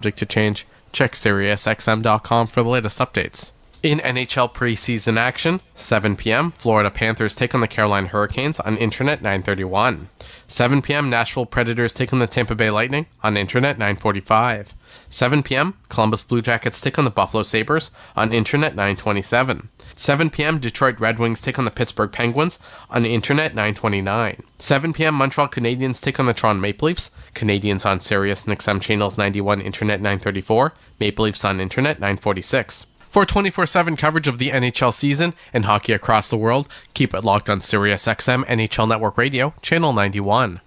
Subject to change. Check SiriusXM.com for the latest updates. In NHL preseason action, 7 p.m., Florida Panthers take on the Carolina Hurricanes on Internet 9:31. 7 p.m., Nashville Predators take on the Tampa Bay Lightning on Internet 9:45. 7 p.m., Columbus Blue Jackets take on the Buffalo Sabres on Internet 9:27. 7 p.m., Detroit Red Wings take on the Pittsburgh Penguins on Internet 9:29. 7 p.m., Montreal Canadiens take on the Toronto Maple Leafs. Canadiens on Sirius and XM channels 91, Internet 9:34. Maple Leafs on Internet 9:46. For 24/7 coverage of the NHL season and hockey across the world, keep it locked on SiriusXM NHL Network Radio, Channel 91.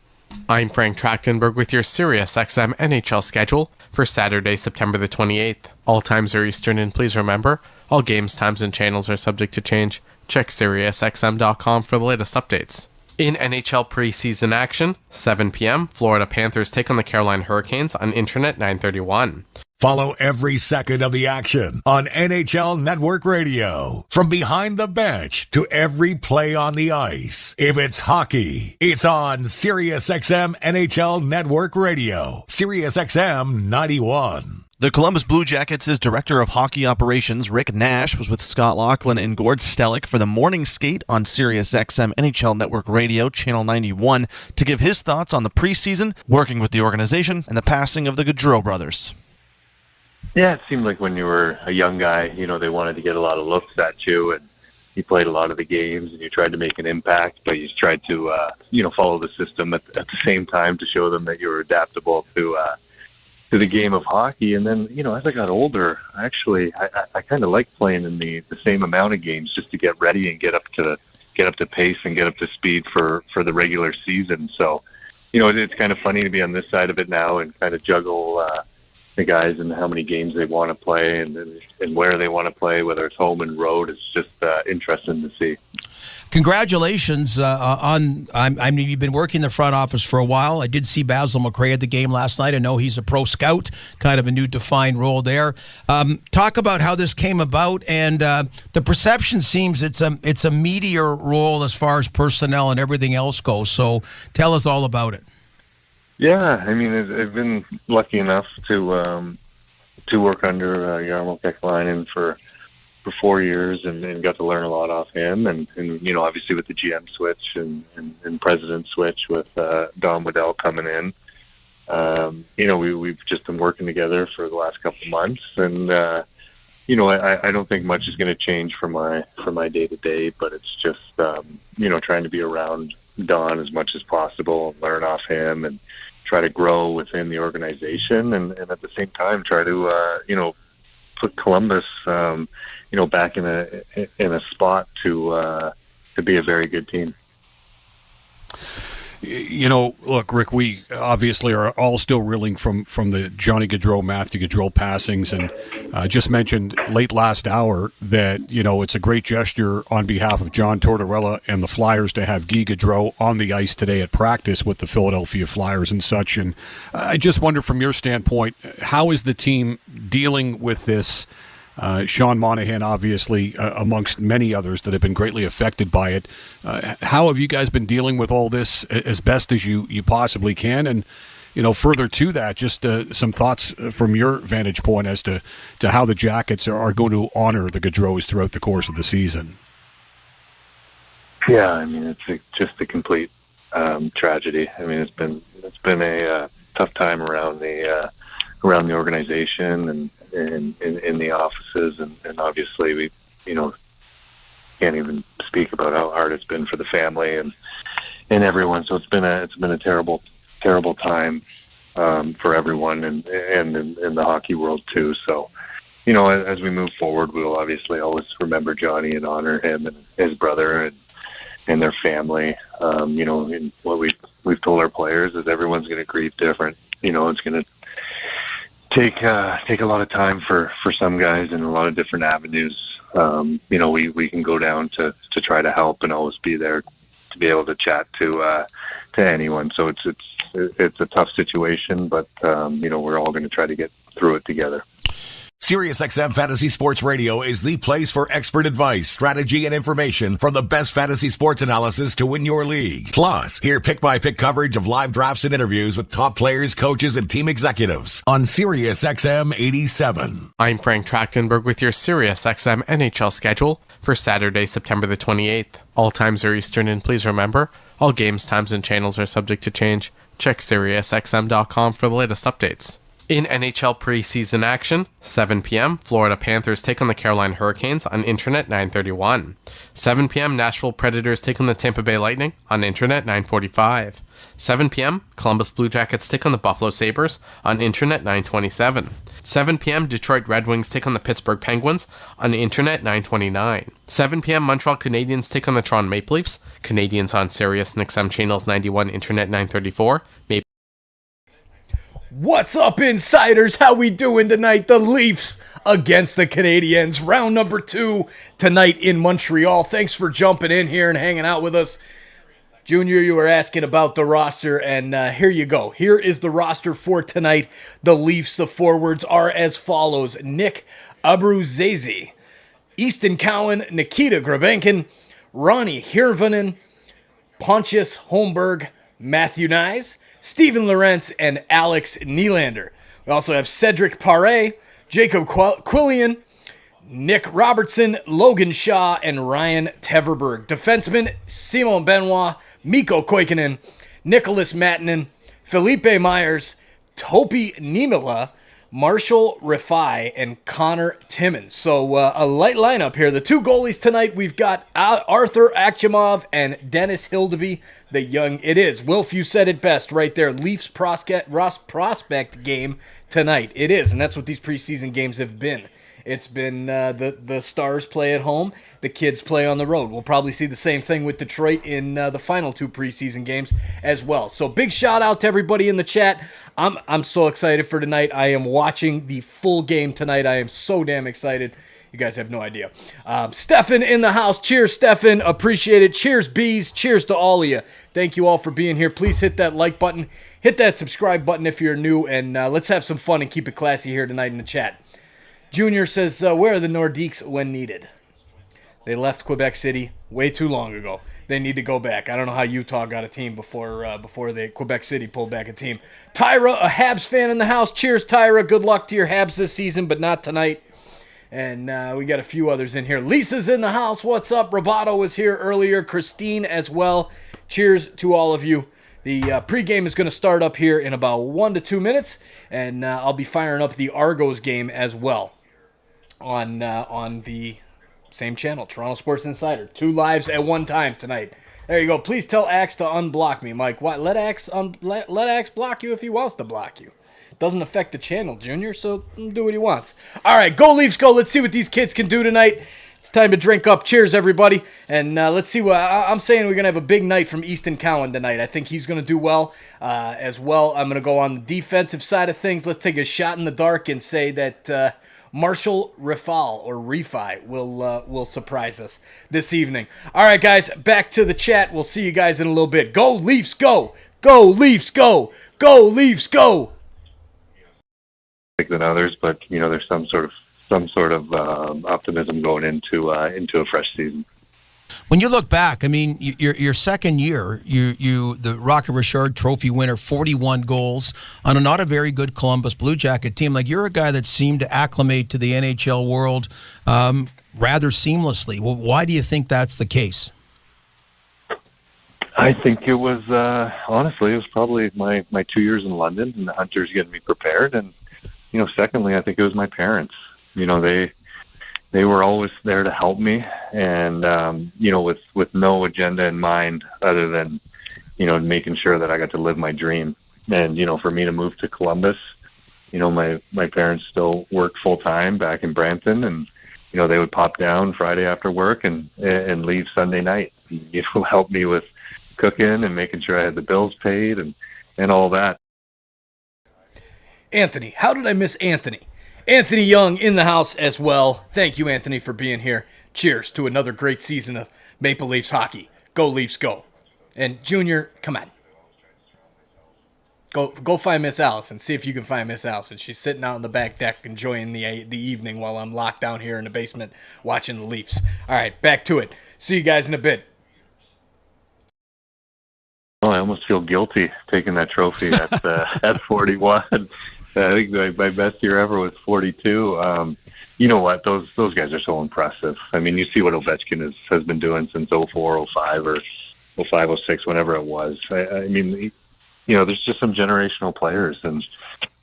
I'm Frank Trachtenberg with your SiriusXM NHL schedule for Saturday, September the 28th. All times are Eastern, and please remember, all games, times, and channels are subject to change. Check SiriusXM.com for the latest updates. In NHL preseason action, 7 p.m., Florida Panthers take on the Carolina Hurricanes on Internet 9:31. Follow every second of the action on NHL Network Radio. From behind the bench to every play on the ice. If it's hockey, it's on SiriusXM NHL Network Radio. SiriusXM 91. The Columbus Blue Jackets' Director of Hockey Operations, Rick Nash, was with Scott Laughlin and Gord Stellick for the morning skate on SiriusXM NHL Network Radio, Channel 91, to give his thoughts on the preseason, working with the organization, and the passing of the Gaudreau brothers. Yeah, it seemed like when you were a young guy, they wanted to get a lot of looks at you, and you played a lot of the games, and you tried to make an impact, but you tried to, follow the system at the same time to show them that you were adaptable to the game of hockey. And then, as I got older, actually, I kind of liked playing in the same amount of games just to get ready and get up to pace and get up to speed for the regular season. So, it's kind of funny to be on this side of it now and kind of juggle the guys and how many games they want to play and where they want to play, whether it's home and road. It's just interesting to see. Congratulations you've been working the front office for a while. I did see Basil McRae at the game last night. I know he's a pro scout, kind of a new defined role there. Talk about how this came about, and the perception seems it's a meatier role as far as personnel and everything else goes. So tell us all about it. Yeah, I mean, I've been lucky enough to work under Jarmo Kekalainen for 4 years and got to learn a lot off him. And obviously with the GM switch and president switch with Don Waddell coming in, we've just been working together for the last couple of months. And, I don't think much is going to change for my day-to-day, but it's just, trying to be around Don as much as possible and learn off him and try to grow within the organization and at the same time try to put Columbus back in a spot to be a very good team. Look, Rick, we obviously are all still reeling from the Johnny Gaudreau, Matthew Gaudreau passings, and just mentioned late last hour that, it's a great gesture on behalf of John Tortorella and the Flyers to have Guy Gaudreau on the ice today at practice with the Philadelphia Flyers and such. And I just wonder, from your standpoint, how is the team dealing with this? Sean Monahan, obviously, amongst many others that have been greatly affected by it. How have you guys been dealing with all this as best as you possibly can? And, further to that, just some thoughts from your vantage point as to how the Jackets are going to honor the Gaudreaus throughout the course of the season. Yeah, I mean, it's just a complete tragedy. I mean, it's been a tough time around the organization and in the offices, and obviously we can't even speak about how hard it's been for the family and everyone. So it's been a terrible time for everyone and in the hockey world too. So as we move forward, we'll obviously always remember Johnny and honor him and his brother and their family. And what we've told our players is everyone's going to grieve different. It's going to take a lot of time for some guys in a lot of different avenues. We can go down to try to help and always be there to be able to chat to anyone. So it's a tough situation, but we're all going to try to get through it together. SiriusXM Fantasy Sports Radio is the place for expert advice, strategy, and information from the best fantasy sports analysis to win your league. Plus, hear pick-by-pick coverage of live drafts and interviews with top players, coaches, and team executives on SiriusXM 87. I'm Frank Trachtenberg with your SiriusXM NHL schedule for Saturday, September the 28th. All times are Eastern, and please remember, all games, times, and channels are subject to change. Check SiriusXM.com for the latest updates. In NHL preseason action, 7 p.m., Florida Panthers take on the Carolina Hurricanes on Internet 931. 7 p.m., Nashville Predators take on the Tampa Bay Lightning on Internet 945. 7 p.m., Columbus Blue Jackets take on the Buffalo Sabres on Internet 927. 7 p.m., Detroit Red Wings take on the Pittsburgh Penguins on Internet 929. 7 p.m., Montreal Canadiens take on the Toronto Maple Leafs. Canadiens on Sirius XM Channels 91, Internet 934. What's up, insiders? How we doing tonight? The Leafs against the Canadiens. Round number 2 tonight in Montreal. Thanks for jumping in here and hanging out with us. Junior, you were asking about the roster, and here you go. Here is the roster for tonight. The Leafs, the forwards are as follows. Nick Abruzzese, Easton Cowan, Nikita Grabenkin, Ronnie Hirvonen, Pontius Holmberg, Matthew Nyes, Steven Lorentz, and Alex Nylander. We also have Cedric Paré, Jacob Quillian, Nick Robertson, Logan Shaw, and Ryan Teverberg. Defensemen, Simon Benoit, Mikko Koikkonen, Nicholas Mattinen, Felipe Myers, Topi Niemela, Marshall Rifai, and Connor Timmins. So a light lineup here. The two goalies tonight, we've got Arthur Akchimov and Dennis Hildeby, the young. It is. Wilf, you said it best right there. Leafs prospect game tonight. It is, and that's what these preseason games have been. It's been the stars play at home, the kids play on the road. We'll probably see the same thing with Detroit in the final 2 preseason games as well. So big shout out to everybody in the chat. I'm so excited for tonight. I am watching the full game tonight. I am so damn excited. You guys have no idea. Stefan in the house. Cheers, Stefan. Appreciate it. Cheers, bees. Cheers to all of you. Thank you all for being here. Please hit that like button. Hit that subscribe button if you're new. And let's have some fun and keep it classy here tonight in the chat. Junior says, where are the Nordiques when needed? They left Quebec City way too long ago. They need to go back. I don't know how Utah got a team before Quebec City pulled back a team. Tyra, a Habs fan in the house. Cheers, Tyra. Good luck to your Habs this season, but not tonight. And we got a few others in here. Lisa's in the house. What's up? Roboto was here earlier. Christine as well. Cheers to all of you. The pregame is going to start up here in about 1 to 2 minutes, and I'll be firing up the Argos game as well on the same channel, Toronto Sports Insider. 2 lives at one time tonight. There you go. Please tell Axe to unblock me, Mike. What? Let Axe block you if he wants to block you. Doesn't affect the channel, Junior, so do what he wants. All right, go Leafs, go. Let's see what these kids can do tonight. It's time to drink up. Cheers, everybody. And let's see what I'm saying. We're going to have a big night from Easton Cowan tonight. I think he's going to do well as well. I'm going to go on the defensive side of things. Let's take a shot in the dark and say that Marshall Rifai will surprise us this evening. All right, guys, back to the chat. We'll see you guys in a little bit. Go Leafs, go. Go Leafs, go. Go Leafs, go. Than others, but there's some sort of optimism going into a fresh season. When you look back, I mean, your second year, you the Rocket Richard Trophy winner, 41 goals on not a very good Columbus Blue Jacket team. Like, you're a guy that seemed to acclimate to the NHL world rather seamlessly. Well, why do you think that's the case? I think it was honestly, it was probably my 2 years in London and the Hunters getting me prepared, and secondly, I think it was my parents. They were always there to help me, and with no agenda in mind other than making sure that I got to live my dream. And for me to move to Columbus, my parents still worked full time back in Brampton, and they would pop down Friday after work and leave Sunday night. Help me with cooking and making sure I had the bills paid and all that. Anthony, how did I miss Anthony? Anthony Young in the house as well. Thank you, Anthony, for being here. Cheers to another great season of Maple Leafs hockey. Go Leafs, go. And Junior, come on. Go find Miss Allison. See if you can find Miss Allison. She's sitting out on the back deck enjoying the evening while I'm locked down here in the basement watching the Leafs. All right, back to it. See you guys in a bit. Oh, I almost feel guilty taking that trophy at 41. I think my best year ever was 42. You know what? Those guys are so impressive. I mean, you see what Ovechkin has been doing since 04, 05, or 05, 06, whenever it was. I mean, there's just some generational players, and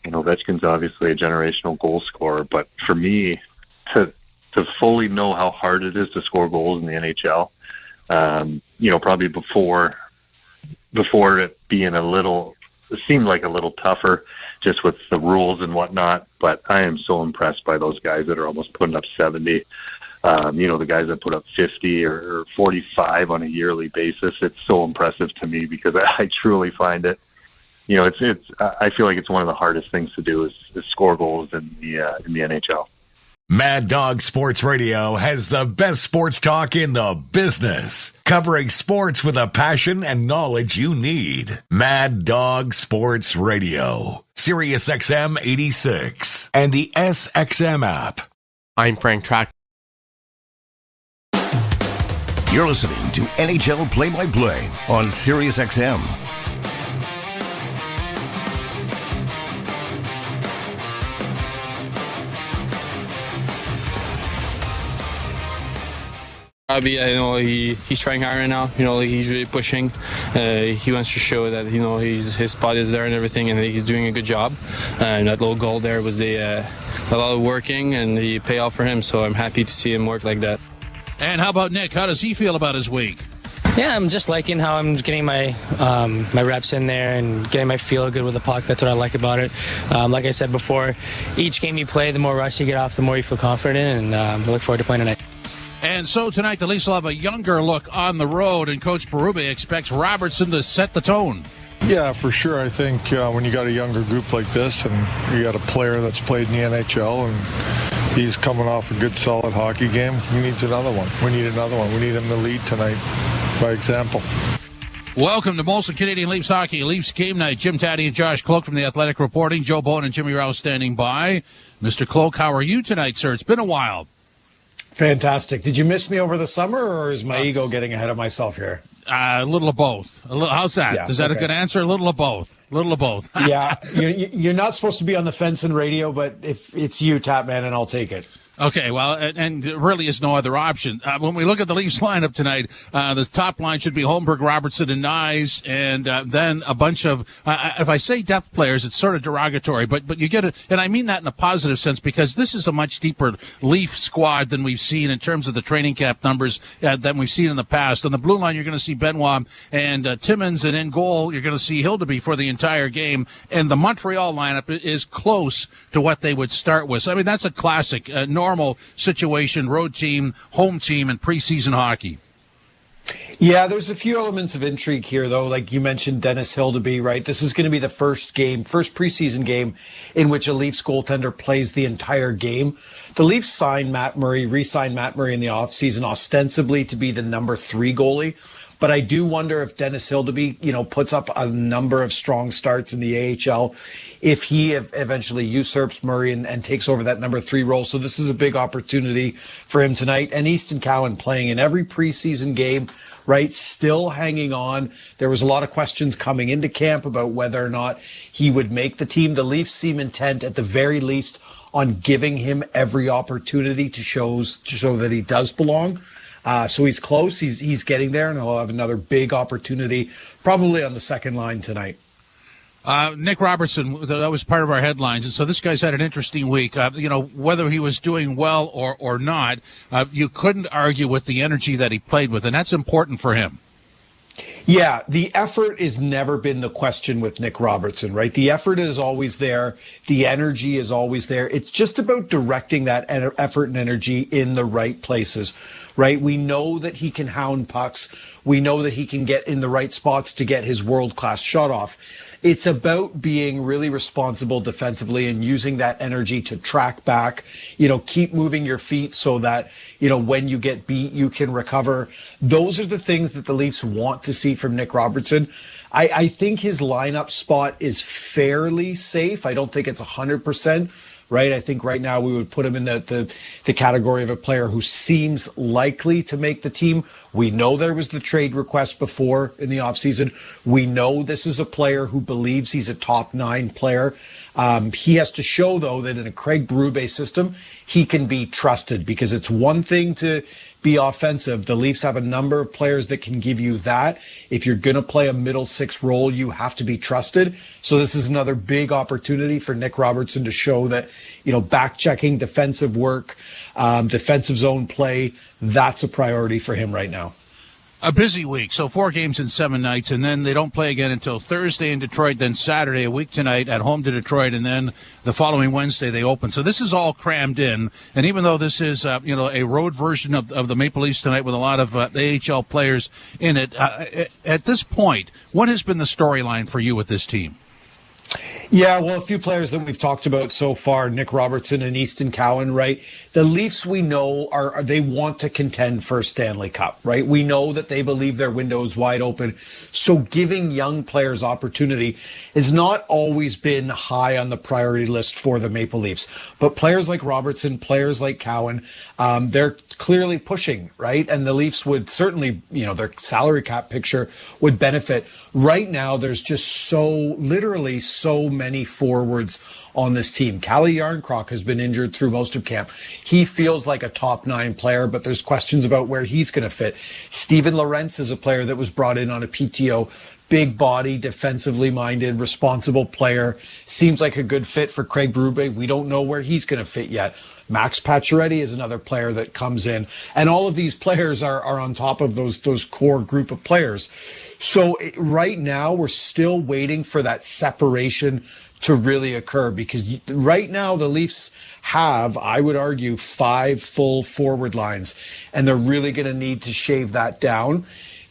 Ovechkin's obviously a generational goal scorer. But for me, to fully know how hard it is to score goals in the NHL, probably before it being it seemed like a little tougher just with the rules and whatnot, but I am so impressed by those guys that are almost putting up 70. The guys that put up 50 or 45 on a yearly basis. It's so impressive to me because I truly find it, I feel like it's one of the hardest things to do is score goals in the NHL. Mad Dog Sports Radio has the best sports talk in the business, covering sports with a passion and knowledge you need. Mad Dog Sports Radio, Sirius XM 86, and the SXM app. I'm Frank Track. You're listening to NHL Play-by-Play on Sirius XM. Robbie, I know he's trying hard right now. He's really pushing. He wants to show that his spot is there and everything, and he's doing a good job. And that little goal there was a lot of working, and he paid off for him. So I'm happy to see him work like that. And how about Nick? How does he feel about his week? Yeah, I'm just liking how I'm getting my reps in there and getting my feel good with the puck. That's what I like about it. Like I said before, each game you play, the more rush you get off, the more you feel confident, and I look forward to playing tonight. And so tonight, the Leafs will have a younger look on the road, and Coach Berube expects Robertson to set the tone. Yeah, for sure. I think when you got a younger group like this and you got a player that's played in the NHL and he's coming off a good, solid hockey game, he needs another one. We need another one. We need him to lead tonight by example. Welcome to Molson Canadian Leafs Hockey, Leafs Game Night. Jim Taddy and Josh Cloak from The Athletic reporting. Joe Bowen and Jimmy Rouse standing by. Mr. Cloak, how are you tonight, sir? It's been a while. Fantastic. Did you miss me over the summer, or is my ego getting ahead of myself here? A little of both. How's that? Yeah, is that a good answer? A little of both. A little of both. Yeah, you're not supposed to be on the fence in radio, but if it's you, Tapman, and I'll take it. Okay, well, and there really is no other option. When we look at the Leafs lineup tonight, the top line should be Holmberg, Robertson, and Nyes, and then a bunch of, if I say depth players, it's sort of derogatory, but you get it, and I mean that in a positive sense, because this is a much deeper Leaf squad than we've seen in terms of the training camp numbers than we've seen in the past. On the blue line, you're going to see Benoit and Timmins, and in goal, you're going to see Hildeby for the entire game, and the Montreal lineup is close to what they would start with. So, I mean, that's a classic, normal situation, road team, home team, and preseason hockey. Yeah, there's a few elements of intrigue here, though. Like you mentioned, Dennis Hildeby, right? This is going to be the first preseason game in which a Leafs goaltender plays the entire game. The Leafs re-signed Matt Murray in the offseason ostensibly to be the number 3 goalie. But I do wonder if Dennis Hildeby, puts up a number of strong starts in the AHL, if he eventually usurps Murray and takes over that number 3 role. So this is a big opportunity for him tonight. And Easton Cowan playing in every preseason game, right? Still hanging on. There was a lot of questions coming into camp about whether or not he would make the team. The Leafs seem intent, at the very least, on giving him every opportunity to show that he does belong. So he's close. He's getting there, and he'll have another big opportunity probably on the second line tonight. Nick Robertson, that was part of our headlines, and so this guy's had an interesting week. Whether he was doing well or not, you couldn't argue with the energy that he played with, and that's important for him. Yeah, the effort has never been the question with Nick Robertson, right? The effort is always there. The energy is always there. It's just about directing that effort and energy in the right places, right? We know that he can hound pucks. We know that he can get in the right spots to get his world-class shot off. It's about being really responsible defensively and using that energy to track back, keep moving your feet so that, when you get beat, you can recover. Those are the things that the Leafs want to see from Nick Robertson. I think his lineup spot is fairly safe. I don't think it's 100%. Right, I think right now we would put him in the category of a player who seems likely to make the team. We know there was the trade request before in the offseason. We know this is a player who believes he's a top 9 player. He has to show, though, that in a Craig Berube system, he can be trusted, because it's one thing to be offensive. The Leafs have a number of players that can give you that. If you're going to play a middle 6 role, you have to be trusted. So this is another big opportunity for Nick Robertson to show that, back checking, defensive work, defensive zone play, that's a priority for him right now. A busy week, so 4 games in 7 nights, and then they don't play again until Thursday in Detroit, then Saturday, a week tonight at home to Detroit, and then the following Wednesday they open. So this is all crammed in, and even though this is a road version of the Maple Leafs tonight with a lot of the AHL players in it, at this point, what has been the storyline for you with this team? Yeah, well, a few players that we've talked about so far, Nick Robertson and Easton Cowan, right? The Leafs, we know, they want to contend for a Stanley Cup, right? We know that they believe their window is wide open. So giving young players opportunity has not always been high on the priority list for the Maple Leafs. But players like Robertson, players like Cowan, they're clearly pushing, right? And the Leafs would certainly, their salary cap picture would benefit. Right now, there's just literally so many forwards on this team. Calle Jarnkrok has been injured through most of camp. He feels like a top 9 player, but there's questions about where he's going to fit. Steven Lorentz is a player that was brought in on a PTO. Big body, defensively minded, responsible player. Seems like a good fit for Craig Berube. We don't know where he's going to fit yet. Max Pacioretty is another player that comes in. And all of these players are on top of those core group of players. So right now, we're still waiting for that separation to really occur, because right now the Leafs have, I would argue, 5 full forward lines, and they're really going to need to shave that down.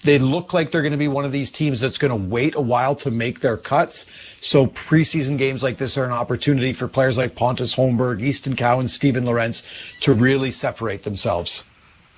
They look like they're going to be one of these teams that's going to wait a while to make their cuts. So preseason games like this are an opportunity for players like Pontus Holmberg, Easton Cowan, Steven Lorentz to really separate themselves.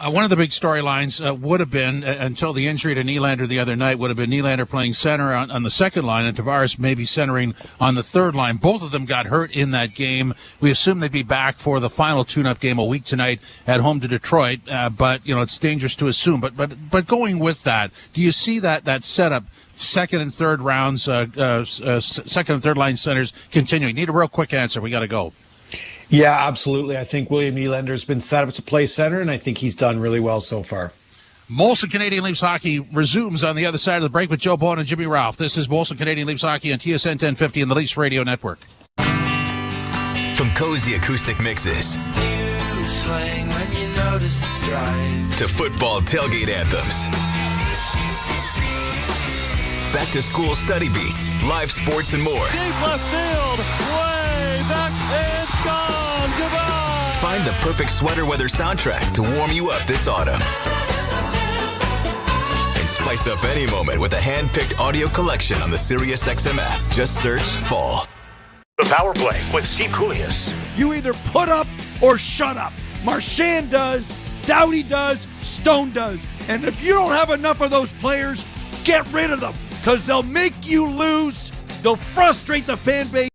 One of the big storylines would have been, until the injury to Nylander the other night, would have been Nylander playing center on the second line and Tavares maybe centering on the third line. Both of them got hurt in that game. We assume they'd be back for the final tune-up game a week tonight at home to Detroit, but it's dangerous to assume. But going with that, do you see that setup, second and third rounds, second and third line centers continuing? Need a real quick answer. We got to go. Yeah, absolutely. I think William Nylander's been set up to play center, and I think he's done really well so far. Molson Canadian Leafs Hockey resumes on the other side of the break with Joe Bowen and Jimmy Ralph. This is Molson Canadian Leafs Hockey on TSN 1050 and the Leafs Radio Network. From cozy acoustic mixes to football tailgate anthems, back to school study beats, live sports, and more. Deep left field, way back, it's gone. Goodbye. Find the perfect sweater weather soundtrack to warm you up this autumn. And spice up any moment with a hand-picked audio collection on the SiriusXM app. Just search Fall. The Power Play with Steve Koulias. You either put up or shut up. Marchand does, Doughty does, Stone does. And if you don't have enough of those players, get rid of them, because they'll make you lose. They'll frustrate the fan base.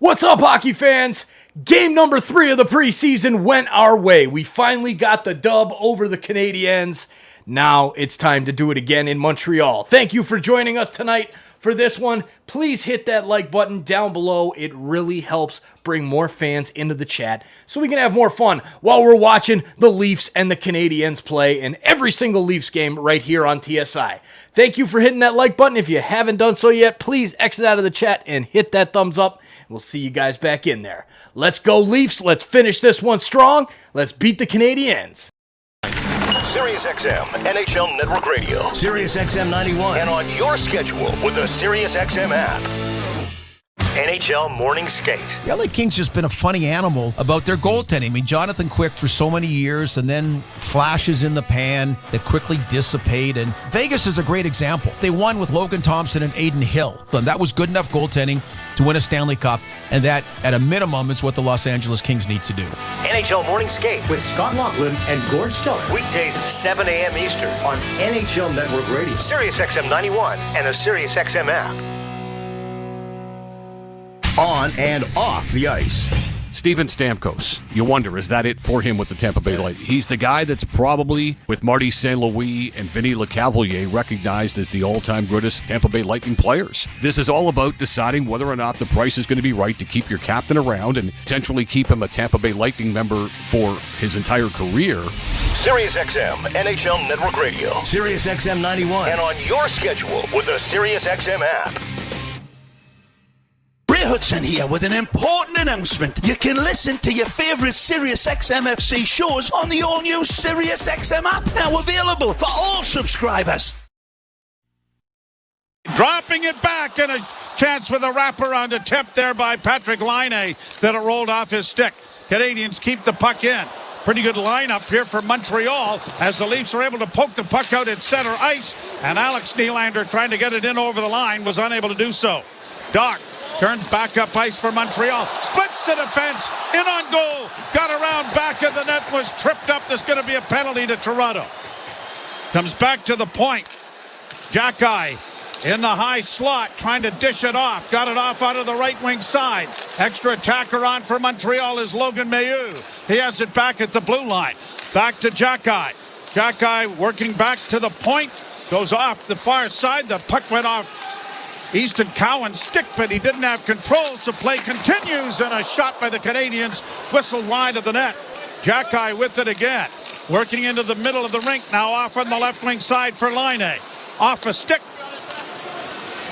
What's up, hockey fans? Game number 3 of the preseason went our way. We finally got the dub over the Canadiens. Now it's time to do it again in Montreal. Thank you for joining us tonight for this one. Please hit that like button down below. It really helps bring more fans into the chat so we can have more fun while we're watching the Leafs and the Canadiens play in every single Leafs game right here on TSI. Thank you for hitting that like button. If you haven't done so yet, please exit out of the chat and hit that thumbs up. We'll see you guys back in there. Let's go, Leafs. Let's finish this one strong. Let's beat the Canadiens. SiriusXM NHL Network Radio. SiriusXM 91. And on your schedule with the SiriusXM app. NHL Morning Skate. The LA Kings just been a funny animal about their goaltending. I mean, Jonathan Quick for so many years, and then flashes in the pan that quickly dissipate. And Vegas is a great example. They won with Logan Thompson and Aiden Hill. And that was good enough goaltending to win a Stanley Cup, and that, at a minimum, is what the Los Angeles Kings need to do. NHL Morning Skate with Scott Laughlin and Gord Stellick. Weekdays 7 a.m. Eastern on NHL Network Radio, Sirius XM 91, and the Sirius XM app. On and off the ice. Steven Stamkos, you wonder, is that it for him with the Tampa Bay Lightning? He's the guy that's probably, with Marty St. Louis and Vinny LeCavalier, recognized as the all-time greatest Tampa Bay Lightning players. This is all about deciding whether or not the price is going to be right to keep your captain around and potentially keep him a Tampa Bay Lightning member for his entire career. Sirius XM, NHL Network Radio, Sirius XM 91, and on your schedule with the Sirius XM app. Ray Hudson here with an important announcement. You can listen to your favourite Sirius XM FC shows on the all-new Sirius XM app, now available for all subscribers. Dropping it back, and a chance with a wraparound attempt there by Patrick Laine that it rolled off his stick. Canadians keep the puck in. Pretty good lineup here for Montreal as the Leafs are able to poke the puck out at center ice, and Alex Nylander, trying to get it in over the line, was unable to do so. Doc turns back up ice for Montreal. Splits the defense. In on goal. Got around back of the net. Was tripped up. There's going to be a penalty to Toronto. Comes back to the point. Jacky in the high slot, trying to dish it off. Got it off out of the right wing side. Extra attacker on for Montreal is Logan Mailloux. He has it back at the blue line. Back to Jacky. Jacky working back to the point. Goes off the far side. The puck went off Easton Cowan's stick, but he didn't have control, so play continues, and a shot by the Canadiens whistled wide of the net. Jacky with it again, working into the middle of the rink, now off on the left wing side for Laine. Off a stick.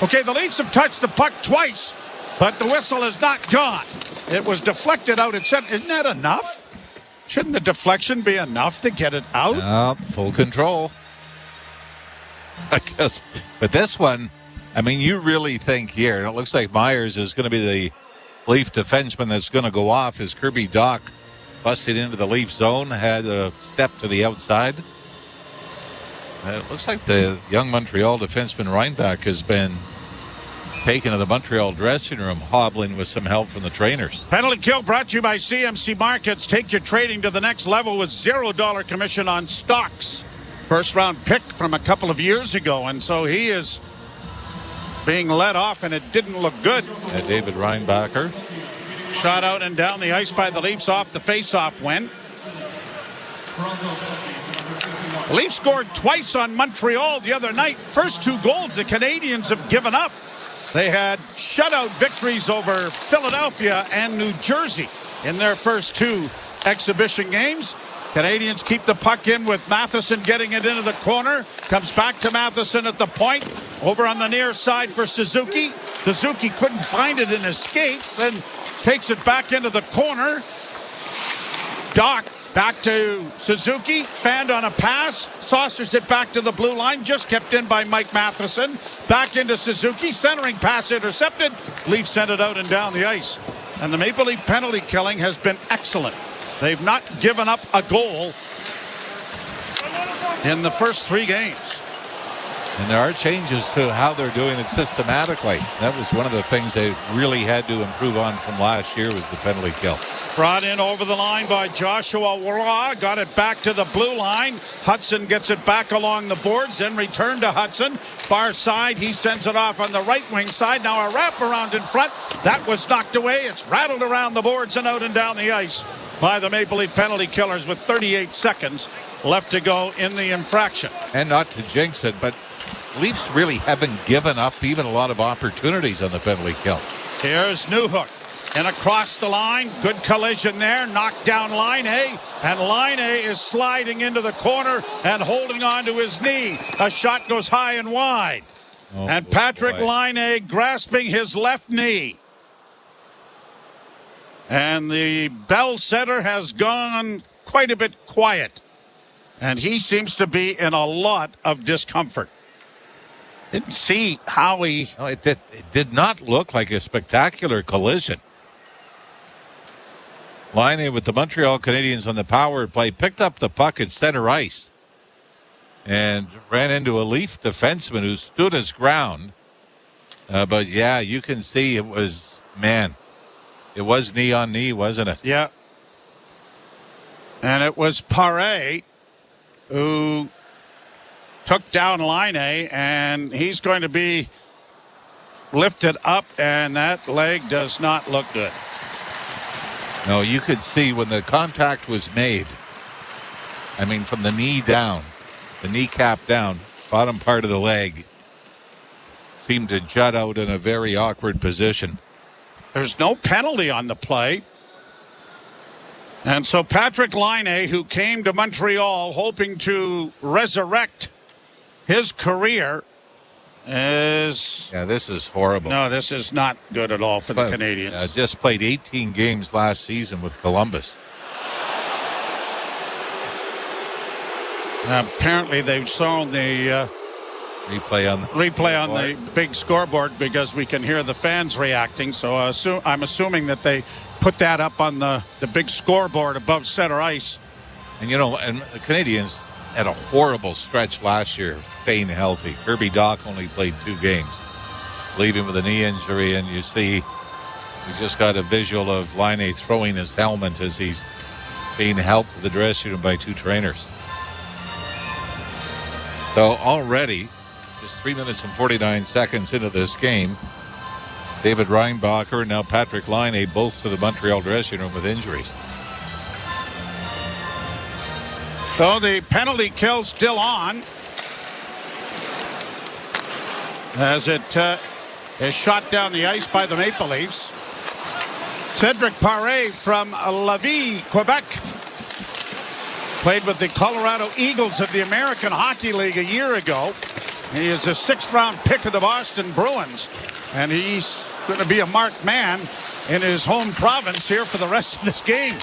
Okay, the Leafs have touched the puck twice, but the whistle is not gone. It was deflected out at center. Isn't that enough? Shouldn't the deflection be enough to get it out? Full control. I guess, but this one, I mean, you really think here, and it looks like Myers is going to be the Leaf defenseman that's going to go off as Kirby Dach busted into the Leaf zone, had a step to the outside. It looks like the young Montreal defenseman Reinbach has been taken to the Montreal dressing room, hobbling with some help from the trainers. Penalty kill brought to you by CMC Markets. Take your trading to the next level with $0 commission on stocks. First round pick from a couple of years ago, and so he is being let off, and it didn't look good. David Reinbacher. Shot out and down the ice by the Leafs off the face-off win. The Leafs scored twice on Montreal the other night. First two goals the Canadiens have given up. They had shutout victories over Philadelphia and New Jersey in their first two exhibition games. Canadians keep the puck in with Matheson getting it into the corner. Comes back to Matheson at the point. Over on the near side for Suzuki. Suzuki couldn't find it in his skates and takes it back into the corner. Doc back to Suzuki. Fanned on a pass. Saucers it back to the blue line. Just kept in by Mike Matheson. Back into Suzuki. Centering pass intercepted. Leafs sent it out and down the ice. And the Maple Leaf penalty killing has been excellent. They've not given up a goal in the first three games. And there are changes to how they're doing it systematically. That was one of the things they really had to improve on from last year, was the penalty kill. Brought in over the line by Joshua Roy. Got it back to the blue line. Hudson gets it back along the boards, then returned to Hudson. Far side, he sends it off on the right wing side. Now a wraparound in front. That was knocked away. It's rattled around the boards and out and down the ice by the Maple Leaf penalty killers with 38 seconds left to go in the infraction. And not to jinx it, but Leafs really haven't given up even a lot of opportunities on the penalty kill. Here's Newhook. And across the line, good collision there, knocked down Laine, and Laine is sliding into the corner and holding on to his knee. A shot goes high and wide. And Patrick Laine grasping his left knee. And the Bell Center has gone quite a bit quiet. And he seems to be in a lot of discomfort. Didn't see how he... No, it did not look like a spectacular collision. Laine with the Montreal Canadiens on the power play picked up the puck at center ice and ran into a Leaf defenseman who stood his ground. But yeah, you can see it was knee on knee, wasn't it? Yeah. And it was Paré who took down Laine, and he's going to be lifted up, and that leg does not look good. No, you could see when the contact was made, I mean, from the knee down, the kneecap down, bottom part of the leg seemed to jut out in a very awkward position. There's no penalty on the play. And so Patrick Laine, who came to Montreal hoping to resurrect his career, is... Yeah, this is horrible. No, this is not good at all for the Canadiens. Just played 18 games last season with Columbus. Apparently they've shown the... replay on the big scoreboard because we can hear the fans reacting. So I'm assuming that they put that up on the big scoreboard above center ice. And and the Canadiens had a horrible stretch last year, staying healthy. Kirby Dach only played 2 games, leaving with a knee injury. And you see, we just got a visual of Laine throwing his helmet as he's being helped to the dressing room by 2 trainers. So already, just 3 minutes and 49 seconds into this game, David Reinbacher and now Patrick Laine both to the Montreal dressing room with injuries. So the penalty kill still on as it is shot down the ice by the Maple Leafs. Cedric Paré from Lévis, Quebec, played with the Colorado Eagles of the American Hockey League a year ago. He is a 6th-round pick of the Boston Bruins, and he's going to be a marked man in his home province here for the rest of this game,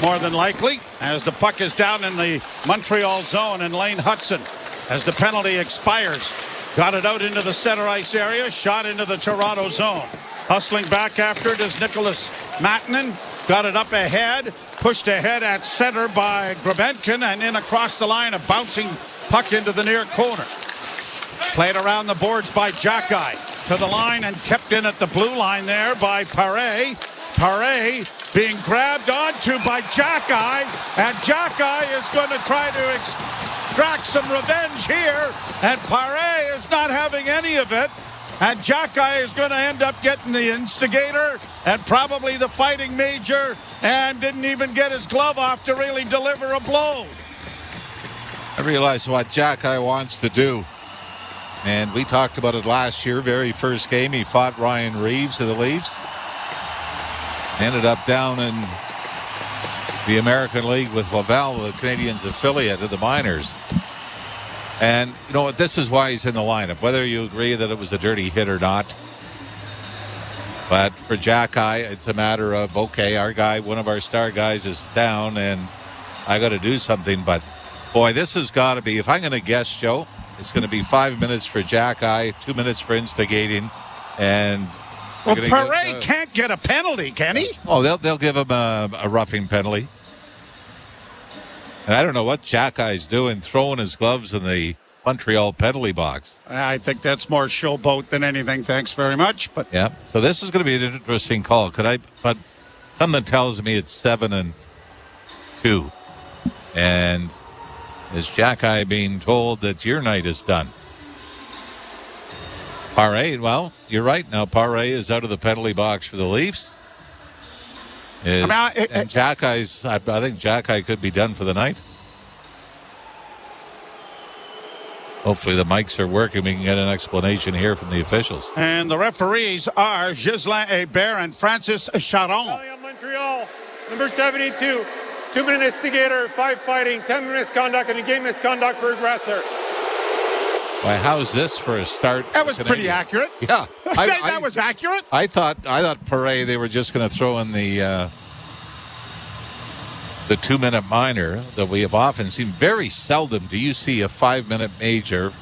more than likely, as the puck is down in the Montreal zone, and Lane Hudson, as the penalty expires, got it out into the center ice area, shot into the Toronto zone. Hustling back after it is Nicholas Matanen, got it up ahead, pushed ahead at center by Grebenkin, and in across the line, a bouncing puck into the near corner. Played around the boards by Jackeye to the line and kept in at the blue line there by Paré. Paré being grabbed onto by Jackeye, and Jackeye is going to try to extract some revenge here, and Paré is not having any of it, and Jackeye is going to end up getting the instigator and probably the fighting major, and didn't even get his glove off to really deliver a blow. I realize what Jackeye wants to do. And we talked about it last year, very first game. He fought Ryan Reeves of the Leafs. Ended up down in the American League with Laval, the Canadiens affiliate of the minors. And, this is why he's in the lineup, whether you agree that it was a dirty hit or not. But for Jackeye, it's a matter of, okay, our guy, one of our star guys is down, and I got to do something. But, boy, this has got to be, if I'm going to guess, Joe, it's going to be 5 minutes for Jackeye, 2 minutes for instigating, and... Well, Paré can't get a penalty, can he? Oh, they'll give him a roughing penalty. And I don't know what Jackeye's doing, throwing his gloves in the Montreal penalty box. I think that's more showboat than anything. Thanks very much. But yeah, so this is going to be an interesting call. But something tells me it's 7-2, and is Jackeye being told that your night is done? Paré, well, you're right. Now Paré is out of the penalty box for the Leafs. And Jackeye's, I think Jackeye could be done for the night. Hopefully the mics are working. We can get an explanation here from the officials. And the referees are Ghislain Hébert and Francis Charon. Montreal, number 72, 2-minute instigator, 5 fighting, 10 misconduct, and a game misconduct for aggressor. Why, how's this for a start? That was pretty accurate. Yeah. That was accurate. I thought Paré, they were just going to throw in the 2-minute minor that we have often seen. Very seldom do you see a 5-minute major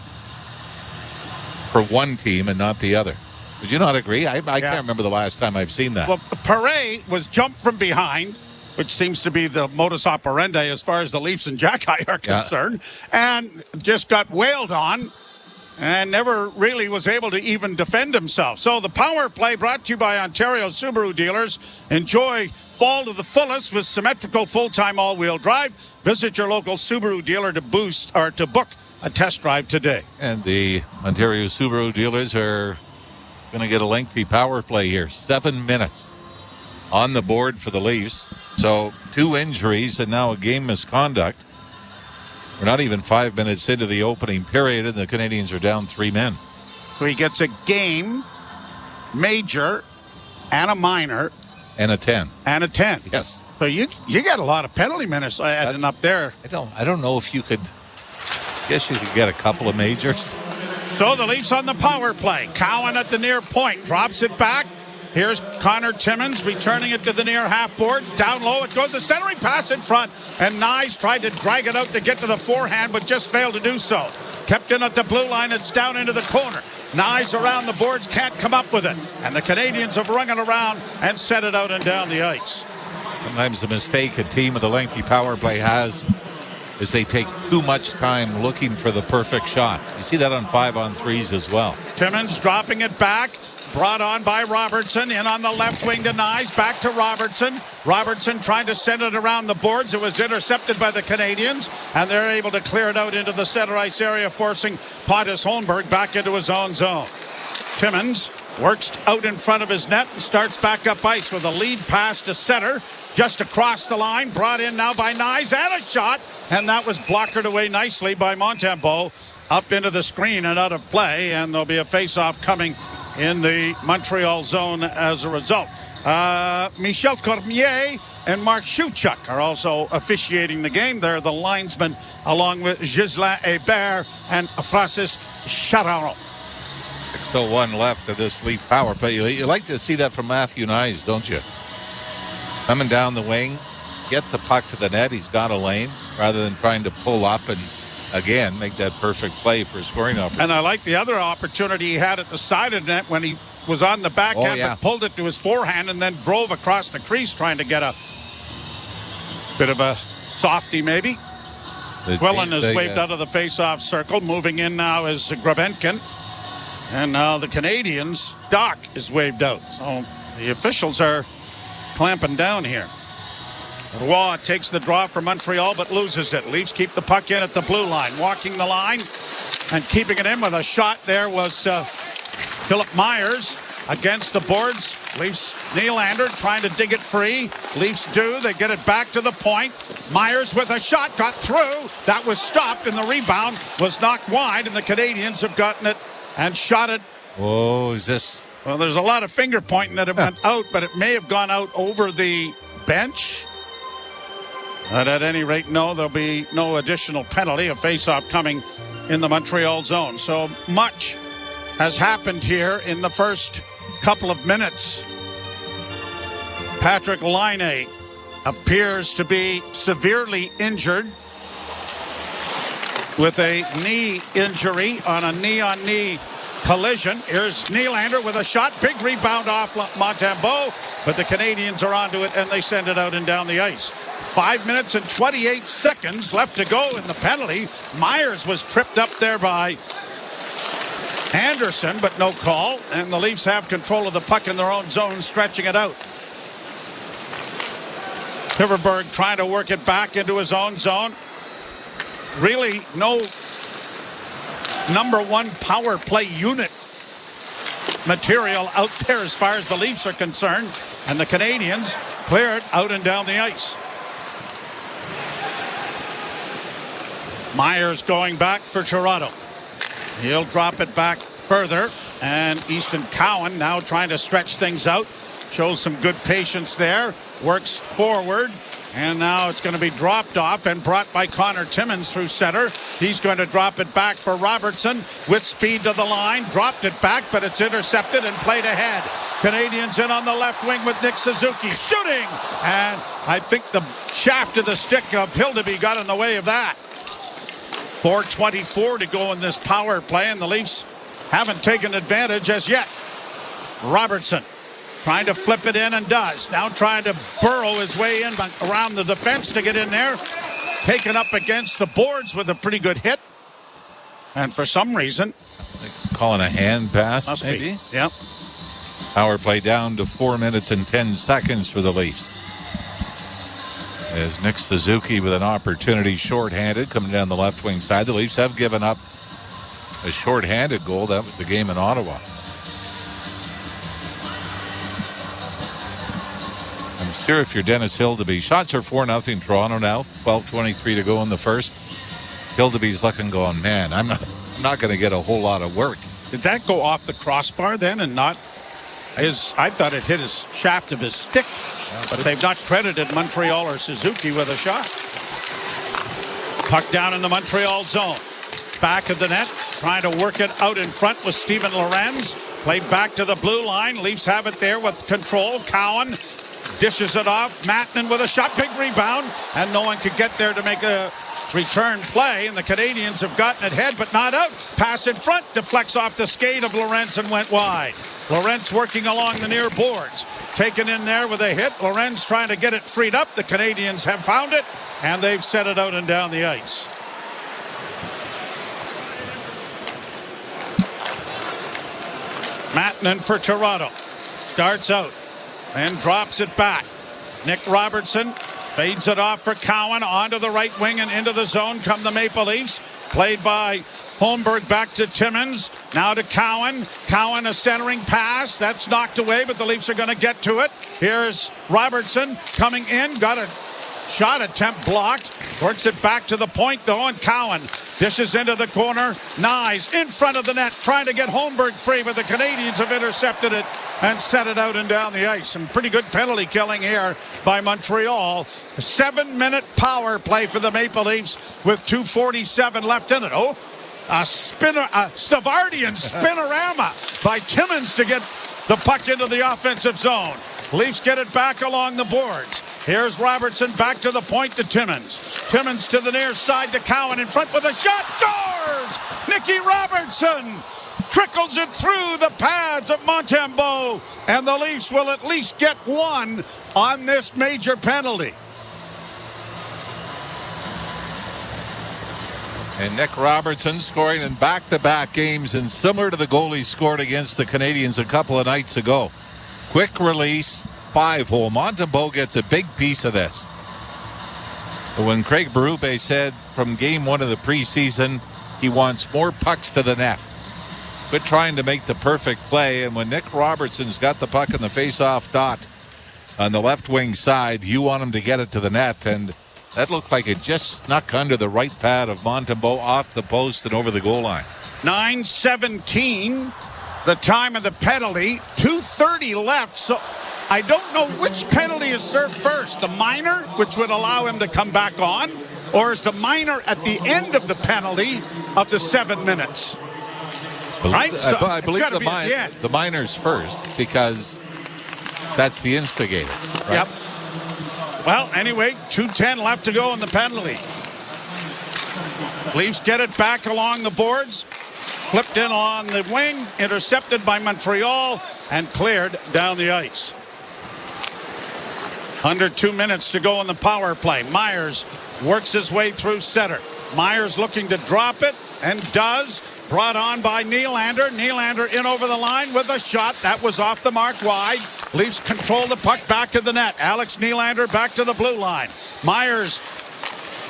for one team and not the other. Would you not agree? I can't remember the last time I've seen that. Well, Perret was jumped from behind, which seems to be the modus operandi as far as the Leafs and Jackeye are concerned, and just got wailed on and never really was able to even defend himself. So the power play brought to you by Ontario Subaru dealers. Enjoy fall to the fullest with symmetrical full-time all-wheel drive. Visit your local Subaru dealer to book a test drive today. And the Ontario Subaru dealers are going to get a lengthy power play here. 7 minutes on the board for the Leafs. So 2 injuries and now a game misconduct. We're not even 5 minutes into the opening period, and the Canadiens are down 3 men. So he gets a game, major, and a minor. And a 10. And a 10. Yes. So you got a lot of penalty minutes adding up there. I don't know if you could. Guess you could get a couple of majors. So the Leafs on the power play. Cowan at the near point. Drops it back. Here's Connor Timmins returning it to the near half board. Down low. It goes a centering pass in front. And Nyes tried to drag it out to get to the forehand, but just failed to do so. Kept in at the blue line. It's down into the corner. Nyes around the boards. Can't come up with it. And the Canadiens have rung it around and set it out and down the ice. Sometimes the mistake a team with a lengthy power play has is they take too much time looking for the perfect shot. You see that on 5-on-3s as well. Timmins dropping it back. Brought on by Robertson. In on the left wing to Nyes. Back to Robertson. Robertson trying to send it around the boards. It was intercepted by the Canadiens. And they're able to clear it out into the center ice area, forcing Pontus Holmberg back into his own zone. Timmins works out in front of his net and starts back up ice with a lead pass to center. Just across the line. Brought in now by Nyes. And a shot. And that was blockered away nicely by Montembeault. Up into the screen and out of play. And there'll be a face-off coming in the Montreal zone as a result. Michel Cormier and Mark Shuchuk are also officiating the game. They're the linesmen along with Ghislain Hébert and Francis Charon. 6:01 left of this Leaf power play. You like to see that from Matthew Nyes, don't you? Coming down the wing, get the puck to the net. He's got a lane rather than trying to pull up and again make that perfect play for a scoring opportunity. And I like the other opportunity he had at the side of the net when he was on the backhand but pulled it to his forehand and then drove across the crease trying to get a bit of a softie maybe. Quillen is waved out of the face-off circle. Moving in now is Grabenkin. And now the Canadiens, Doc is waved out. So the officials are clamping down here. Roy takes the draw for Montreal but loses it. Leafs keep the puck in at the blue line. Walking the line and keeping it in with a shot there was Philip Myers against the boards. Leafs Nylander trying to dig it free. Leafs do. They get it back to the point. Myers with a shot got through. That was stopped and the rebound was knocked wide and the Canadiens have gotten it and shot it. Oh, is this? Well, there's a lot of finger pointing that it went out, but it may have gone out over the bench. But at any rate, no, there'll be no additional penalty. A face-off coming in the Montreal zone. So much has happened here in the first couple of minutes. Patrick Laine appears to be severely injured with a knee injury on a knee-on-knee collision. Here's Nylander with a shot. Big rebound off Montembeault, but the Canadiens are onto it and they send it out and down the ice. 5 minutes and 28 seconds left to go in the penalty. Myers was tripped up there by Anderson, but no call. And the Leafs have control of the puck in their own zone, stretching it out. Hiverberg trying to work it back into his own zone. Really no number one power play unit material out there as far as the Leafs are concerned. And the Canadiens clear it out and down the ice. Myers going back for Toronto. He'll drop it back further. And Easton Cowan now trying to stretch things out. Shows some good patience there. Works forward. And now it's going to be dropped off and brought by Connor Timmins through center. He's going to drop it back for Robertson with speed to the line. Dropped it back, but it's intercepted and played ahead. Canadiens in on the left wing with Nick Suzuki shooting. And I think the shaft of the stick of Hildeby got in the way of that. 4:24 to go in this power play, and the Leafs haven't taken advantage as yet. Robertson trying to flip it in and does. Now trying to burrow his way in around the defense to get in there. Taken up against the boards with a pretty good hit. And for some reason... Calling a hand pass, must maybe? Be. Yep. Power play down to 4 minutes and 10 seconds for the Leafs. As Nick Suzuki with an opportunity shorthanded coming down the left wing side. The Leafs have given up a shorthanded goal. That was the game in Ottawa. I'm sure if you're Dennis Hildeby, shots are 4-0 Toronto now. 12:23 to go in the first. Hildeby's looking, going, man, I'm not going to get a whole lot of work. Did that go off the crossbar then and not his? I thought it hit his shaft of his stick, but they've not credited Montreal or Suzuki with a shot. Puck down in the Montreal zone. Back of the net, trying to work it out in front with Steven Lorenz. Played back to the blue line. Leafs have it there with control. Cowan dishes it off. Mattinen with a shot. Big rebound. And no one could get there to make a return play. And the Canadiens have gotten it head, but not out. Pass in front. Deflects off the skate of Lorenz and went wide. Lorenz working along the near boards. Taken in there with a hit. Lorenz trying to get it freed up. The Canadiens have found it. And they've set it out and down the ice. Mattinen for Toronto. Starts out and drops it back. Nick Robertson fades it off for Cowan onto the right wing and into the zone come the Maple Leafs. Played by Holmberg back to Timmins. Now to Cowan. Cowan a centering pass. That's knocked away, but the Leafs are going to get to it. Here's Robertson coming in. Got a shot attempt blocked. Works it back to the point though, and Cowan dishes into the corner. Nyes in front of the net trying to get Holmberg free, but the Canadiens have intercepted it and set it out and down the ice. Some pretty good penalty killing here by Montreal. A 7-minute power play for the Maple Leafs with 2:47 left in it. Oh, a Savardian spinorama by Timmins to get the puck into the offensive zone. Leafs get it back along the boards. Here's Robertson back to the point to Timmins. Timmins to the near side to Cowan in front with a shot. Scores! Nicky Robertson trickles it through the pads of Montembeault. And the Leafs will at least get one on this major penalty. And Nick Robertson scoring in back-to-back games, and similar to the goal he scored against the Canadiens a couple of nights ago. Quick release, 5-hole. Montembeault gets a big piece of this. When Craig Berube said from game one of the preseason he wants more pucks to the net. Quit trying to make the perfect play, and when Nick Robertson's got the puck in the face-off dot on the left wing side, you want him to get it to the net, and that looked like it just snuck under the right pad of Montembeault off the post and over the goal line. 9:17, the time of the penalty, 2:30 left, so I don't know which penalty is served first, the minor, which would allow him to come back on, or is the minor at the end of the penalty of the 7 minutes? Right? So I believe the minor's first because that's the instigator. Right? Yep. Well, anyway, 2:10 left to go in the penalty. Leafs get it back along the boards. Flipped in on the wing, intercepted by Montreal, and cleared down the ice. Under 2 minutes to go in the power play. Myers works his way through center. Myers looking to drop it, and does. Brought on by Nylander. Nylander in over the line with a shot. That was off the mark wide. Leafs control the puck back to the net. Alex Nylander back to the blue line. Myers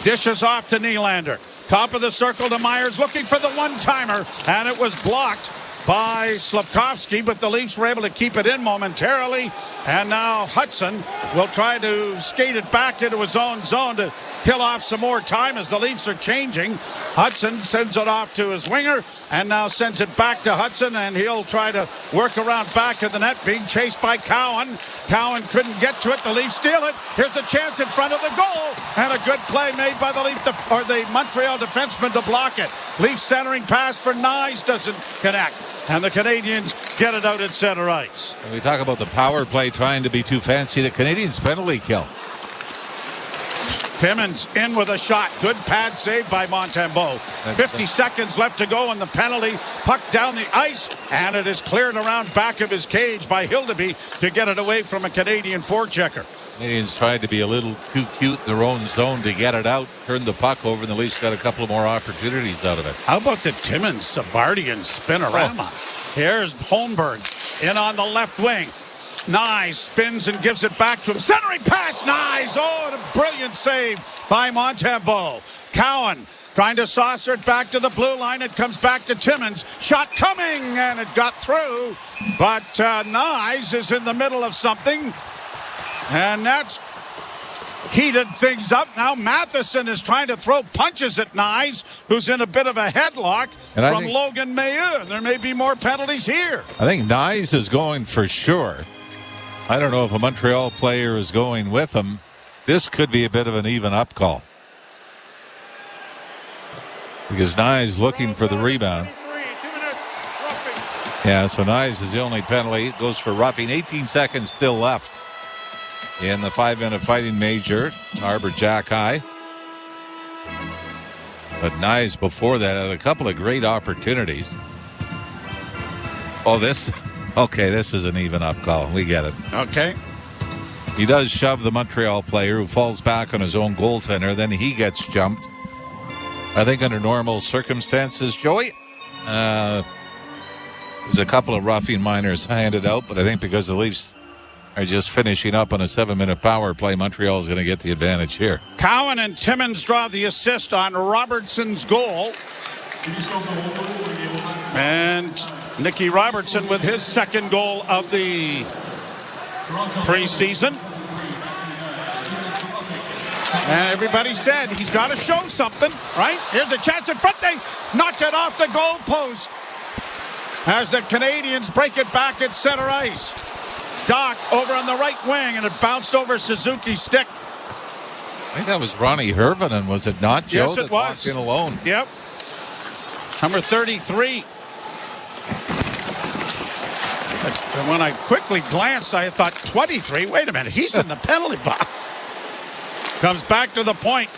dishes off to Nylander. Top of the circle to Myers looking for the one-timer, and it was blocked by Slafkovsky, but the Leafs were able to keep it in momentarily, and now Hudson will try to skate it back into his own zone to kill off some more time as the Leafs are changing. Hudson sends it off to his winger and now sends it back to Hudson, and he'll try to work around back to the net, being chased by Cowan. Cowan couldn't get to it. The Leafs steal it. Here's a chance in front of the goal, and a good play made by the the Montreal defenseman to block it. Leafs centering pass for Nyes doesn't connect, and the Canadiens get it out at center ice. When we talk about the power play trying to be too fancy, the Canadiens penalty kill. Timmins in with a shot. Good pad save by Montembeault. 50 seconds left to go on the penalty. Puck down the ice, and it is cleared around back of his cage by Hildeby to get it away from a Canadian forechecker. Canadians tried to be a little too cute in their own zone to get it out, turn the puck over, and the Leafs got a couple of more opportunities out of it. How about the Timmins-Savardian spinorama? Here's Holmberg in on the left wing. Nyes spins and gives it back to him. Centering pass, Nyes. Oh, and a brilliant save by Montembeault. Cowan trying to saucer it back to the blue line. It comes back to Timmins. Shot coming, and it got through. But Nyes is in the middle of something, and that's heated things up. Now Matheson is trying to throw punches at Nyes, who's in a bit of a headlock from Logan Mailloux. There may be more penalties here. I think Nyes is going for sure. I don't know if a Montreal player is going with him. This could be a bit of an even up call, because Nyes looking for the rebound. Yeah, so Nyes is the only penalty. It goes for roughing. 18 seconds still left in the 5-minute fighting major. Arbor Jack High. But Nyes before that had a couple of great opportunities. Oh, this is an even up call. We get it. Okay. He does shove the Montreal player, who falls back on his own goaltender. Then he gets jumped. I think under normal circumstances, Joey, there's a couple of roughing minors handed out, but I think because the Leafs are just finishing up on a 7-minute power play, Montreal is going to get the advantage here. Cowan and Timmins draw the assist on Robertson's goal. And Nicky Robertson with his second goal of the preseason. And everybody said he's got to show something, right? Here's a chance in front. They knocked it off the goal post as the Canadiens break it back at center ice. Doc over on the right wing, and it bounced over Suzuki's stick. I think that was Ronnie Hirvonen, was it not, Joe? Yes, it was. In alone. Yep. Number 33. And when I quickly glanced, I thought 23. Wait a minute, he's in the penalty box. Comes back to the point.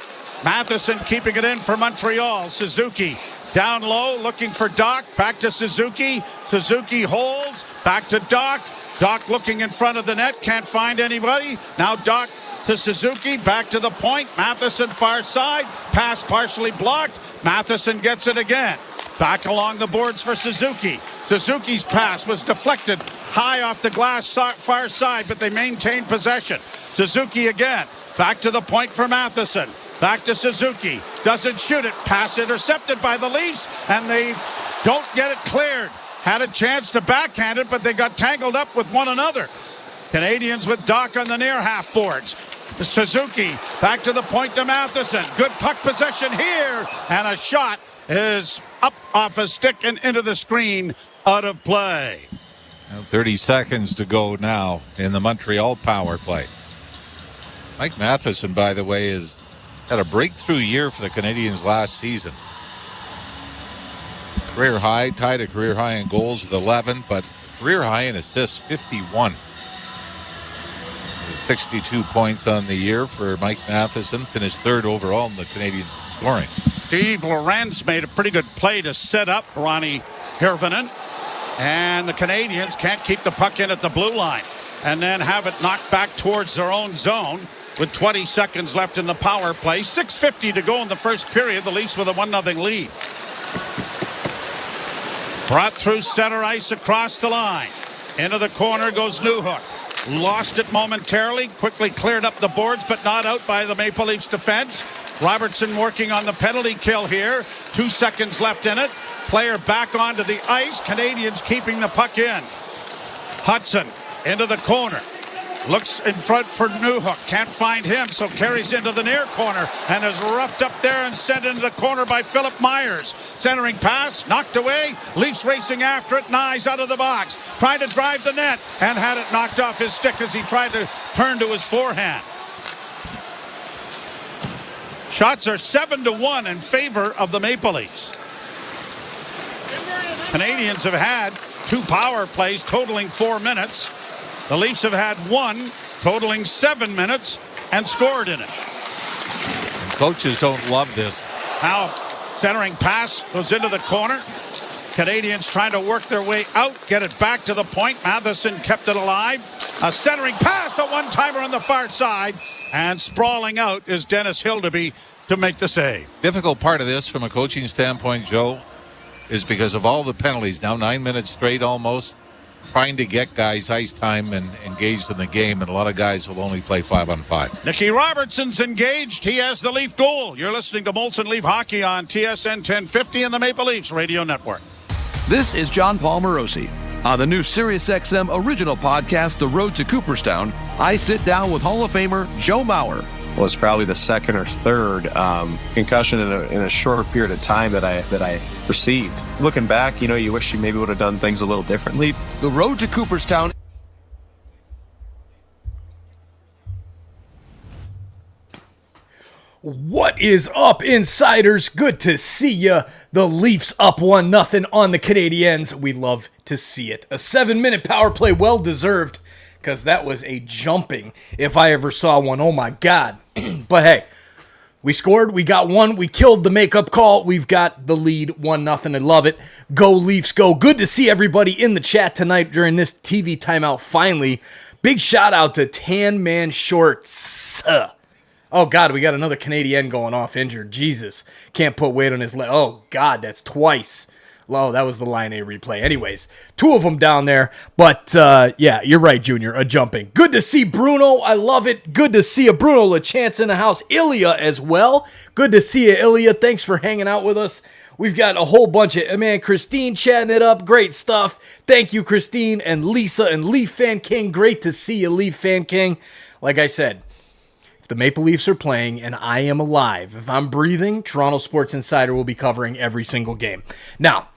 Matheson keeping it in for Montreal. Suzuki down low, looking for Doc. Back to Suzuki. Suzuki holds. Back to Doc. Doc looking in front of the net. Can't find anybody. Now Doc to Suzuki. Back to the point. Matheson far side. Pass partially blocked. Matheson gets it again. Back along the boards for Suzuki. Suzuki's pass was deflected high off the glass far side, but they maintained possession. Suzuki again. Back to the point for Matheson. Back to Suzuki. Doesn't shoot it. Pass intercepted by the Leafs, and they don't get it cleared. Had a chance to backhand it, but they got tangled up with one another. Canadians with Doc on the near half boards. Suzuki back to the point to Matheson. Good puck possession here, and a shot is up off a stick and into the screen, out of play. 30 seconds to go now in the Montreal power play. Mike Matheson, by the way, has had a breakthrough year for the Canadiens last season. Career high, tied a career high in goals with 11, but career high in assists, 51. 62 points on the year for Mike Matheson, finished third overall in the Canadian scoring. Steve Lorentz made a pretty good play to set up Ronnie Hirvonen, and the Canadiens can't keep the puck in at the blue line and then have it knocked back towards their own zone with 20 seconds left in the power play. 6:50 to go in the first period. The Leafs with a 1-0 lead. Brought through center ice across the line. Into the corner goes Newhook. Lost it momentarily. Quickly cleared up the boards, but not out by the Maple Leafs defense. Robertson working on the penalty kill here. 2 seconds left in it. Player back onto the ice. Canadians keeping the puck in. Hudson into the corner. Looks in front for Newhook. Can't find him, so carries into the near corner and is roughed up there and sent into the corner by Philip Myers. Centering pass, knocked away. Leafs racing after it. Nyes out of the box. Trying to drive the net and had it knocked off his stick as he tried to turn to his forehand. Shots are 7-1 in favor of the Maple Leafs. Canadians have had 2 power plays totaling 4 minutes. The Leafs have had 1 totaling 7 minutes and scored in it. coaches don't love this. Now, centering pass goes into the corner. Canadians trying to work their way out, get it back to the point. Matheson kept it alive. A centering pass, a one-timer on the far side. And sprawling out is Dennis Hildeby to make the save. Difficult part of this from a coaching standpoint, Joe, is because of all the penalties. Now 9 minutes straight almost, trying to get guys ice time and engaged in the game, and a lot of guys will only play 5-on-5. Nicky Robertson's engaged. He has the Leaf goal. You're listening to Molson Leaf Hockey on TSN 1050 and the Maple Leafs Radio Network. This is John Paul Morosi. On the new SiriusXM original podcast, The Road to Cooperstown, I sit down with Hall of Famer Joe Mauer. Was probably the second or third concussion in a short period of time that I received. Looking back, you wish you maybe would have done things a little differently. The Road to Cooperstown. What is up, insiders? Good to see ya. The Leafs up 1-0 on the Canadiens. We love to see it. A 7-minute power play, well deserved, because that was a jumping if I ever saw one. Oh my God. But hey, we scored. We got one. We killed the makeup call. We've got the lead 1-0. I love it. Go Leafs, go. Good to see everybody in the chat tonight during this TV timeout. Finally, big shout out to Tan Man Shorts. Oh, God, we got another Canadian going off injured. Jesus. Can't put weight on his leg. Oh, God, that's twice. Oh, that was the Line A replay. Anyways, two of them down there. But, yeah, you're right, Junior, a jumping. Good to see Bruno. I love it. Good to see a Bruno LaChance in the house. Ilya as well. Good to see you, Ilya. Thanks for hanging out with us. We've got a whole bunch of, Christine chatting it up. Great stuff. Thank you, Christine and Lisa and Leaf Fan King. Great to see you, Leaf Fan King. Like I said, if the Maple Leafs are playing and I am alive, if I'm breathing, Toronto Sports Insider will be covering every single game. Now,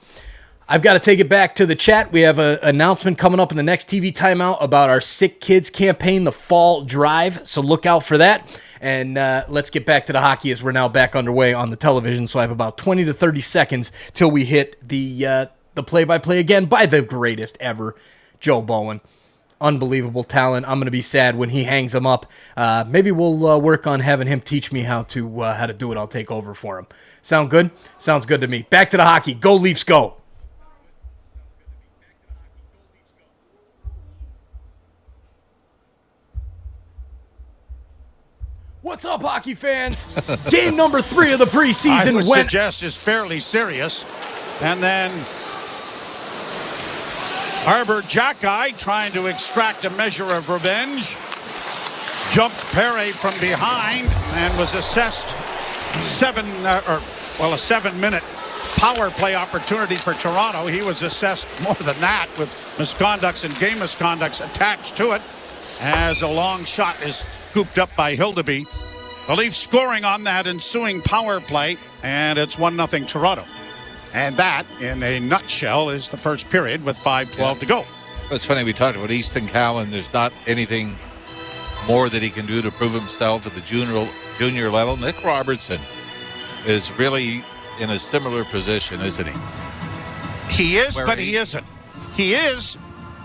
I've got to take it back to the chat. We have an announcement coming up in the next TV timeout about our Sick Kids campaign, the Fall Drive, so look out for that. And let's get back to the hockey as we're now back underway on the television, so I have about 20 to 30 seconds till we hit the play-by-play again by the greatest ever, Joe Bowen. Unbelievable talent. I'm going to be sad when he hangs him up. Maybe we'll work on having him teach me how to do it. I'll take over for him. Sound good? Sounds good to me. Back to the hockey. Go Leafs, go. What's up, hockey fans? Game number 3 of the preseason I would suggest is fairly serious. And then Arbor Jackeye trying to extract a measure of revenge. Jumped Perry from behind and was assessed a 7-minute power play opportunity for Toronto. He was assessed more than that with misconducts and game misconducts attached to it as a long shot is scooped up by Hildeby. The Leafs scoring on that ensuing power play, and it's 1-0 Toronto. And that, in a nutshell, is the first period with 5:12 to go. It's funny, we talked about Easton Cowan. There's not anything more that he can do to prove himself at the junior level. Nick Robertson is really in a similar position, isn't he? He is, but he isn't. He is,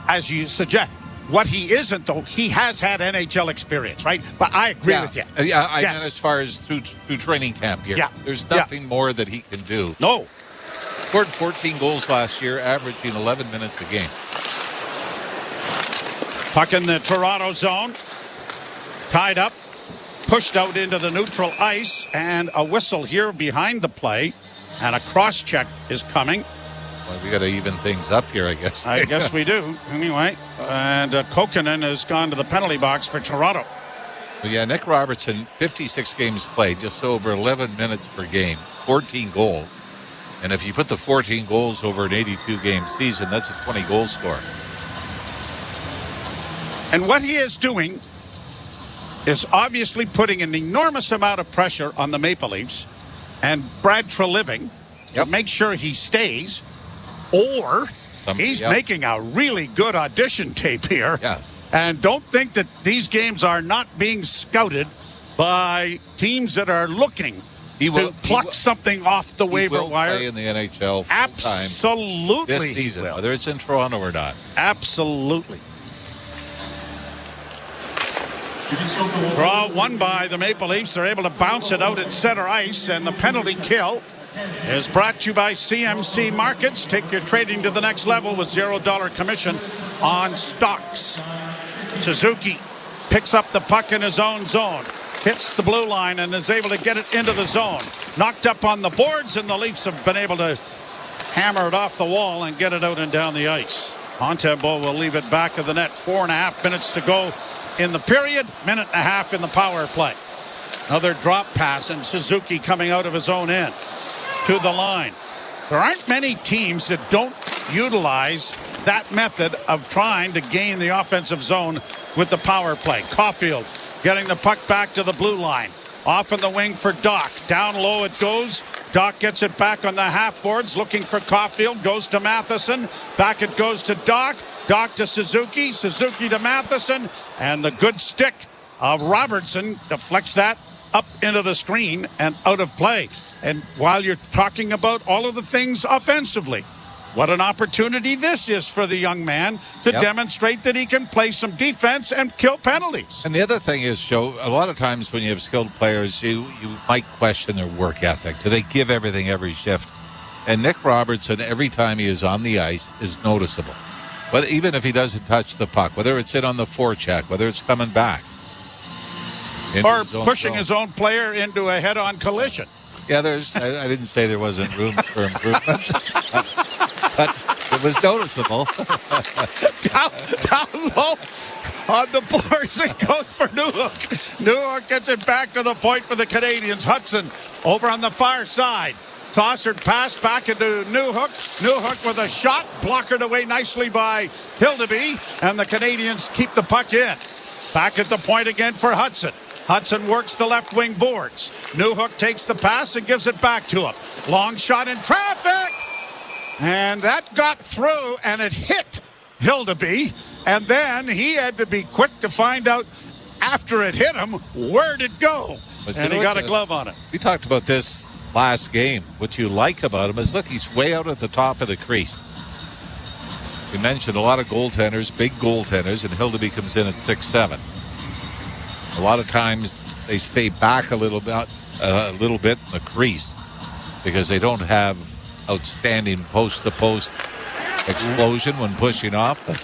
as you suggest. What he isn't, though, he has had NHL experience, right? But I agree with you. Yeah, I mean, as far as through training camp here. There's nothing more that he can do. No. Scored 14 goals last year, averaging 11 minutes a game. Puck in the Toronto zone. Tied up. Pushed out into the neutral ice. And a whistle here behind the play. And a cross-check is coming. Well, we got to even things up here, I guess. I guess we do. Anyway. And Kokkonen has gone to the penalty box for Toronto. Well, yeah, Nick Robertson, 56 games played, just over 11 minutes per game, 14 goals. And if you put the 14 goals over an 82-game season, that's a 20-goal score. And what he is doing is obviously putting an enormous amount of pressure on the Maple Leafs and Brad Treliving to make sure he stays, or he's making a really good audition tape here. Yes. And don't think that these games are not being scouted by teams that are looking to pluck something off the waiver wire. Play in the NHL full Absolutely. time this season, whether it's in Toronto or not. Absolutely. Draw won by the Maple Leafs. They're able to bounce it out at center ice, and the penalty kill is brought to you by CMC Markets. Take your trading to the next level with $0 commission on stocks. Suzuki picks up the puck in his own zone, hits the blue line, and is able to get it into the zone. Knocked up on the boards, and the Leafs have been able to hammer it off the wall and get it out and down the ice. Montembeault will leave it back of the net. 4.5 minutes to go in the period, minute and a half in the power play. Another drop pass, and Suzuki coming out of his own end to the line. There aren't many teams that don't utilize that method of trying to gain the offensive zone with the power play. Caulfield getting the puck back to the blue line. Off on the wing for Doc. Down low it goes. Doc gets it back on the half boards, looking for Caulfield. Goes to Matheson. Back it goes to Doc. Doc to Suzuki. Suzuki to Matheson. And the good stick of Robertson deflects that up into the screen and out of play. And while you're talking about all of the things offensively, what an opportunity this is for the young man to demonstrate that he can play some defense and kill penalties. And the other thing is, Joe, a lot of times when you have skilled players, you might question their work ethic. Do they give everything every shift? And Nick Robertson, every time he is on the ice, is noticeable. But even if he doesn't touch the puck, whether it's in on the forecheck, whether it's coming back. Or pushing his own player into a head-on collision. Yeah, I didn't say there wasn't room for improvement, but it was noticeable. down low on the boards, it goes for Newhook. Newhook gets it back to the point for the Canadiens. Hudson over on the far side. Tossered pass back into Newhook. Newhook with a shot, blockered away nicely by Hildeby, and the Canadiens keep the puck in. Back at the point again for Hudson. Hudson works the left wing boards. Newhook takes the pass and gives it back to him. Long shot in traffic. And that got through, and it hit Hildeby. And then he had to be quick to find out after it hit him, where'd it go? And he got a glove on it. We talked about this last game. What you like about him is, look, he's way out at the top of the crease. We mentioned a lot of goaltenders, big goaltenders, and Hildeby comes in at 6'7". A lot of times they stay back a little bit in the crease because they don't have outstanding post-to-post explosion when pushing off. But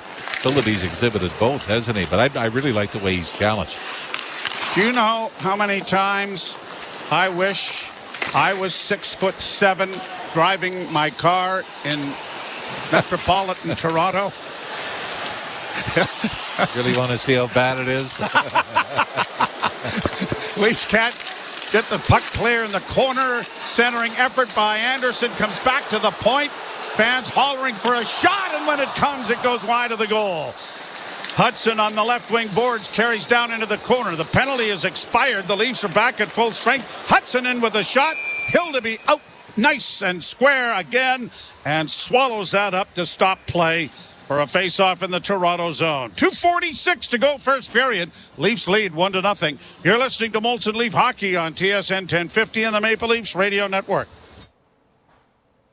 Hildeby's exhibited both, hasn't he? But I really like the way he's challenged. Do you know how many times I wish I was 6'7" driving my car in metropolitan Toronto? Really want to see how bad it is? Leafs can't get the puck clear in the corner. Centering effort by Anderson comes back to the point. Fans hollering for a shot, and when it comes, it goes wide of the goal. Hudson on the left wing boards carries down into the corner. The penalty is expired. The Leafs are back at full strength. Hudson in with a shot. Hildeby out nice and square again, and swallows that up to stop play for a face-off in the Toronto zone. 2:46 to go first period. Leafs lead 1-0. You're listening to Molson Leaf Hockey on TSN 1050 and the Maple Leafs Radio Network.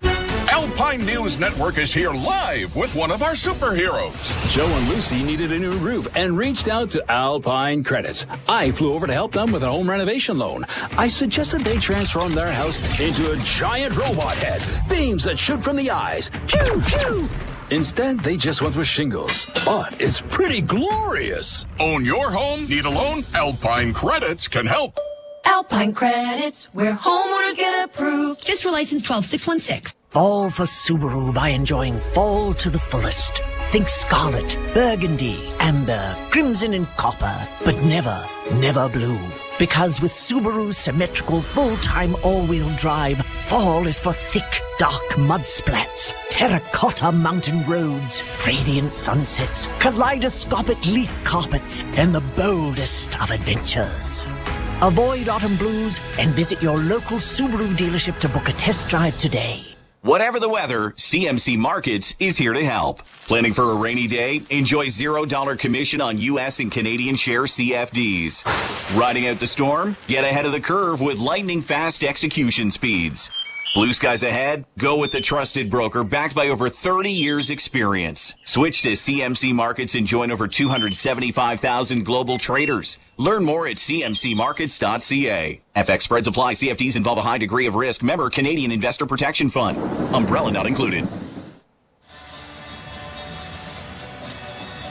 Alpine News Network is here live with one of our superheroes. Joe and Lucy needed a new roof and reached out to Alpine Credits. I flew over to help them with a home renovation loan. I suggested they transform their house into a giant robot head. Beams that shoot from the eyes. Pew, pew. Instead, they just went with shingles. But it's pretty glorious. Own your home? Need a loan? Alpine Credits can help. Alpine Credits, where homeowners get approved. Just for license 12616. Fall for Subaru by enjoying fall to the fullest. Think scarlet, burgundy, amber, crimson and copper, but never, never blue. Because with Subaru's symmetrical full-time all-wheel drive, fall is for thick, dark mud splats, terracotta mountain roads, radiant sunsets, kaleidoscopic leaf carpets, and the boldest of adventures. Avoid autumn blues and visit your local Subaru dealership to book a test drive today. Whatever the weather, CMC Markets is here to help. Planning for a rainy day? Enjoy $0 commission on U.S. and Canadian share CFDs. Riding out the storm? Get ahead of the curve with lightning-fast execution speeds. Blue skies ahead? Go with the trusted broker backed by over 30 years experience. Switch to CMC Markets and join over 275,000 global traders. Learn more at cmcmarkets.ca. FX spreads apply. CFDs involve a high degree of risk. Member Canadian Investor Protection Fund. Umbrella not included.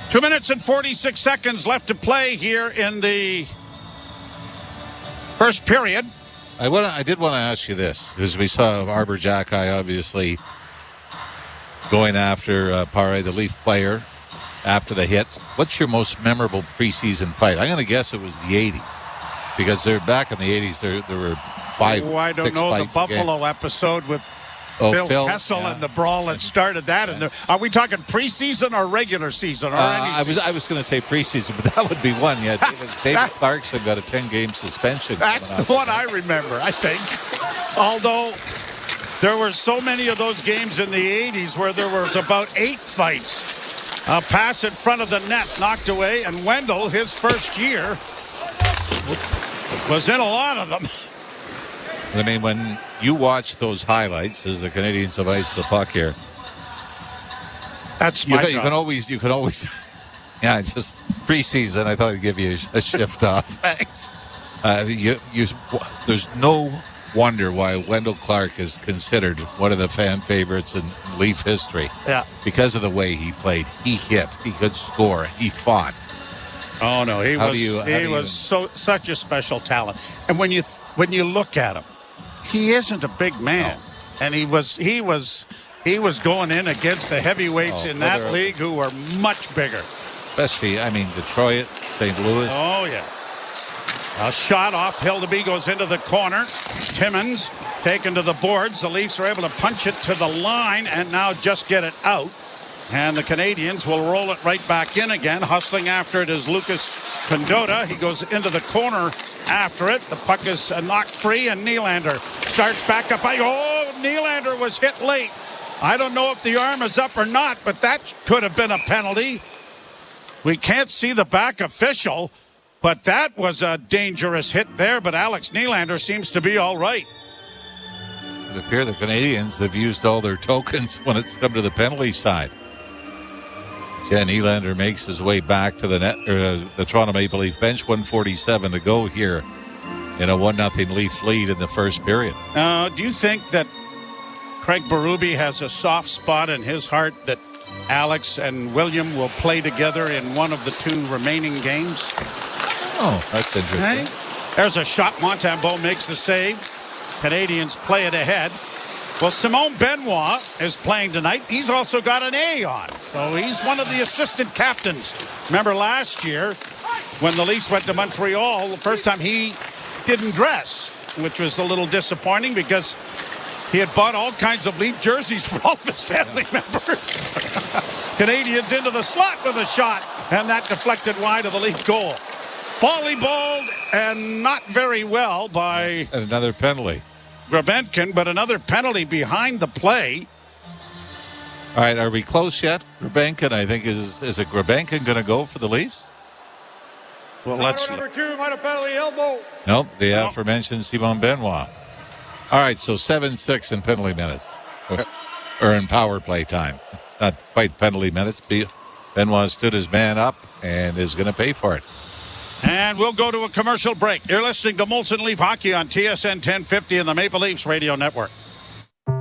2 minutes and 46 seconds left to play here in the first period. I did want to ask you this, because we saw Arbor Jacki obviously going after Pare, the Leaf player, after the hit. What's your most memorable preseason fight? I'm going to guess it was the 80s, because they're back in the 80s. There were five. Oh, I don't know, the Buffalo episode with Phil Kessel and the brawl that started that. And are we talking preseason or regular season? Or I was going to say preseason, but that would be one. Yeah, David Clarkson got a 10-game suspension. That's the one I remember, I think. Although there were so many of those games in the 80s where there was about 8 fights. A pass in front of the net knocked away, and Wendell, his first year, was in a lot of them. I mean, when you watch those highlights as the Canadians have iced the puck here, that's my job. You can always, yeah, it's just preseason. I thought I'd give you a shift off. Thanks. There's no wonder why Wendell Clark is considered one of the fan favorites in Leaf history. Yeah, because of the way he played. He hit. He could score. He fought. Oh no, he was such a special talent. And when you look at him, he isn't a big man, and he was going in against the heavyweights in that league who were much bigger. Especially, I mean, Detroit, St. Louis. Oh yeah, a shot off Hildeby goes into the corner. Timmins taken to the boards. The Leafs are able to punch it to the line and now just get it out. And the Canadians will roll it right back in again. Hustling after it is Lucas Condotta. He goes into the corner after it. The puck is knocked free, and Nylander starts back up. Nylander was hit late. I don't know if the arm is up or not, but that could have been a penalty. We can't see the back official, but that was a dangerous hit there. But Alex Nylander seems to be all right. It appears the Canadians have used all their tokens when it's come to the penalty side. Yeah, Nylander makes his way back to the net, or the Toronto Maple Leaf bench. 1:47 to go here in a 1-0 Leafs lead in the first period. Do you think that Craig Berube has a soft spot in his heart that Alex and William will play together in one of the 2 remaining games? Oh, that's interesting. Hey? There's a shot. Montembeault makes the save. Canadians play it ahead. Well, Simon Benoit is playing tonight. He's also got an A on, so he's one of the assistant captains. Remember last year when the Leafs went to Montreal, the first time he didn't dress, which was a little disappointing because he had bought all kinds of Leaf jerseys for all of his family members. Canadians into the slot with a shot, and that deflected wide of the Leaf goal. Volleyballed and not very well by... And another penalty. Grabenkin, but another penalty behind the play. All right, are we close yet? Grabenkin, I think, is it Grabenkin going to go for the Leafs? Well, let's... Number 2, minor penalty, elbow. Nope, the aforementioned Simon Benoit. All right, so 7-6 in penalty minutes. Or in power play time. Not quite penalty minutes. Benoit stood his man up and is going to pay for it. And we'll go to a commercial break. You're listening to Molson Leaf Hockey on TSN 1050 and the Maple Leafs Radio Network.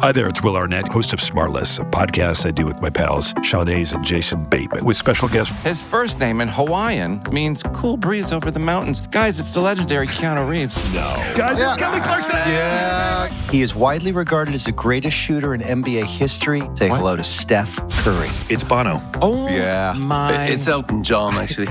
Hi there, it's Will Arnett, host of Smartless, a podcast I do with my pals, Sean Hayes and Jason Bateman, with special guests. His first name in Hawaiian means cool breeze over the mountains. Guys, it's the legendary Keanu Reeves. No. Guys, it's Kelly Clarkson. Yeah. He is widely regarded as the greatest shooter in NBA history. Say hello to Steph Curry. It's Bono. Oh, yeah. My. It's Elton John, actually.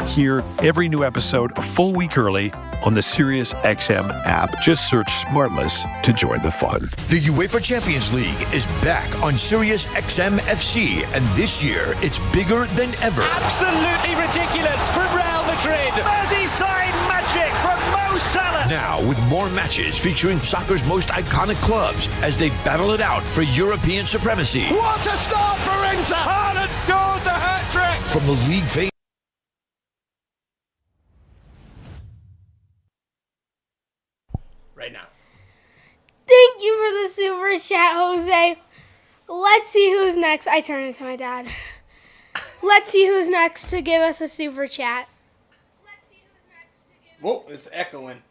Hear every new episode a full week early on the SiriusXM app. Just search Smartless to join the fun. The UEFA Champions League is back on SiriusXM FC, and this year it's bigger than ever. Absolutely ridiculous from Real Madrid. Merseyside magic from Mo Salah. Now with more matches featuring soccer's most iconic clubs as they battle it out for European supremacy. What a start for Inter! Haaland scores the hat-trick! From the league phase. Right now. Thank you the super chat, Jose. Let's see who's next. I turn into my dad. Let's see who's next to give us a super chat. Whoa, it's echoing.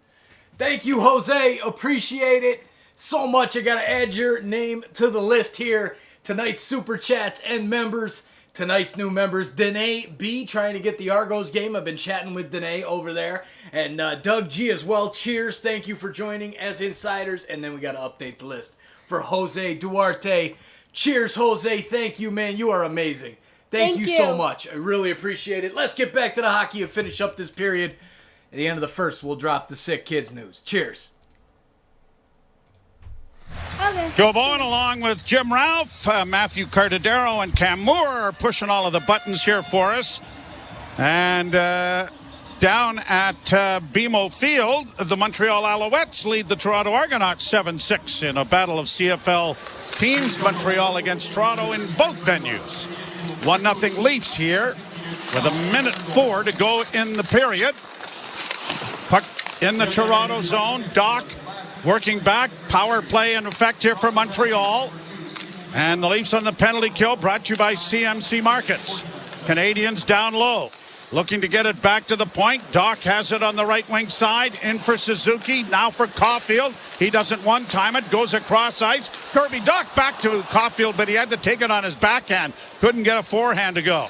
Thank you, Jose. Appreciate it so much. I got to add your name to the list here. Tonight's super chats and members. Tonight's new members, Danae B, trying to get the Argos game. I've been chatting with Danae over there. And Doug G as well. Cheers. Thank you for joining as insiders. And then we got to update the list for Jose Duarte. Cheers, Jose. Thank you, man. You are amazing. Thank you so much. I really appreciate it. Let's get back to the hockey and finish up this period. At the end of the first, we'll drop the sick kids news. Cheers. Okay. Joe Bowen along with Jim Ralph, Matthew Cardadero, and Cam Moore are pushing all of the buttons here for us. And down at BMO Field, the Montreal Alouettes lead the Toronto Argonauts 7-6 in a battle of CFL teams. Montreal against Toronto in both venues. 1-0 Leafs here with 1:04 to go in the period. Puck in the Toronto zone. Doc working back. Power play in effect here for Montreal. And the Leafs on the penalty kill, brought to you by CMC Markets. Canadiens down low, looking to get it back to the point. Doc has it on the right wing side. In for Suzuki. Now for Caulfield. He doesn't one-time it. Goes across ice. Kirby Doc back to Caulfield, but he had to take it on his backhand. Couldn't get a forehand to go.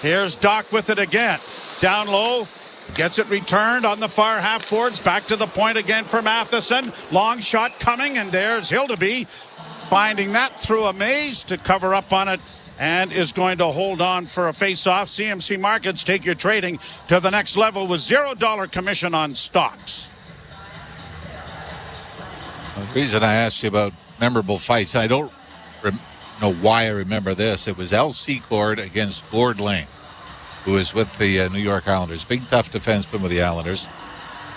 Here's Doc with it again. Down low. Gets it returned on the far half boards. Back to the point again for Matheson. Long shot coming, and there's Hildeby finding that through a maze to cover up on it, and is going to hold on for a face-off. CMC Markets, take your trading to the next level with $0 commission on stocks. The reason I asked you about memorable fights, I don't know why I remember this. It was Al Secord against Gord Lane, who was with the New York Islanders. Big, tough defenseman with the Islanders.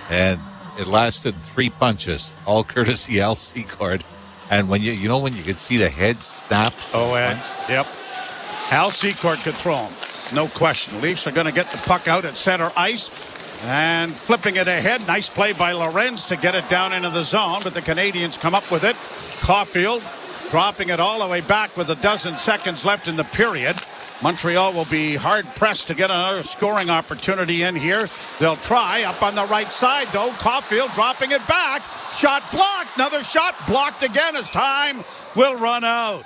And it lasted 3 punches, all courtesy Al Secord. And when you could see the head snap. Oh, and yep. Al Secord could throw him. No question. Leafs are going to get the puck out at center ice. And flipping it ahead. Nice play by Lorenz to get it down into the zone. But the Canadiens come up with it. Caulfield dropping it all the way back with 12 seconds left in the period. Montreal will be hard-pressed to get another scoring opportunity in here. They'll try up on the right side, though. Caulfield dropping it back. Shot blocked. Another shot blocked again as time will run out.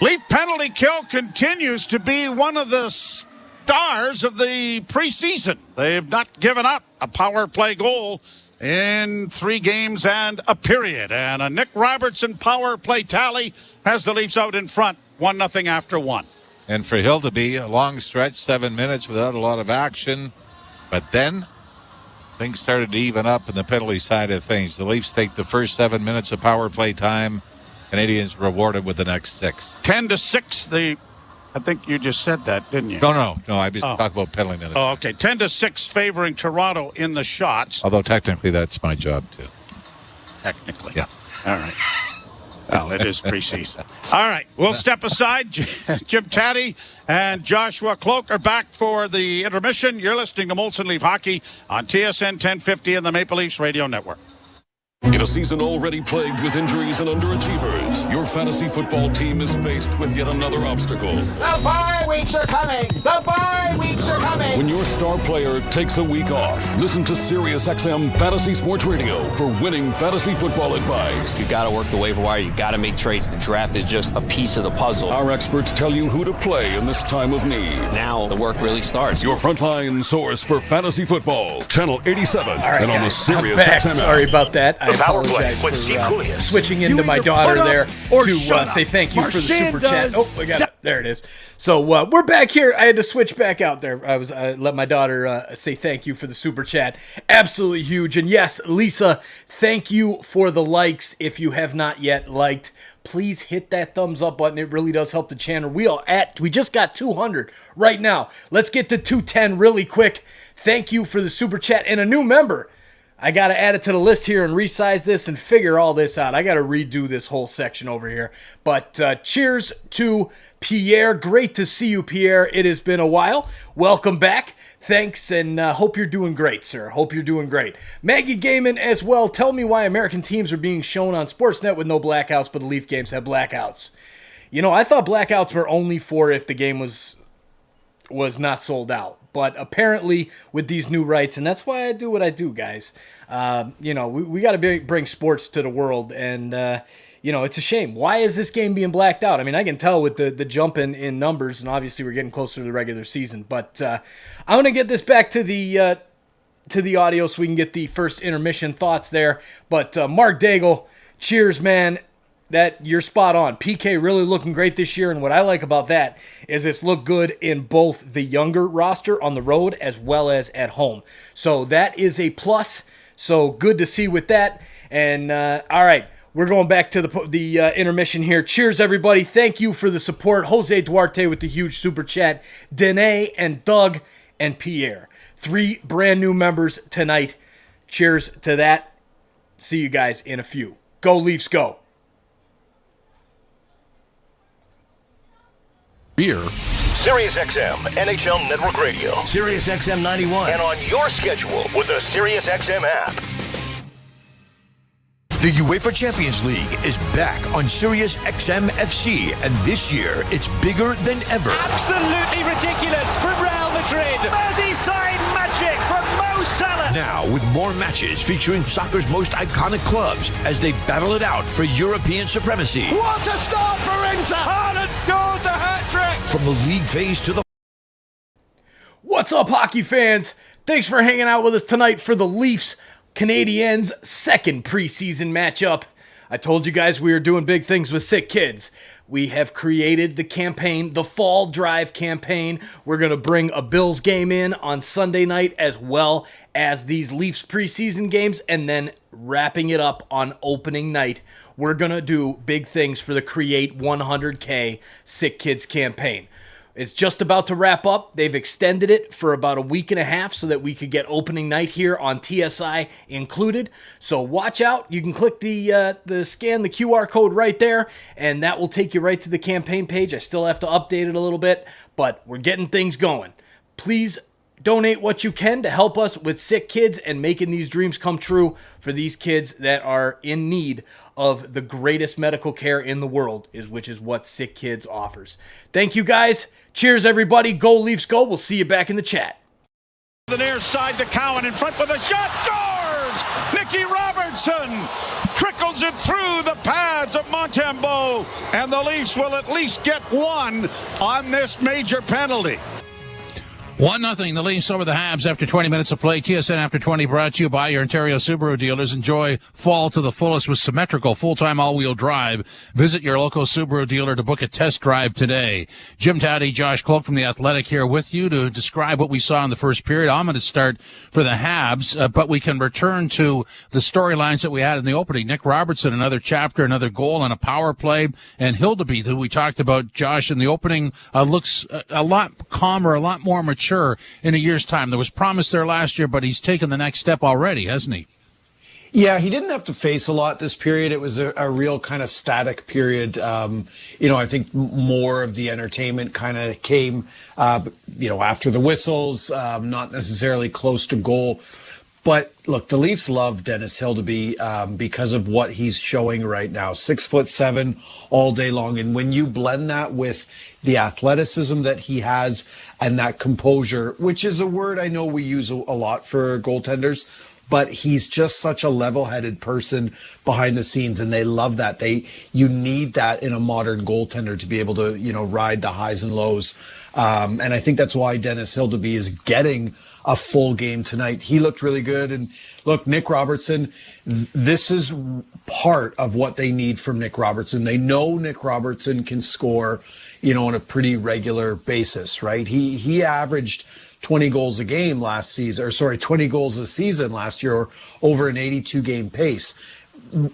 Leaf penalty kill continues to be one of the stars of the preseason. They've not given up a power play goal in 3 games and a period. And a Nick Robertson power play tally has the Leafs out in front. 1-0 after 1. And for Hildeby, a long stretch, 7 minutes without a lot of action. But then things started to even up in the penalty side of things. The Leafs take the first 7 minutes of power play time. Canadians rewarded with the next 6. 10-6. I think you just said that, didn't you? No. I was talking about penalty minutes. Oh, okay. 10-6 favoring Toronto in the shots. Although technically that's my job too. Technically. Yeah. All right. Well, it is preseason. All right, we'll step aside. Jim Taddy and Joshua Cloak are back for the intermission. You're listening to Molson Leaf Hockey on TSN 1050 and the Maple Leafs Radio Network. In a season already plagued with injuries and underachievers, your fantasy football team is faced with yet another obstacle. The bye weeks are coming! The bye weeks are coming! When your star player takes a week off, listen to SiriusXM Fantasy Sports Radio for winning fantasy football advice. You got to work the waiver wire. You got to make trades. The draft is just a piece of the puzzle. Our experts tell you who to play in this time of need. Now the work really starts. Your frontline source for fantasy football, Channel 87, all right, and on the SiriusXM app. Sorry about that. I apologize for switching into my daughter there to say thank you for the super chat. Oh, I got it. There it is. So we're back here. I had to switch back out there. I let my daughter say thank you for the super chat. Absolutely huge. And yes, Lisa, thank you for the likes. If you have not yet liked, please hit that thumbs up button. It really does help the channel. We just got 200 right now. Let's get to 210 really quick. Thank you for the super chat and a new member. I got to add it to the list here and resize this and figure all this out. I got to redo this whole section over here. But cheers to Pierre. Great to see you, Pierre. It has been a while. Welcome back. Thanks, and hope you're doing great, sir. Hope you're doing great. Maggie Gaiman as well. Tell me why American teams are being shown on Sportsnet with no blackouts, but the Leaf games have blackouts. You know, I thought blackouts were only for if the game was not sold out. But apparently with these new rights, and that's why I do what I do, guys. You know, we got to bring sports to the world, and you know, it's a shame. Why is this game being blacked out? I mean, I can tell with the jump in numbers, and obviously we're getting closer to the regular season. But I'm going to get this back to the audio so we can get the first intermission thoughts there. But Mark Daigle, cheers, man. That you're spot on. PK really looking great this year, and what I like about that is it's looked good in both the younger roster on the road as well as at home. So that is a plus. So good to see with that. And all right. We're going back to the intermission here. Cheers, everybody. Thank you for the support. Jose Duarte with the huge super chat. Danae and Doug and Pierre. 3 brand new members tonight. Cheers to that. See you guys in a few. Go Leafs, go. Beer. Sirius XM NHL Network Radio. Sirius XM 91. And on your schedule with the Sirius XM app. The UEFA Champions League is back on Sirius XM FC, and this year it's bigger than ever. Absolutely ridiculous from Real Madrid. Merseyside magic from Mo Salah. Now with more matches featuring soccer's most iconic clubs as they battle it out for European supremacy. What a start for Inter! Haaland scores the hat-trick! From the league phase to the... What's up, hockey fans? Thanks for hanging out with us tonight for the Leafs Canadiens' second preseason matchup. I told you guys we were doing big things with Sick Kids. We have created the campaign, the Fall Drive campaign. We're going to bring a Bills game in on Sunday night as well as these Leafs preseason games, and then wrapping it up on opening night. We're going to do big things for the Create 100K Sick Kids campaign. It's just about to wrap up. They've extended it for about a week and a half so that we could get opening night here on TSI included. So watch out. You can click the scan the QR code right there, and that will take you right to the campaign page. I still have to update it a little bit, but we're getting things going. Please donate what you can to help us with Sick Kids and making these dreams come true for these kids that are in need of the greatest medical care in the world, which is what Sick Kids offers. Thank you, guys. Cheers, everybody. Go Leafs, go. We'll see you back in the chat. The near side to Cowan in front with a shot. Scores! Nicky Robertson trickles it through the pads of Montembeault. And the Leafs will at least get one on this major penalty. 1-0, the Leafs over the Habs after 20 minutes of play. TSN After 20 brought to you by your Ontario Subaru dealers. Enjoy fall to the fullest with symmetrical full-time all-wheel drive. Visit your local Subaru dealer to book a test drive today. Jim Taddy, Josh Cloak from The Athletic here with you to describe what we saw in the first period. I'm going to start for the Habs, but we can return to the storylines that we had in the opening. Nick Robertson, another chapter, another goal and a power play. And Hildeby, who we talked about, Josh, in the opening, looks a lot calmer, a lot more mature in a year's time. There was promise there last year, but he's taken the next step already, hasn't he? Yeah, he didn't have to face a lot this period. It was a real kind of static period. I think more of the entertainment kind of came, after the whistles, not necessarily close to goal. But look, the Leafs love Dennis Hildeby because of what he's showing right now. 6'7" all day long. And when you blend that with the athleticism that he has and that composure, which is a word I know we use a lot for goaltenders, but he's just such a level-headed person behind the scenes, and they love that. You need that in a modern goaltender to be able to, ride the highs and lows. And I think that's why Dennis Hildeby is getting a full game tonight. He looked really good. And look, Nick Robertson, this is part of what they need from Nick Robertson. They know Nick Robertson can score, on a pretty regular basis, right? He averaged 20 goals a game last season, 20 goals a season last year, or over an 82-game pace.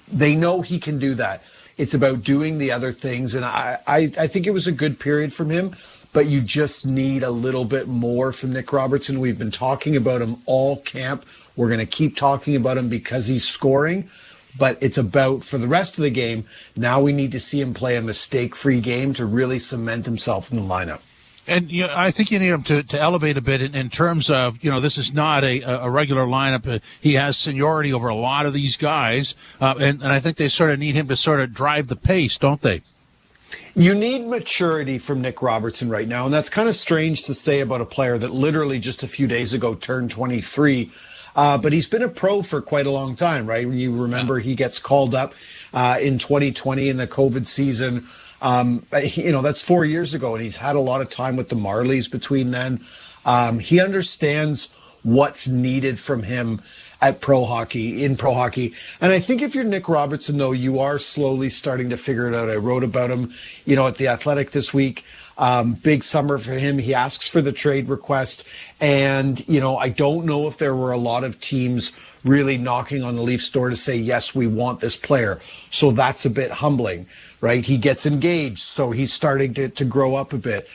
They know he can do that. It's about doing the other things. And I think it was a good period from him, but you just need a little bit more from Nick Robertson. We've been talking about him all camp. We're going to keep talking about him because he's scoring. But it's about, for the rest of the game, now we need to see him play a mistake-free game to really cement himself in the lineup. And I think you need him to elevate a bit in terms of, this is not a regular lineup. He has seniority over a lot of these guys, and I think they sort of need him to sort of drive the pace, don't they? You need maturity from Nick Robertson right now, and that's kind of strange to say about a player that literally just a few days ago turned 23. But he's been a pro for quite a long time, right? You remember he gets called up in 2020 in the COVID season. That's 4 years ago, and he's had a lot of time with the Marlies between then. He understands what's needed from him in pro hockey. And I think if you're Nick Robertson, though, you are slowly starting to figure it out. I wrote about him, at The Athletic this week. Big summer for him. He asks for the trade request. And, I don't know if there were a lot of teams really knocking on the Leafs door to say, yes, we want this player. So that's a bit humbling, right? He gets engaged. So he's starting to grow up a bit.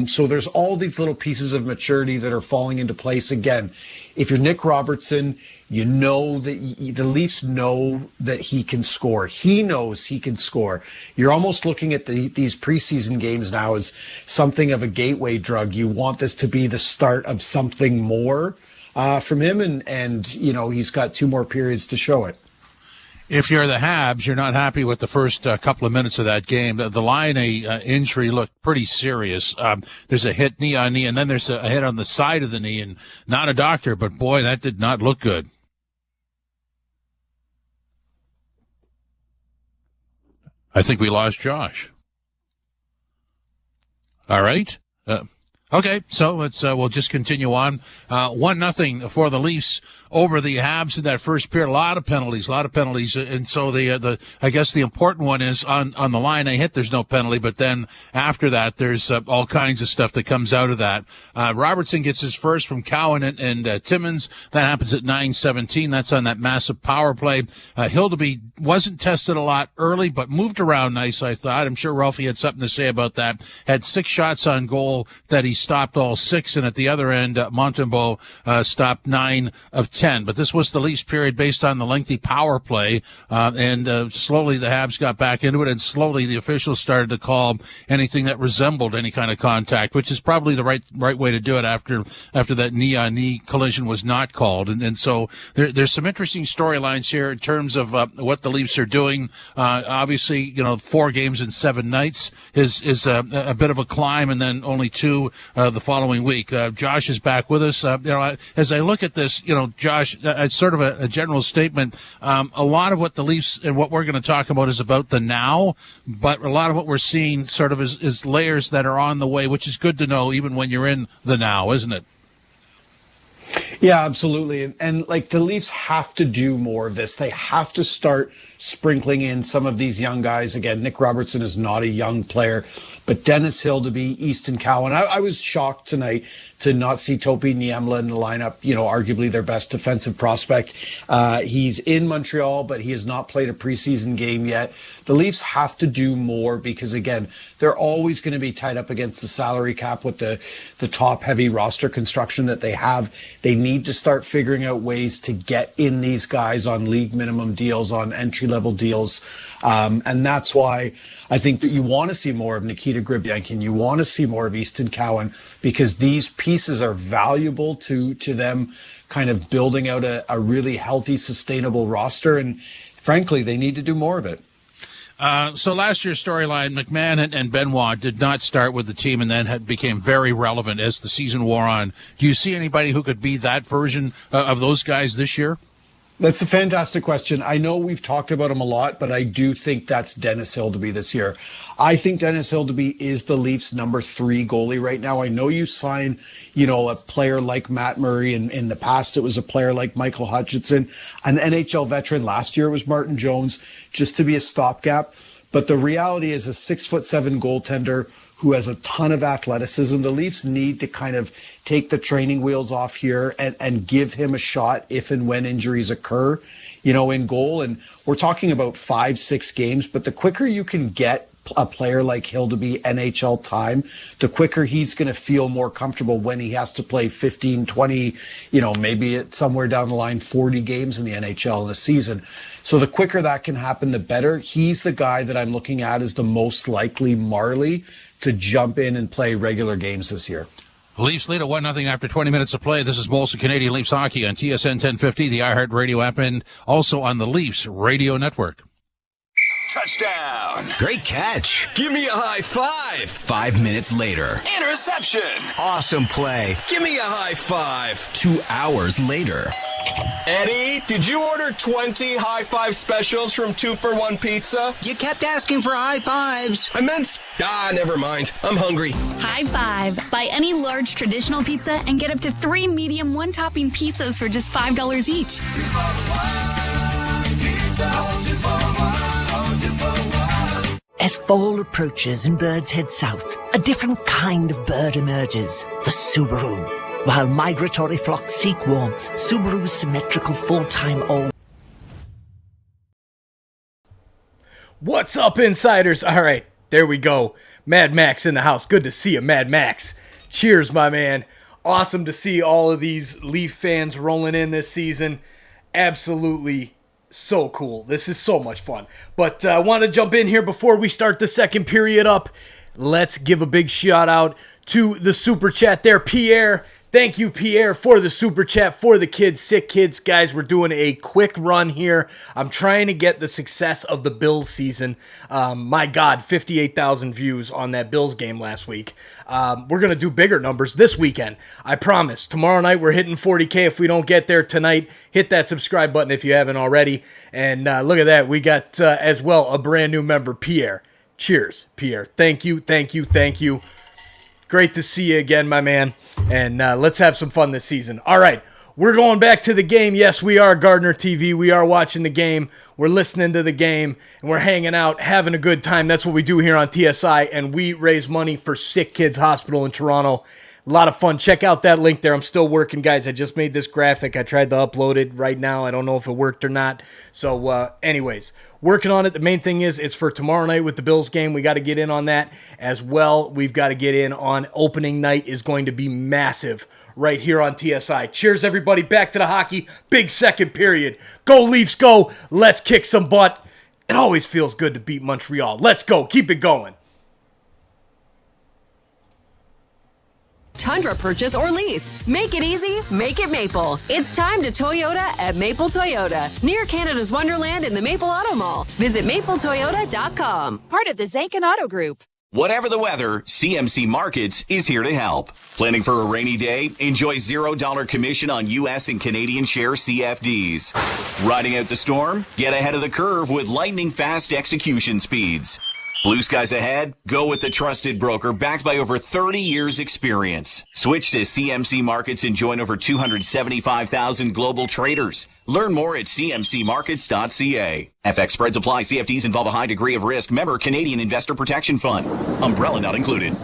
So there's all these little pieces of maturity that are falling into place. Again, if you're Nick Robertson, you know that the Leafs know that he can score. He knows he can score. You're almost looking at these preseason games now as something of a gateway drug. You want this to be the start of something more from him, and he's got 2 more periods to show it. If you're the Habs, you're not happy with the first couple of minutes of that game. The Line injury looked pretty serious. There's a hit knee on knee, and then there's a hit on the side of the knee, and not a doctor, but boy, that did not look good. I think we lost Josh. All right. Okay, so we'll just continue on. 1-0 for the Leafs over the Habs in that first period. A lot of penalties. And so I guess the important one is on the line. They hit, there's no penalty, but then after that, there's all kinds of stuff that comes out of that. Robertson gets his first from Cowan and Timmins. That happens at 9:17. That's on that massive power play. Hildeby wasn't tested a lot early, but moved around nice, I thought. I'm sure Ralphie had something to say about that. Had 6 shots on goal that he stopped all 6, and at the other end, Montembeault stopped 9 of 10. But this was the Leafs period based on the lengthy power play, and slowly the Habs got back into it, and slowly the officials started to call anything that resembled any kind of contact, which is probably the right way to do it after that knee-on-knee collision was not called. And so there's some interesting storylines here in terms of what the Leafs are doing. Obviously, 4 games in 7 nights is a bit of a climb, and then only 2 the following week. Josh is back with us. As I look at this, Josh, it's sort of a general statement. A lot of what the Leafs and what we're going to talk about is about the now, but a lot of what we're seeing sort of is layers that are on the way, which is good to know even when you're in the now, isn't it? Yeah, absolutely. And like the Leafs have to do more of this. They have to start sprinkling in some of these young guys. Again, Nick Robertson is not a young player, but Dennis Hildeby, Easton Cowan. I was shocked tonight to not see Topi Niemela in the lineup, arguably their best defensive prospect. He's in Montreal, but he has not played a preseason game yet. The Leafs have to do more because, again, they're always going to be tied up against the salary cap with the top-heavy roster construction that they have. They need to start figuring out ways to get in these guys on league minimum deals, on entry-level deals. And that's why I think that you want to see more of Nikita Gribyankin. You want to see more of Easton Cowan because these pieces are valuable to them kind of building out a really healthy, sustainable roster. And frankly, they need to do more of it. So last year's storyline, McMahon and Benoit did not start with the team and then became very relevant as the season wore on. Do you see anybody who could be that version of those guys this year? That's a fantastic question. I know we've talked about him a lot, but I do think that's Dennis Hildeby this year. I think Dennis Hildeby is the Leafs' number 3 goalie right now. I know you sign, a player like Matt Murray. In the past, it was a player like Michael Hutchinson. An NHL veteran last year was Martin Jones, just to be a stopgap. But the reality is a 6'7" goaltender who has a ton of athleticism. The Leafs need to kind of take the training wheels off here and give him a shot if and when injuries occur. in goal. And we're talking about 5-6 games, but the quicker you can get a player like Hill to be NHL time, the quicker he's going to feel more comfortable when he has to play 15, 20, maybe it's somewhere down the line, 40 games in the NHL in a season. So the quicker that can happen, the better. He's the guy that I'm looking at as the most likely Marley to jump in and play regular games this year. Leafs lead at 1-0 after 20 minutes of play. This is Molson Canadian Leafs Hockey on TSN 1050, the iHeart Radio app, and also on the Leafs Radio Network. Touchdown. Great catch. Give me a high five. 5 minutes later. Interception. Awesome play. Give me a high five. 2 hours later. Eddie, did you order 20 high five specials from 2-for-1 Pizza? You kept asking for high fives. I meant, never mind. I'm hungry. High five. Buy any large traditional pizza and get up to 3 medium 1-topping pizzas for just $5 each. As fall approaches and birds head south, a different kind of bird emerges, the Subaru. While migratory flocks seek warmth, Subaru's symmetrical full-time all... What's up, insiders? All right, there we go. Mad Max in the house. Good to see you, Mad Max. Cheers, my man. Awesome to see all of these Leaf fans rolling in this season. Absolutely so cool. This is so much fun. But I want to jump in here before we start the second period up. Let's give a big shout out to the super chat there, Pierre. Thank you, Pierre, for the super chat for the kids, sick kids. Guys, we're doing a quick run here. I'm trying to get the success of the Bills season. My God, 58,000 views on that Bills game last week. We're going to do bigger numbers this weekend. I promise. Tomorrow night, we're hitting 40K. If we don't get there tonight, hit that subscribe button if you haven't already. And look at that. We got, as well, a brand new member, Pierre. Cheers, Pierre. Thank you, thank you, thank you. Great to see you again, my man. And let's have some fun this season. All right, we're going back to the game. Yes, we are Gardner TV. We are watching the game. We're listening to the game. And we're hanging out, having a good time. That's what we do here on TSI. And we raise money for Sick Kids Hospital in Toronto. A lot of fun. Check out that link there. I'm still working, guys. I just made this graphic. I tried to upload it right now. I don't know if it worked or not. So anyways, working on it. The main thing is it's for tomorrow night with the Bills game. We got to get in on that as well. We've got to get in on opening night is going to be massive right here on TSI. Cheers, everybody. Back to the hockey. Big second period. Go Leafs, go. Let's kick some butt. It always feels good to beat Montreal. Let's go. Keep it going. Tundra purchase or lease. Make it easy, make it Maple. It's time to Toyota at Maple Toyota, near Canada's Wonderland in the Maple Auto Mall. Visit mapletoyota.com. Part of the Zankin Auto Group. Whatever the weather, CMC Markets is here to help. Planning for a rainy day? Enjoy $0 commission on U.S. and Canadian share CFDs. Riding out the storm? Get ahead of the curve with lightning fast execution speeds. Blue skies ahead? Go with the trusted broker backed by over 30 years experience. Switch to CMC Markets and join over 275,000 global traders. Learn more at cmcmarkets.ca. FX spreads apply. CFDs involve a high degree of risk. Member Canadian Investor Protection Fund. Umbrella not included.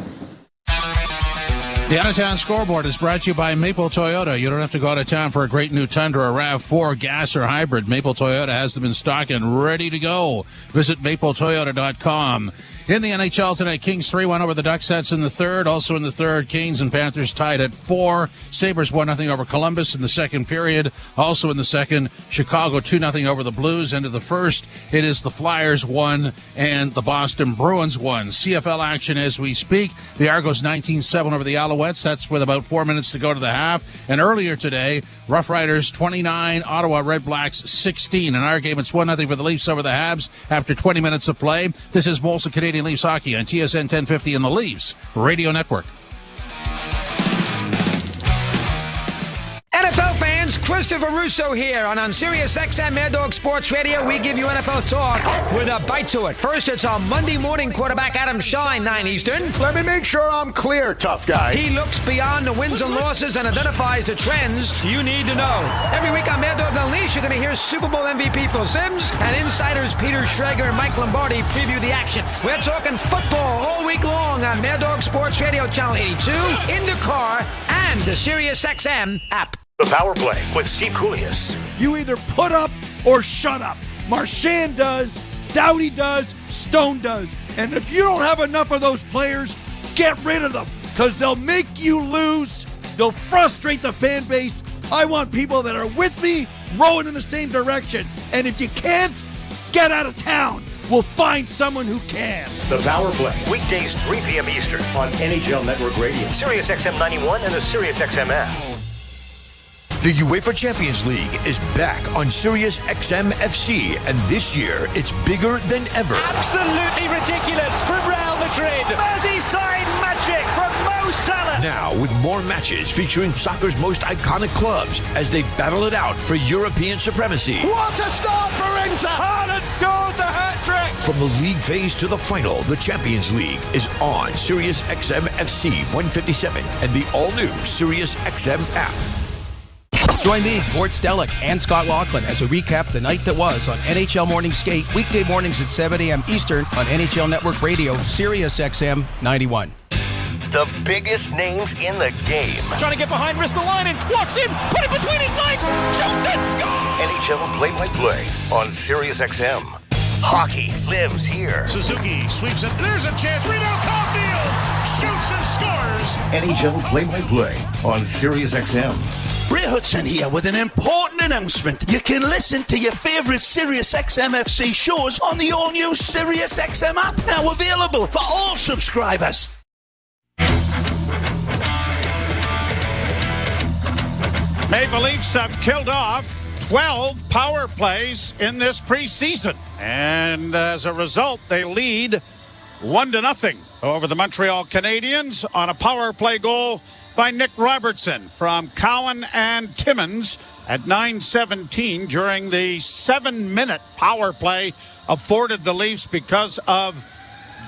The out-of-town scoreboard is brought to you by Maple Toyota. You don't have to go out of town for a great new Tundra or RAV4 gas or hybrid. Maple Toyota has them in stock and ready to go. Visit mapletoyota.com. In the NHL tonight, Kings 3-1 over the Ducks. That's in the third. Also in the third, Canes and Panthers tied at 4. Sabres 1-0 over Columbus in the second period. Also in the second, Chicago 2-0 over the Blues. Into the first, it is the Flyers 1 and the Boston Bruins 1. CFL action as we speak. The Argos 19-7 over the Alouettes. That's with about 4 minutes to go to the half. And earlier today, Rough Riders 29, Ottawa Red Blacks 16. In our game, it's 1-0 for the Leafs over the Habs after 20 minutes of play. This is Molson Canadian Leafs Hockey on TSN 1050 and the Leafs Radio Network. NFL fans, Christopher Russo here, and on Sirius XM Mad Dog Sports Radio, we give you NFL talk with a bite to it. First, it's our Monday morning quarterback, Adam Shine, 9 Eastern. Let me make sure I'm clear, tough guy. He looks beyond the wins and losses and identifies the trends you need to know. Every week on Mad Dog Unleashed, you're going to hear Super Bowl MVP Phil Simms and insiders Peter Schrager and Mike Lombardi preview the action. We're talking football all week long on Mad Dog Sports Radio, Channel 82, in the car, and the Sirius XM app. The Power Play with Steve Koulias. You either put up or shut up. Marchand does, Doughty does, Stone does. And if you don't have enough of those players, get rid of them, because they'll make you lose. They'll frustrate the fan base. I want people that are with me, rowing in the same direction. And if you can't, get out of town. We'll find someone who can. The Power Play, weekdays 3 p.m. Eastern on NHL Network Radio, Sirius XM 91, and the Sirius XM app. The UEFA Champions League is back on Sirius XM FC, and this year it's bigger than ever. Absolutely ridiculous from Real Madrid. Merseyside magic from Mo Salah. Now with more matches featuring soccer's most iconic clubs as they battle it out for European supremacy. What a start for Inter. Haaland scores the hat-trick. From the league phase to the final, the Champions League is on Sirius XM FC 157 and the all-new Sirius XM app. Join me, Gord Stellick, and Scott Laughlin as we recap the night that was on NHL Morning Skate, weekday mornings at 7 a.m. Eastern on NHL Network Radio, Sirius XM 91. The biggest names in the game. Trying to get behind Ristolainen, walks in, put it between his legs, shoots it, scores! NHL play-by-play on Sirius XM. Hockey lives here. Suzuki sweeps it, there's a chance, rebound, Caulfield shoots and scores! NHL play-by-play on Sirius XM. Bray Hudson here with an important announcement. You can listen to your favourite Sirius XM FC shows on the all-new Sirius XM app, now available for all subscribers. Maple Leafs have killed off 12 power plays in this preseason. And as a result, they lead 1-0 over the Montreal Canadiens on a power play goal by Nick Robertson from Cowan and Timmins at 9:17 during the 7-minute power play afforded the Leafs because of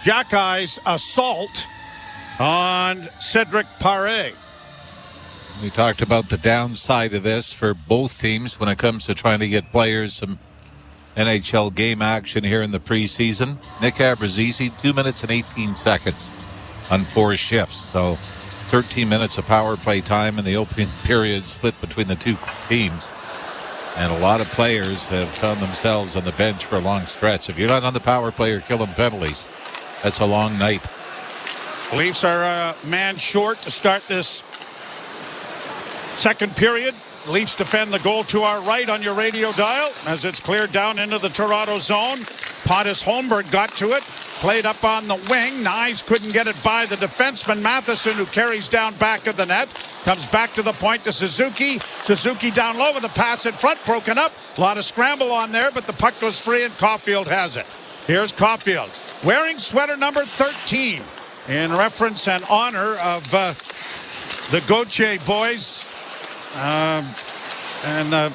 Jackie's assault on Cedric Paré. We talked about the downside of this for both teams when it comes to trying to get players some NHL game action here in the preseason. Nick Abruzzese, 2 minutes and 18 seconds on 4 shifts. So 13 minutes of power play time in the opening period split between the two teams. And a lot of players have found themselves on the bench for a long stretch. If you're not on the power play or killing penalties, that's a long night. Leafs are a man short to start this second period. Leafs defend the goal to our right on your radio dial as it's cleared down into the Toronto zone. Pontus Holmberg got to it, played up on the wing. Nyes couldn't get it by the defenseman Matheson, who carries down back of the net. Comes back to the point to Suzuki. Suzuki down low with a pass in front, broken up. A lot of scramble on there, but the puck goes free and Caulfield has it. Here's Caulfield wearing sweater number 13 in reference and honor of the Gauthier boys. And the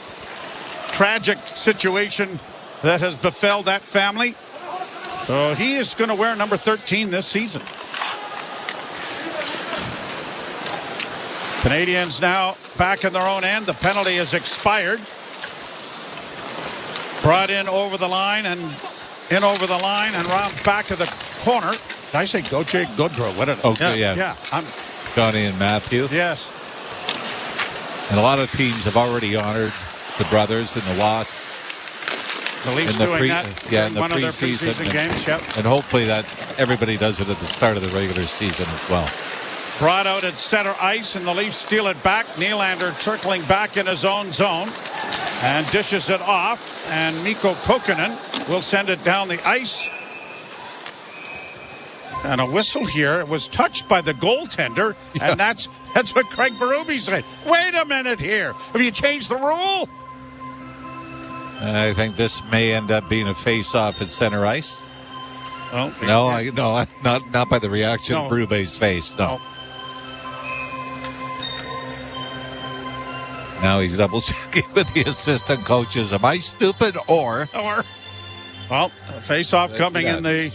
tragic situation that has befell that family. So he is going to wear number 13 this season. Canadians now back in their own end. The penalty has expired. Brought in over the line and round back of the corner. Did I say Gauthier? Gaudreau. What did I? Okay, yeah. Johnny and Matthew. Yes. And a lot of teams have already honored the brothers in the loss. The Leafs doing that in the one of their preseason games. Yep. And hopefully that everybody does it at the start of the regular season as well. Brought out at center ice, and the Leafs steal it back. Nylander circling back in his own zone and dishes it off. And Mikko Kokkonen will send it down the ice. And a whistle here. It was touched by the goaltender, and that's what Craig Berube said. Wait a minute here. Have you changed the rule? I think this may end up being a face-off at center ice. Oh, not by the reaction of Berube's face. No. Now he's double-checking with the assistant coaches. Am I stupid or? Well, face-off coming in the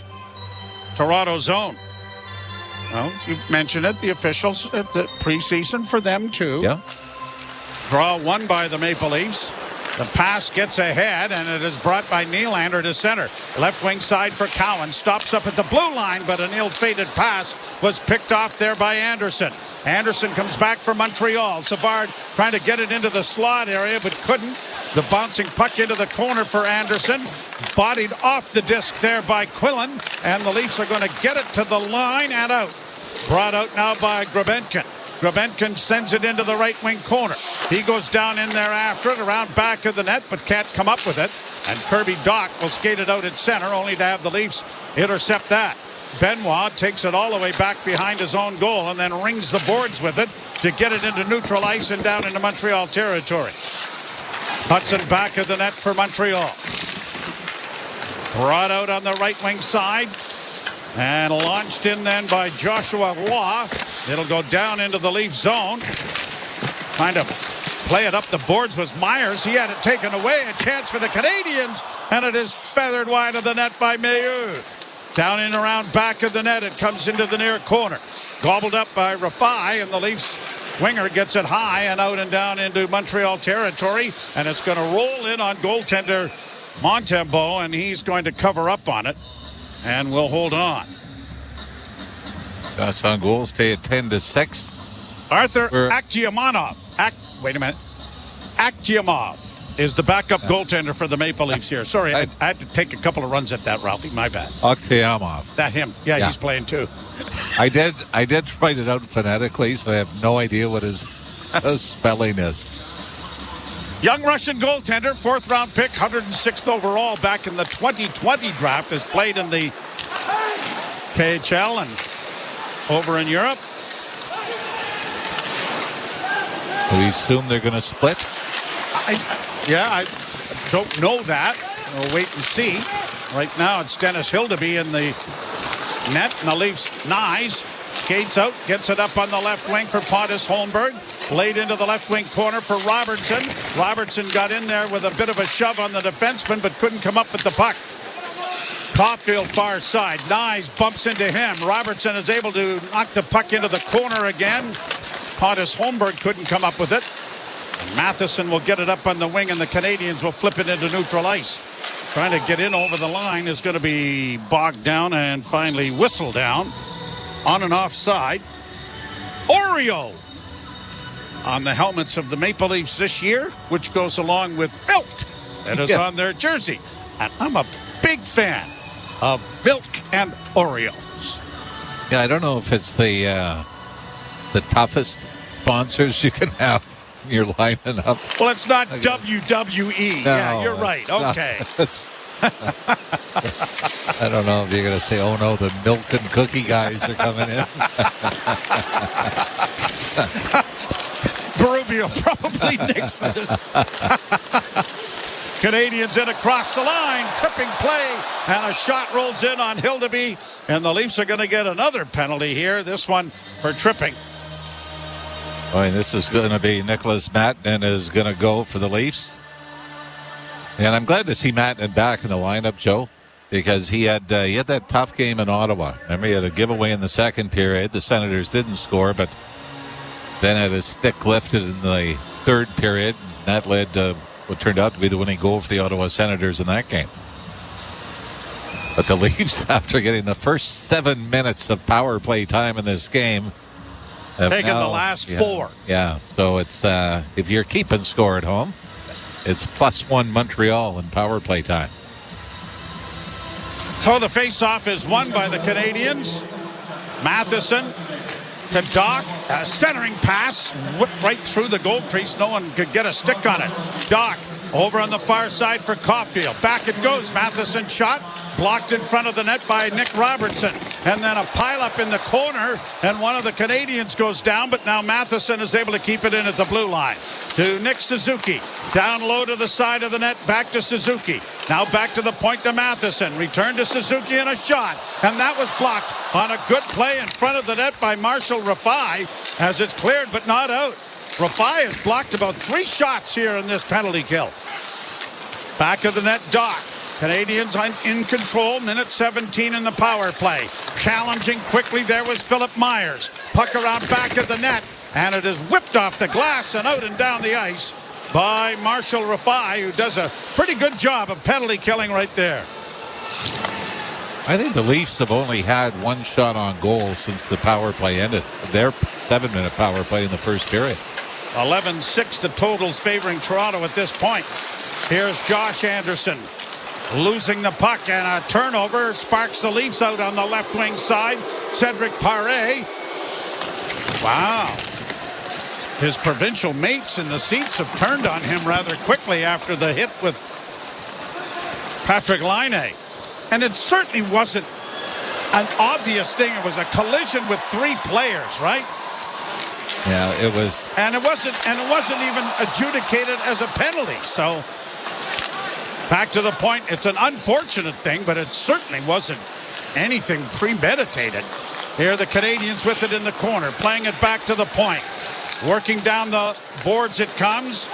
Toronto zone. Well, you mentioned it. The officials at the preseason for them too. Yeah. Draw won by the Maple Leafs. The pass gets ahead, and it is brought by Nylander to center. Left wing side for Cowan. Stops up at the blue line, but an ill-fated pass was picked off there by Anderson. Anderson comes back for Montreal. Savard trying to get it into the slot area, but couldn't. The bouncing puck into the corner for Anderson. Bodied off the disc there by Quillen, and the Leafs are going to get it to the line and out. Brought out now by Grebenkin. Grebenkin sends it into the right wing corner. He goes down in there after it, around back of the net, but can't come up with it. And Kirby Dach will skate it out at center, only to have the Leafs intercept that. Benoit takes it all the way back behind his own goal and then rings the boards with it to get it into neutral ice and down into Montreal territory. Hudson back of the net for Montreal. Brought out on the right wing side. And launched in then by Joshua Roy. It'll go down into the Leaf zone. Trying to play it up the boards was Myers. He had it taken away. A chance for the Canadiens. And it is feathered wide of the net by Mailloux. Down in around back of the net. It comes into the near corner. Gobbled up by Rafai. And the Leafs winger gets it high and out and down into Montreal territory. And it's going to roll in on goaltender Montembeault. And he's going to cover up on it. And we'll hold on. Shots on goal stay at 10-6. Arthur Akhtiamov. Wait a minute. Akhtiamov is the backup goaltender for the Maple Leafs here. Sorry, I had to take a couple of runs at that, Ralphie. My bad. Akhtiamov. That him. Yeah, he's playing too. I did write it out phonetically, so I have no idea what his spelling is. Young Russian goaltender, fourth-round pick, 106th overall back in the 2020 draft, has played in the KHL and over in Europe. We assume they're going to split? I don't know that. We'll wait and see. Right now, it's Dennis Hildeby in the net, and the Leafs Nyes. Skates out, gets it up on the left wing for Pontus Holmberg. Laid into the left wing corner for Robertson. Robertson got in there with a bit of a shove on the defenseman, but couldn't come up with the puck. Caulfield far side. Nyes bumps into him. Robertson is able to knock the puck into the corner again. Pontus Holmberg couldn't come up with it. And Matheson will get it up on the wing, and the Canadiens will flip it into neutral ice. Trying to get in over the line is going to be bogged down and finally whistled down. On and offside. Oreo on the helmets of the Maple Leafs this year, which goes along with milk that is on their jersey. And I'm a big fan of milk and Oreos. Yeah, I don't know if it's the toughest sponsors you can have in your lineup. Well, it's not WWE. No, yeah, you're right. Okay. I don't know if you're going to say, oh no, the milk and cookie guys are coming in. Berube probably nix this. Canadiens in across the line. Tripping play. And a shot rolls in on Hildeby. And the Leafs are going to get another penalty here. This one for tripping. Oh, and this is going to be Nicholas Mattinen is going to go for the Leafs. And I'm glad to see Mattinen back in the lineup, Joe, because he had that tough game in Ottawa. Remember, he had a giveaway in the second period. The Senators didn't score, but then had his stick lifted in the third period. And that led to what turned out to be the winning goal for the Ottawa Senators in that game. But the Leafs, after getting the first 7 minutes of power play time in this game, have taken the last 4. Yeah, so it's if you're keeping score at home, it's +1 Montreal in power play time. So the face-off is won by the Canadiens. Matheson to Dach. A centering pass. Whipped right through the goal crease. No one could get a stick on it. Dach over on the far side for Caulfield. Back it goes. Matheson shot. Blocked in front of the net by Nick Robertson. And then a pileup in the corner. And one of the Canadiens goes down. But now Matheson is able to keep it in at the blue line. To Nick Suzuki. Down low to the side of the net. Back to Suzuki. Now back to the point to Matheson. Return to Suzuki and a shot. And that was blocked on a good play in front of the net by Marshall Rafai. As it's cleared but not out. Rafai has blocked about 3 shots here in this penalty kill. Back of the net, Dach. Canadiens in control, minute 17 in the power play. Challenging quickly, there was Philip Myers. Puck around back of the net, and it is whipped off the glass and out and down the ice by Marshall Rafai, who does a pretty good job of penalty killing right there. I think the Leafs have only had one shot on goal since the power play ended. Their 7-minute power play in the first period. 11-6 the totals favoring Toronto at this point. Here's Josh Anderson losing the puck, and a turnover sparks the Leafs out on the left wing side. Cedric Paré. Wow. His provincial mates in the seats have turned on him rather quickly after the hit with Patrick Laine. And it certainly wasn't an obvious thing. It was a collision with 3 players, right? Yeah, it was. And it wasn't even adjudicated as a penalty. So back to the point, it's an unfortunate thing, but it certainly wasn't anything premeditated. Here the Canadiens with it in the corner, playing it back to the point. Working down the boards it comes.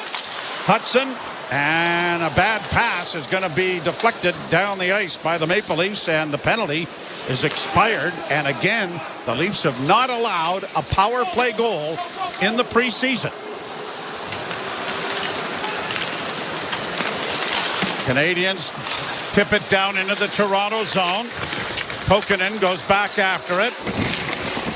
Hudson, and a bad pass is going to be deflected down the ice by the Maple Leafs, and the penalty is expired. And again, the Leafs have not allowed a power play goal in the preseason. Canadiens tip it down into the Toronto zone. Kokkonen goes back after it.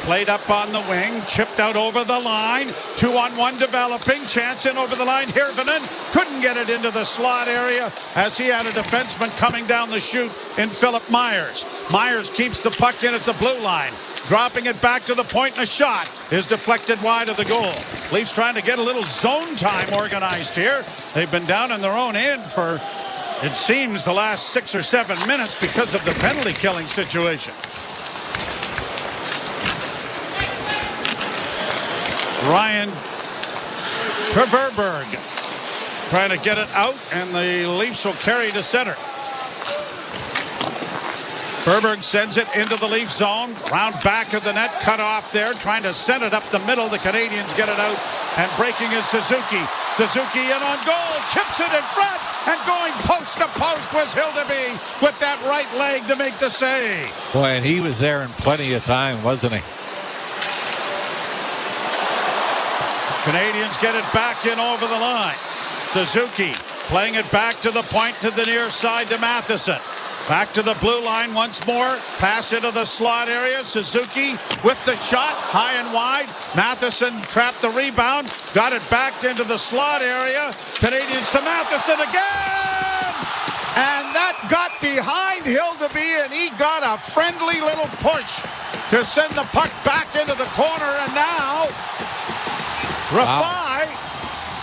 Played up on the wing, chipped out over the line. 2-on-1 developing. Chance in over the line. Hirvonen couldn't get it into the slot area as he had a defenseman coming down the chute in Philip Myers. Myers keeps the puck in at the blue line. Dropping it back to the point, and a shot is deflected wide of the goal. Leafs trying to get a little zone time organized here. They've been down in their own end for, it seems, the last 6 or 7 minutes because of the penalty killing situation. Ryan Perverberg trying to get it out, and the Leafs will carry to center. Perberg sends it into the Leaf zone. Round back of the net, cut off there, trying to send it up the middle. The Canadiens get it out, and breaking is Suzuki. Suzuki in on goal, chips it in front, and going post to post was Hildeby with that right leg to make the save. Boy, and he was there in plenty of time, wasn't he? Canadiens get it back in over the line. Suzuki playing it back to the point to the near side to Matheson. Back to the blue line once more. Pass into the slot area. Suzuki with the shot, high and wide. Matheson trapped the rebound. Got it back into the slot area. Canadiens to Matheson again! And that got behind Hildeby, and he got a friendly little push to send the puck back into the corner. And now Rafai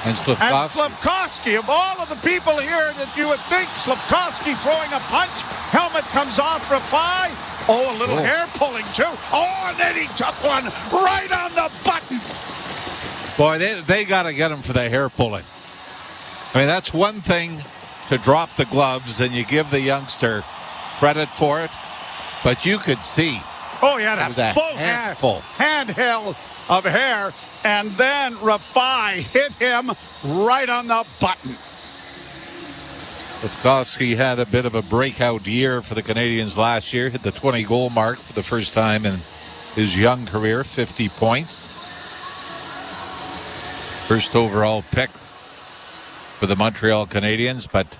and Slafkovsky, of all of the people here that you would think, Slafkovsky throwing a punch, helmet comes off Rafai. Oh, a little hair pulling too. Oh, and then he took one right on the button. Boy, they got to get him for the hair pulling. I mean, that's one thing to drop the gloves and you give the youngster credit for it, but you could see. Oh, yeah, that was a full handheld of hair, and then Rafai hit him right on the button. Slafkovsky had a bit of a breakout year for the Canadiens last year, hit the 20-goal mark for the first time in his young career, 50 points. First overall pick for the Montreal Canadiens, but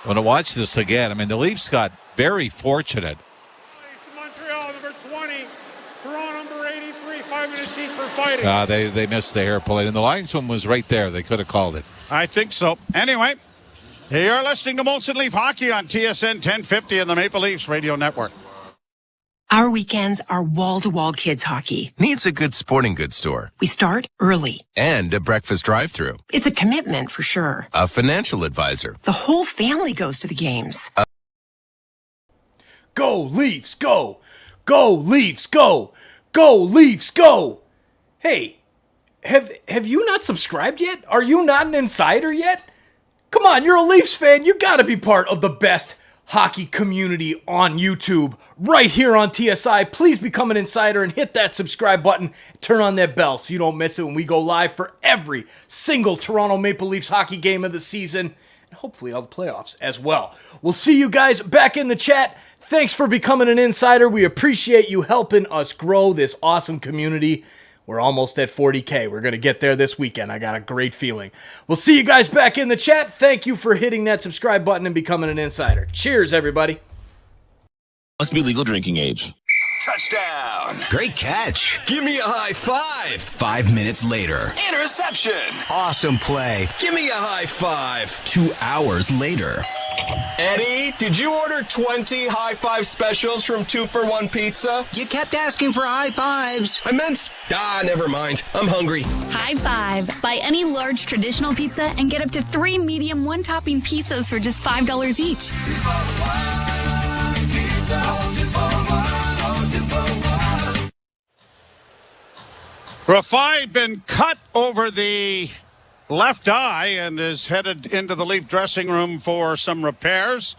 when I watch this again, I mean, the Leafs got very fortunate. Montreal, number 20, Toronto, number 83, 5 minutes each for fighting. They missed the hair pulling, and the linesman was right there. They could have called it. I think so. Anyway, you're listening to Molson Leaf Hockey on TSN 1050 and the Maple Leafs Radio Network. Our weekends are wall-to-wall kids hockey. Needs a good sporting goods store. We start early. And a breakfast drive-thru. It's a commitment for sure. A financial advisor. The whole family goes to the games. Go Leafs, go! Go Leafs, go! Go Leafs, go! Hey, have you not subscribed yet? Are you not an insider yet? Come on, you're a Leafs fan. You gotta be part of the best hockey community on YouTube right here on TSI. Please become an insider and hit that subscribe button. Turn on that bell so you don't miss it when we go live for every single Toronto Maple Leafs hockey game of the season, and hopefully all the playoffs as well. We'll see you guys back in the chat. Thanks for becoming an insider. We appreciate you helping us grow this awesome community. We're almost at 40K. We're going to get there this weekend. I got a great feeling. We'll see you guys back in the chat. Thank you for hitting that subscribe button and becoming an insider. Cheers, everybody. Must be legal drinking age. Touchdown. Great catch. Give me a high five. 5 minutes later. Interception. Awesome play. Give me a high five. 2 hours later. Eddie, did you order 20 high five specials from 2-for-1 Pizza? You kept asking for high fives. I meant... never mind. I'm hungry. High five. Buy any large traditional pizza and get up to 3 medium one-topping pizzas for just $5 each. Rafai been cut over the left eye and is headed into the Leaf dressing room for some repairs.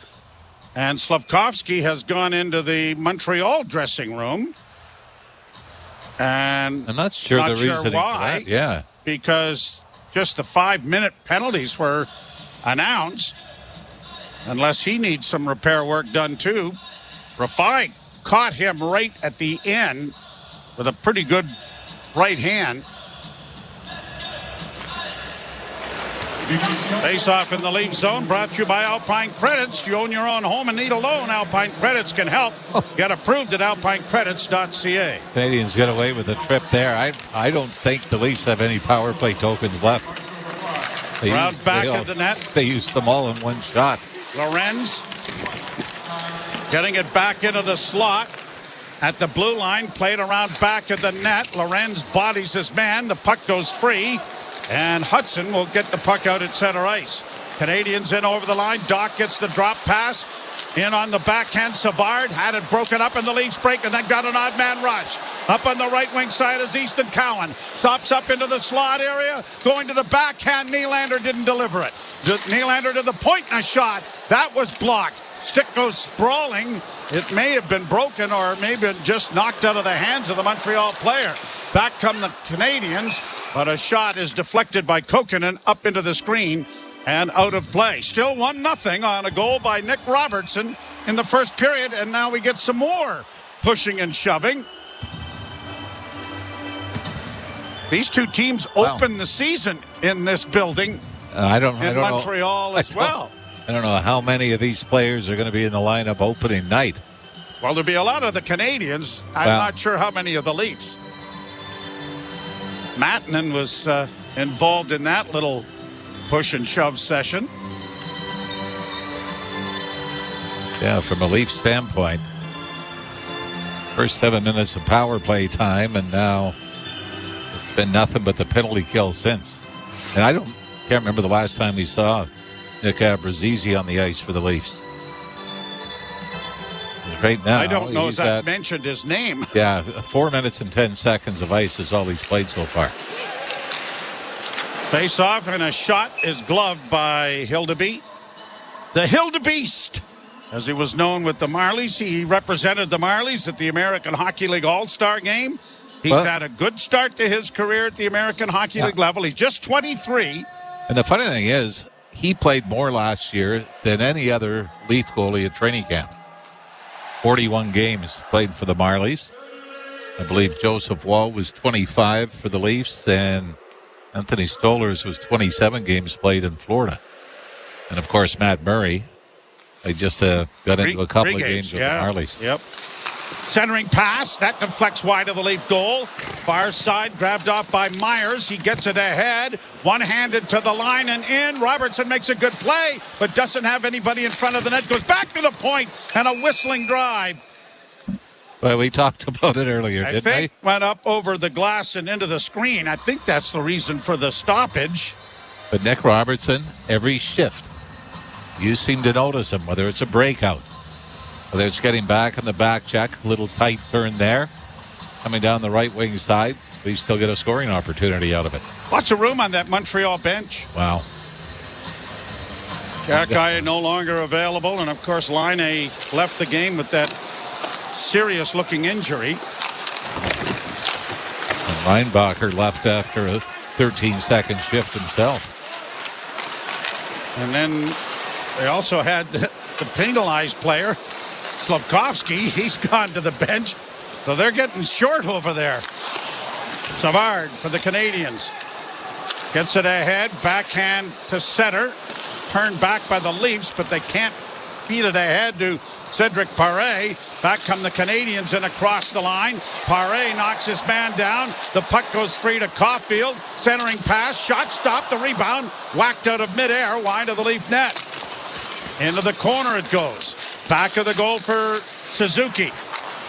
And Slavkovsky has gone into the Montreal dressing room. And I'm not sure the reason why. For that. Yeah. Because just the 5-minute penalties were announced. Unless he needs some repair work done too. Rafai caught him right at the end with a pretty good right hand. Face off in the Leaf zone, brought to you by Alpine Credits. You own your own home and need a loan. Alpine Credits can help. Get approved at alpinecredits.ca. Canadians get away with a trip there. I don't think the Leafs have any power play tokens left. Round back of the net. They used them all in one shot. Lorenz getting it back into the slot at the blue line, played around back of the net. Lorenz bodies his man. The puck goes free, and Hudson will get the puck out at center ice. Canadians in over the line. Doc gets the drop pass. In on the backhand, Savard had it broken up in the Leafs break and then got an odd man rush. Up on the right wing side is Easton Cowan. Stops up into the slot area. Going to the backhand. Nylander didn't deliver it. Nylander to the point and a shot. That was blocked. Stick goes sprawling. It may have been broken or maybe just knocked out of the hands of the Montreal player. Back come the Canadians, but a shot is deflected by Kokkonen up into the screen and out of play. Still 1-0 on a goal by Nick Robertson in the first period, and now we get some more pushing and shoving. These two teams open the season in this building. I don't Montreal as well. I don't know how many of these players are going to be in the lineup opening night. Well, there'll be a lot of the Canadians. I'm not sure how many of the Leafs. Mattinen was involved in that little push and shove session. Yeah, from a Leaf standpoint, first 7 minutes of power play time, and now it's been nothing but the penalty kill since. And I can't remember the last time we saw Nick Abruzzese on the ice for the Leafs. Right now, I don't know if that mentioned his name. Yeah, 4 minutes and 10 seconds of ice is all he's played so far. Face off, and a shot is gloved by Hildeby. The Hildebeest, as he was known with the Marlies. He represented the Marlies at the American Hockey League All-Star game. He's had a good start to his career at the American Hockey League level. He's just 23. And the funny thing is, he played more last year than any other Leaf goalie at training camp. 41 games played for the Marlies. I believe Joseph Wall was 25 for the Leafs, and Anthony Stolarz was 27 games played in Florida. And, of course, Matt Murray. They just got into a couple of games with the Marlies. Yep. Centering pass. That deflects wide of the Leaf goal. Far side grabbed off by Myers. He gets it ahead. One-handed to the line and in. Robertson makes a good play, but doesn't have anybody in front of the net. Goes back to the point and a whistling drive. Well, we talked about it earlier, didn't we? I think went up over the glass and into the screen. I think that's the reason for the stoppage. But Nick Robertson, every shift, you seem to notice him, whether it's a breakout, whether it's getting back in the back check, little tight turn there, coming down the right wing side, we still get a scoring opportunity out of it. Lots of room on that Montreal bench. Wow. That guy no longer available, and of course Line left the game with that serious-looking injury. And Reinbacher left after a 13-second shift himself. And then they also had the penalized player, Slavkovsky. He's gone to the bench, so they're getting short over there. Savard for the Canadiens. Gets it ahead. Backhand to center. Turned back by the Leafs, but they can't feed it ahead to Cedric Paré. Back come the Canadiens and across the line. Paré knocks his man down. The puck goes free to Caulfield. Centering pass. Shot stopped. The rebound whacked out of midair. Wide of the Leaf net. Into the corner it goes. Back of the goal for Suzuki.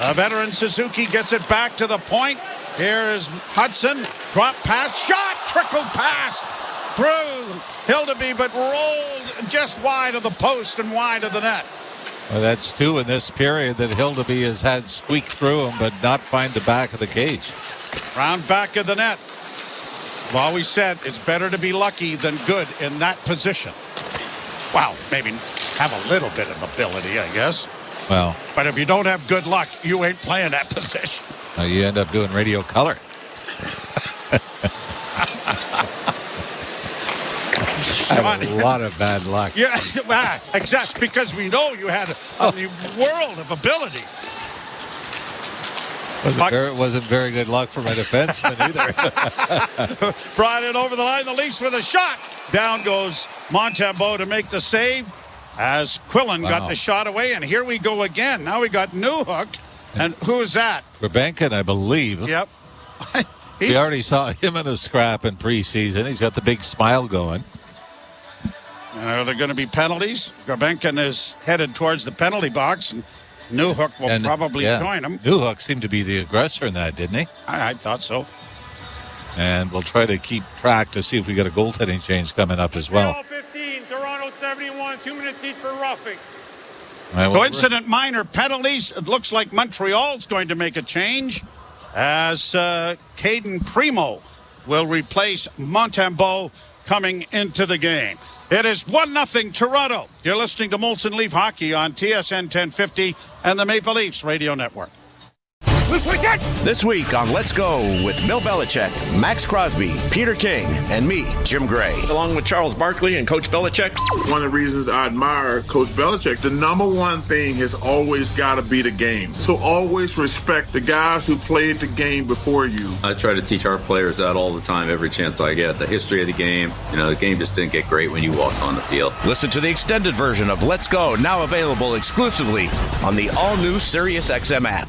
A veteran Suzuki gets it back to the point. Here is Hudson. Drop pass. Shot. Trickled past. Through Hildeby, but rolled just wide of the post and wide of the net. Well, that's two in this period that Hildeby has had squeak through him, but not find the back of the cage. Round back of the net. I've always said it's better to be lucky than good in that position. Well, maybe have a little bit of ability, I guess. Well, but if you don't have good luck, you ain't playing that position. You end up doing radio color. I have a lot of bad luck. Yeah, exactly, because we know you had a world of ability. Wasn't very good luck for my defenseman either. Brought it over the line. The Leafs with a shot. Down goes Montembeault to make the save as Quillen got the shot away. And here we go again. Now we got Newhook. And who is that? Rebenkin, I believe. Yep. We already saw him in a scrap in preseason. He's got the big smile going. Are there going to be penalties? Rebenkin is headed towards the penalty box, and Newhook will probably join him. Newhook seemed to be the aggressor in that, didn't he? I thought so. And we'll try to keep track to see if we get a goaltending change coming up as well. 15, Toronto 71, 2 minutes each for roughing. Coincident minor penalties. It looks like Montreal's going to make a change as Caden Primo will replace Montembeault coming into the game. It is 1-0 Toronto. You're listening to Molson Leaf Hockey on TSN 1050 and the Maple Leafs Radio Network. This week on Let's Go with Bill Belichick, Max Crosby, Peter King, and me, Jim Gray. Along with Charles Barkley and Coach Belichick. One of the reasons I admire Coach Belichick, the number one thing has always got to be the game. So always respect the guys who played the game before you. I try to teach our players that all the time, every chance I get. The history of the game. You know, the game just didn't get great when you walked on the field. Listen to the extended version of Let's Go, now available exclusively on the all-new SiriusXM app.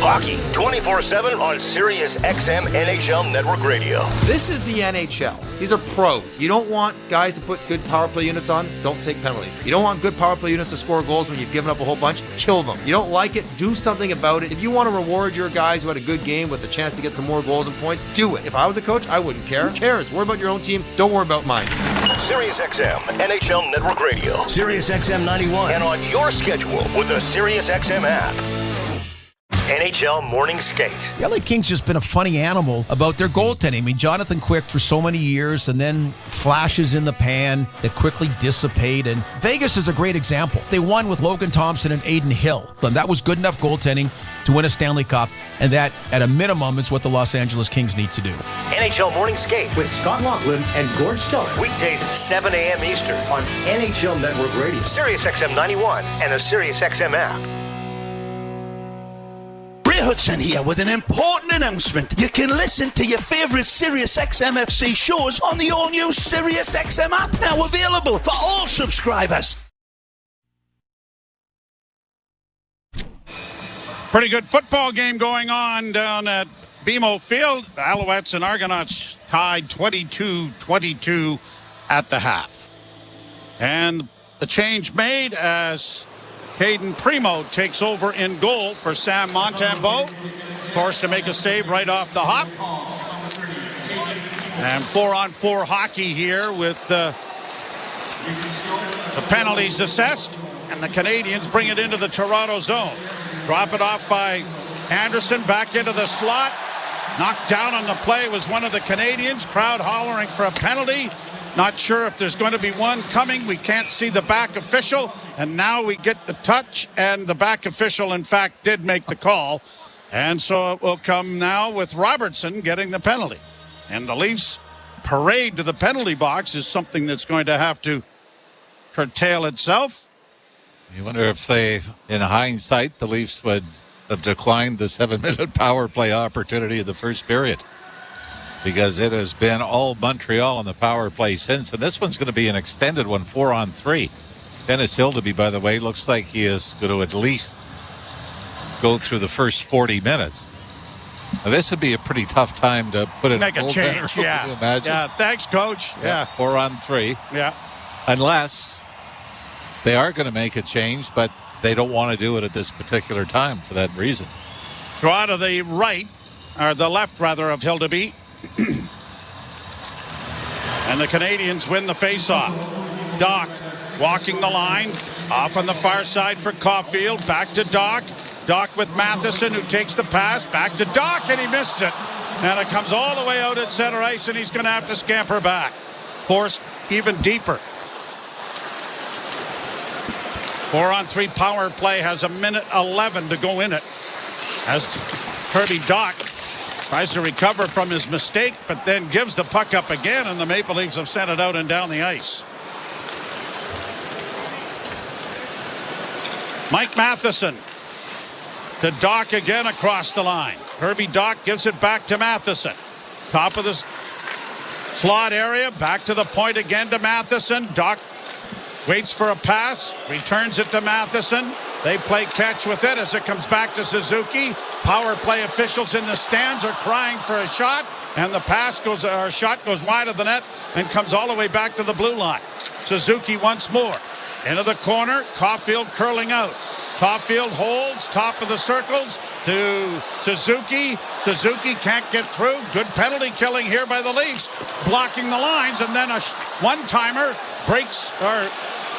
Hockey 24/7 on Sirius XM NHL Network Radio. This is the NHL. These are pros. You don't want guys to put good power play units on, don't take penalties. You don't want good power play units to score goals when you've given up a whole bunch, kill them. You don't like it, do something about it. If you want to reward your guys who had a good game with a chance to get some more goals and points, do it. If I was a coach, I wouldn't care. Who cares? Worry about your own team. Don't worry about mine. Sirius XM NHL Network Radio. Sirius XM 91. And on your schedule with the Sirius XM app. NHL Morning Skate. The LA Kings just been a funny animal about their goaltending. I mean, Jonathan Quick for so many years, and then flashes in the pan that quickly dissipate. And Vegas is a great example. They won with Logan Thompson and Aiden Hill. And that was good enough goaltending to win a Stanley Cup. And that, at a minimum, is what the Los Angeles Kings need to do. NHL Morning Skate with Scott Laughlin and Gord Stellar. Weekdays 7 a.m. Eastern on NHL Network Radio. Sirius XM 91 and the Sirius XM app. Ray Hudson here with an important announcement. You can listen to your favorite Sirius XM FC shows on the all-new Sirius XM app, now available for all subscribers. Pretty good football game going on down at BMO Field. The Alouettes and Argonauts tied 22-22 at the half. And the change made as Caden Primo takes over in goal for Sam Montembeault. Forced to make a save right off the hop. And 4-on-4 hockey here with the penalties assessed. And the Canadiens bring it into the Toronto zone. Drop it off by Anderson back into the slot. Knocked down on the play was one of the Canadiens. Crowd hollering for a penalty. Not sure if there's going to be one coming. We can't see the back official. And now we get the touch, and the back official, in fact, did make the call. And so it will come now with Robertson getting the penalty. And the Leafs' parade to the penalty box is something that's going to have to curtail itself. You wonder if they, in hindsight, the Leafs would have declined the 7-minute power play opportunity in the first period, because it has been all Montreal on the power play since. And this one's going to be an extended one, 4-on-3. Dennis Hildeby, by the way, looks like he is going to at least go through the first 40 minutes. Now, this would be a pretty tough time to put in make a change. Yeah. Imagine. Yeah. Thanks, Coach. Yeah. 4-on-3. Yeah. Unless they are going to make a change, but they don't want to do it at this particular time for that reason. Go out to the right, or the left, rather, of Hildeby. And the Canadiens win the faceoff. Doc walking the line. Off on the far side for Caulfield. Back to Doc. Doc with Matheson, who takes the pass. Back to Doc, and he missed it. And it comes all the way out at center ice, and he's going to have to scamper back. Forced even deeper. 4-on-3 power play has 1:11 to go in it. As Kirby Doc tries to recover from his mistake, but then gives the puck up again, and the Maple Leafs have sent it out and down the ice. Mike Matheson to Doc again across the line. Kirby Doc gives it back to Matheson. Top of the slot area. Back to the point again to Matheson. Doc waits for a pass. Returns it to Matheson. They play catch with it as it comes back to Suzuki. Power play officials in the stands are crying for a shot. And the shot goes wide of the net and comes all the way back to the blue line. Suzuki once more. Into the corner. Caulfield curling out. Caulfield holds, top of the circles to Suzuki. Suzuki can't get through. Good penalty killing here by the Leafs. Blocking the lines, and then a one-timer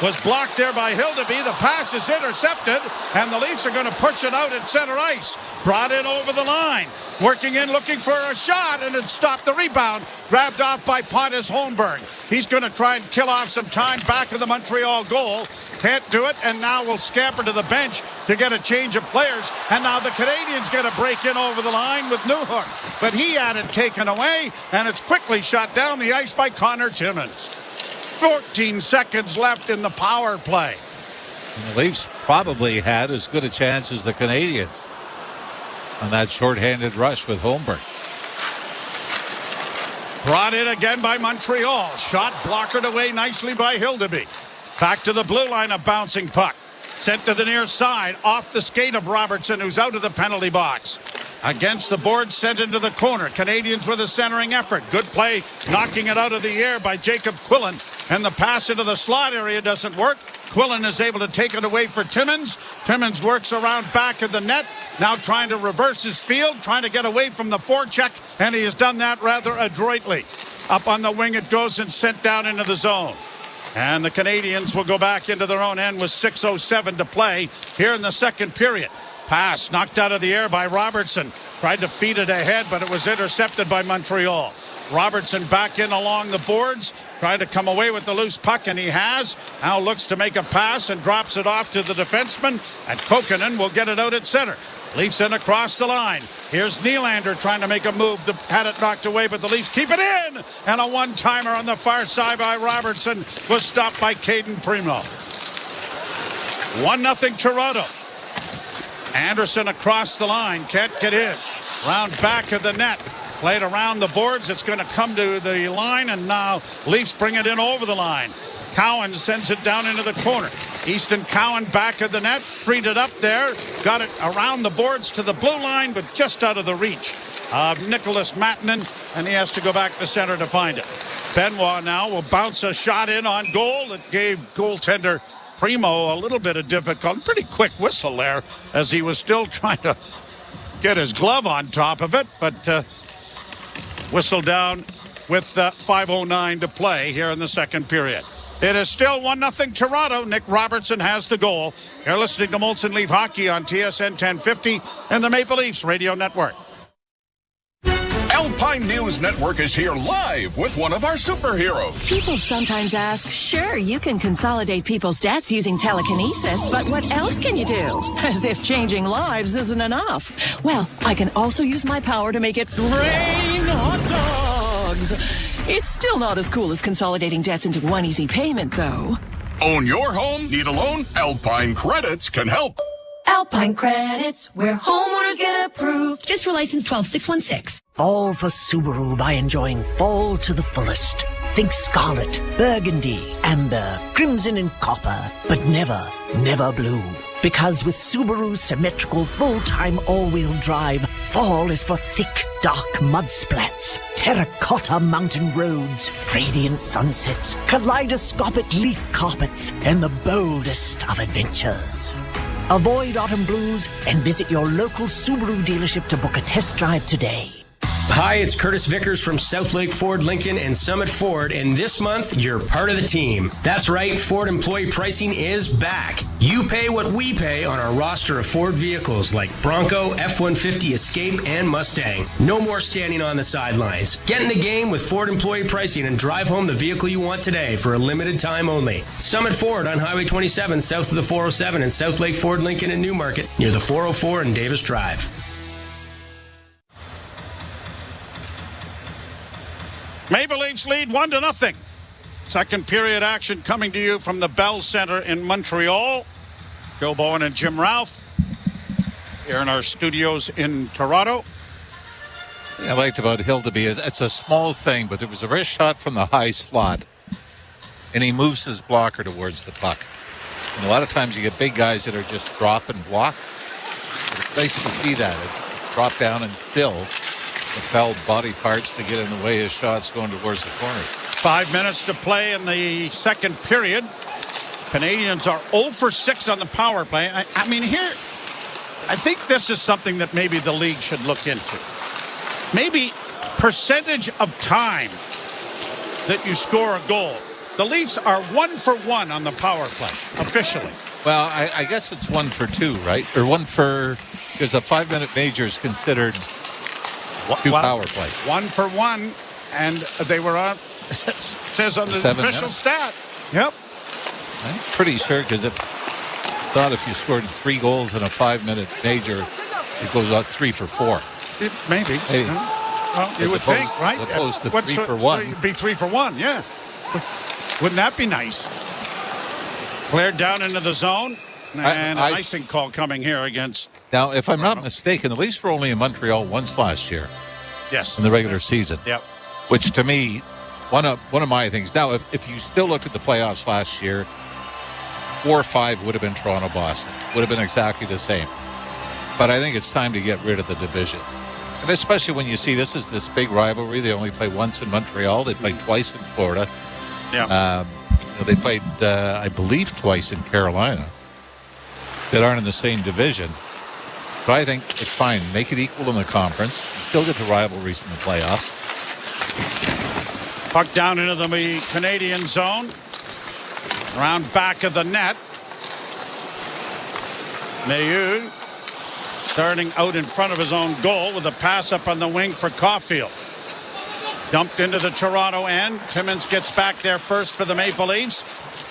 was blocked there by Hildeby. The pass is intercepted, and the Leafs are going to push it out at center ice. Brought in over the line. Working in, looking for a shot, and it stopped the rebound. Grabbed off by Pontus Holmberg. He's going to try and kill off some time back of the Montreal goal. Can't do it, and now will scamper to the bench to get a change of players. And now the Canadiens get a break in over the line with Newhook. But he had it taken away, and it's quickly shot down the ice by Connor Timmins. 14 seconds left in the power play. And the Leafs probably had as good a chance as the Canadiens on that shorthanded rush with Holmberg. Brought in again by Montreal. Shot blockered away nicely by Hildeby. Back to the blue line, a bouncing puck. Sent to the near side, off the skate of Robertson, who's out of the penalty box. Against the board, sent into the corner. Canadiens with a centering effort. Good play, knocking it out of the air by Jacob Quillen. And the pass into the slot area doesn't work. Quillen is able to take it away for Timmins. Timmins works around back of the net. Now trying to reverse his field, trying to get away from the forecheck, and he has done that rather adroitly. Up on the wing it goes and sent down into the zone. And the Canadiens will go back into their own end with 6:07 to play here in the second period. Pass knocked out of the air by Robertson. Tried to feed it ahead, but it was intercepted by Montreal. Robertson back in along the boards. Trying to come away with the loose puck, and he has. Now looks to make a pass and drops it off to the defenseman. And Kokkonen will get it out at center. Leafs in across the line. Here's Nylander trying to make a move. Had it knocked away, but the Leafs keep it in. And a one-timer on the far side by Robertson was stopped by Caden Primo. 1-0 Toronto. Anderson across the line. Can't get in. Round back of the net. Played around the boards. It's going to come to the line, and now Leafs bring it in over the line. Cowan sends it down into the corner. Easton Cowan back of the net, freed it up there, got it around the boards to the blue line, but just out of the reach of Nicholas Mattinen, and he has to go back to center to find it. Benoit now will bounce a shot in on goal that gave goaltender Primo a little bit of difficulty. Pretty quick whistle there as he was still trying to get his glove on top of it, but whistle down with 5:09 to play here in the second period. It is still 1-0 Toronto. Nick Robertson has the goal. You're listening to Molson Leaf Hockey on TSN 1050 and the Maple Leafs Radio Network. Alpine News Network is here live with one of our superheroes. People sometimes ask, sure, you can consolidate people's debts using telekinesis, but what else can you do? As if changing lives isn't enough. Well, I can also use my power to make it rain hot dogs. It's still not as cool as consolidating debts into one easy payment, though. Own your home? Need a loan? Alpine Credits can help. Alpine Credits, where homeowners get approved. Just for license 12616. Fall for Subaru by enjoying fall to the fullest. Think scarlet, burgundy, amber, crimson and copper, but never, never blue. Because with Subaru's symmetrical full-time all-wheel drive, fall is for thick, dark mud splats, terracotta mountain roads, radiant sunsets, kaleidoscopic leaf carpets, and the boldest of adventures. Avoid autumn blues and visit your local Subaru dealership to book a test drive today. Hi, it's Curtis Vickers from Southlake Ford Lincoln and Summit Ford, and this month, you're part of the team. That's right, Ford employee pricing is back. You pay what we pay on our roster of Ford vehicles like Bronco, F-150 Escape, and Mustang. No more standing on the sidelines. Get in the game with Ford employee pricing and drive home the vehicle you want today for a limited time only. Summit Ford on Highway 27 south of the 407 and Southlake Ford Lincoln in Newmarket near the 404 and Davis Drive. Maple Leafs lead 1-0. Second period action coming to you from the Bell Center in Montreal. Joe Bowen and Jim Ralph here in our studios in Toronto. I liked about Hildeby, it's a small thing, but there was a wrist shot from the high slot, and he moves his blocker towards the puck. And a lot of times you get big guys that are just drop and block. It's nice to see that. It's drop down and still propelled body parts to get in the way of shots going towards the corners. 5 minutes to play in the second period. Canadians are 0 for 6 on the power play. I mean, here, I think this is something that maybe the league should look into. Maybe percentage of time that you score a goal. The Leafs are 1 for 1 on the power play, officially. Well, I guess it's 1 for 2, right? Or 1 for, because a 5-minute major is considered 2 power plays. 1 for 1, and they were on, it says on the official stat. Yep. I'm pretty sure, because if you scored 3 goals in a 5-minute major, it goes out 3 for 4. Maybe. Well, you would think, right? As opposed to 3 for 1. It'd be 3 for 1, yeah. Wouldn't that be nice? Cleared down into the zone, and an icing call coming here against. Now, if I'm not mistaken, the Leafs were only in Montreal once last year. Yes. In the regular season. Yep. Which to me, one of my things. Now, if you still looked at the playoffs last year, 4 or 5 would have been Toronto-Boston. Would have been exactly the same. But I think it's time to get rid of the divisions. And especially when you see this is this big rivalry. They only play once in Montreal. They played twice in Florida. Yeah. They played, I believe, twice in Carolina that aren't in the same division. But I think it's fine. Make it equal in the conference. Still get the rivalries in the playoffs. Puck down into the Canadian zone. Around back of the net. Mailloux starting out in front of his own goal with a pass up on the wing for Caulfield. Dumped into the Toronto end. Timmins gets back there first for the Maple Leafs.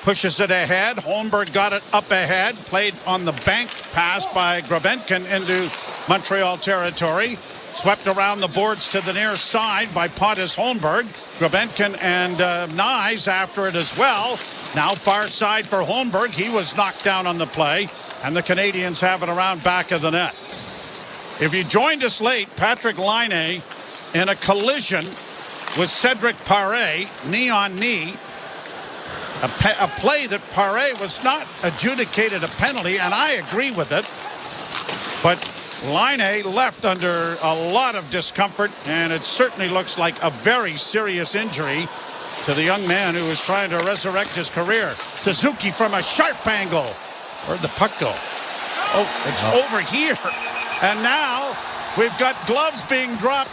Pushes it ahead. Holmberg got it up ahead. Played on the bank pass by Grabenkin into Montreal territory. Swept around the boards to the near side by Pontus Holmberg. Grabenkin and Nyes after it as well. Now far side for Holmberg. He was knocked down on the play. And the Canadians have it around back of the net. If you joined us late, Patrick Laine in a collision with Cedric Paré, knee on knee. A play that Paré was not adjudicated a penalty, and I agree with it. But Laine left under a lot of discomfort, and it certainly looks like a very serious injury to the young man who is trying to resurrect his career. Suzuki from a sharp angle. Where'd the puck go? Oh, it's over here. And now we've got gloves being dropped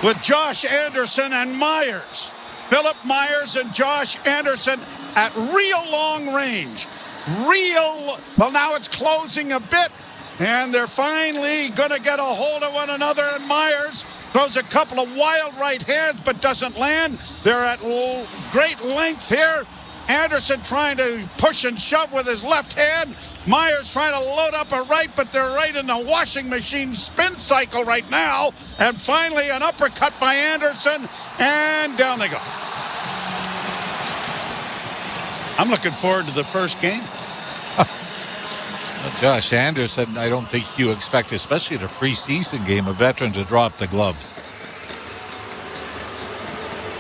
with Josh Anderson and Myers. Philip Myers and Josh Anderson at real long range. Well, now it's closing a bit, and they're finally going to get a hold of one another, and Myers throws a couple of wild right hands but doesn't land. They're at great length here. Anderson trying to push and shove with his left hand. Myers trying to load up a right, but they're right in the washing machine spin cycle right now. And finally an uppercut by Anderson, and down they go. I'm looking forward to the first game. Josh Anderson, I don't think you expect, especially in a preseason game, a veteran to drop the gloves.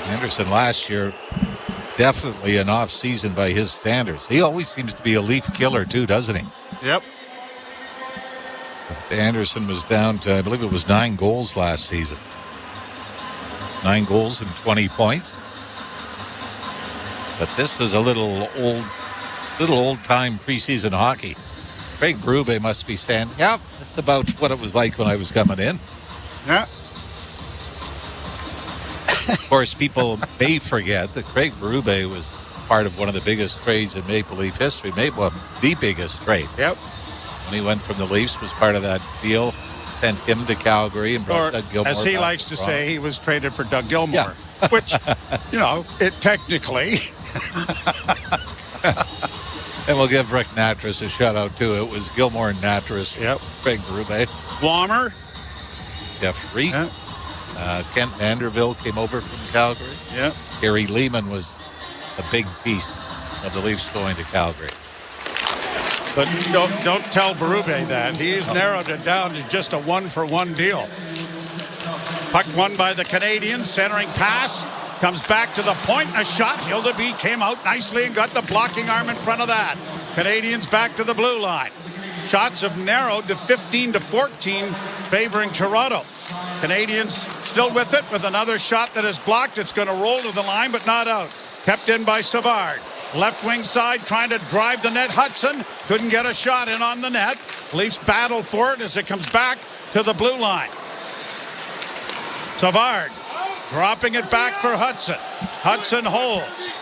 Anderson last year, definitely an off season by his standards. He always seems to be a leaf killer too, doesn't he? Yep. Anderson was down to, I believe it was 9 goals last season. 9 goals and 20 points. But this is a little old-time preseason hockey. Craig Berube must be saying, yeah, that's about what it was like when I was coming in. Yeah. Of course, people may forget that Craig Berube was part of one of the biggest trades in Maple Leaf history. Well, the biggest trade. Yep. When he went from the Leafs, was part of that deal, sent him to Calgary and brought Doug Gilmour. As he likes to say, he was traded for Doug Gilmour, yeah. Which, it technically. And we'll give Rick Natras a shout out too. It was Gilmour and Natras. Yep. Craig Berube. Wammer. Jeff Reese. Yep. Kent Vanderbilt came over from Calgary. Yep. Gary Lehman was a big piece of the Leafs going to Calgary. But don't tell Berube that. He's narrowed it down to just a 1-for-1 deal. Puck won by the Canadiens. Centering pass. Comes back to the point. A shot. Hildeby came out nicely and got the blocking arm in front of that. Canadiens back to the blue line. Shots have narrowed to 15-14, favoring Toronto. Canadiens still with it with another shot that is blocked. It's going to roll to the line, but not out. Kept in by Savard. Left wing side trying to drive the net. Hudson couldn't get a shot in on the net. Leafs battle for it as it comes back to the blue line. Savard dropping it back for Hudson. Hudson holds.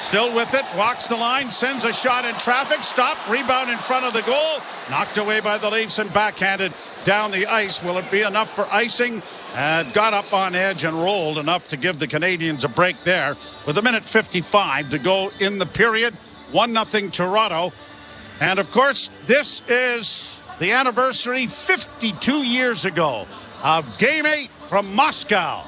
Still with it. Walks the line. Sends a shot in traffic. Stop. Rebound in front of the goal. Knocked away by the Leafs and backhanded down the ice. Will it be enough for icing? Got up on edge and rolled enough to give the Canadiens a break there. With 1:55 to go in the period. 1-0 Toronto. And of course, this is the anniversary 52 years ago of Game 8 from Moscow.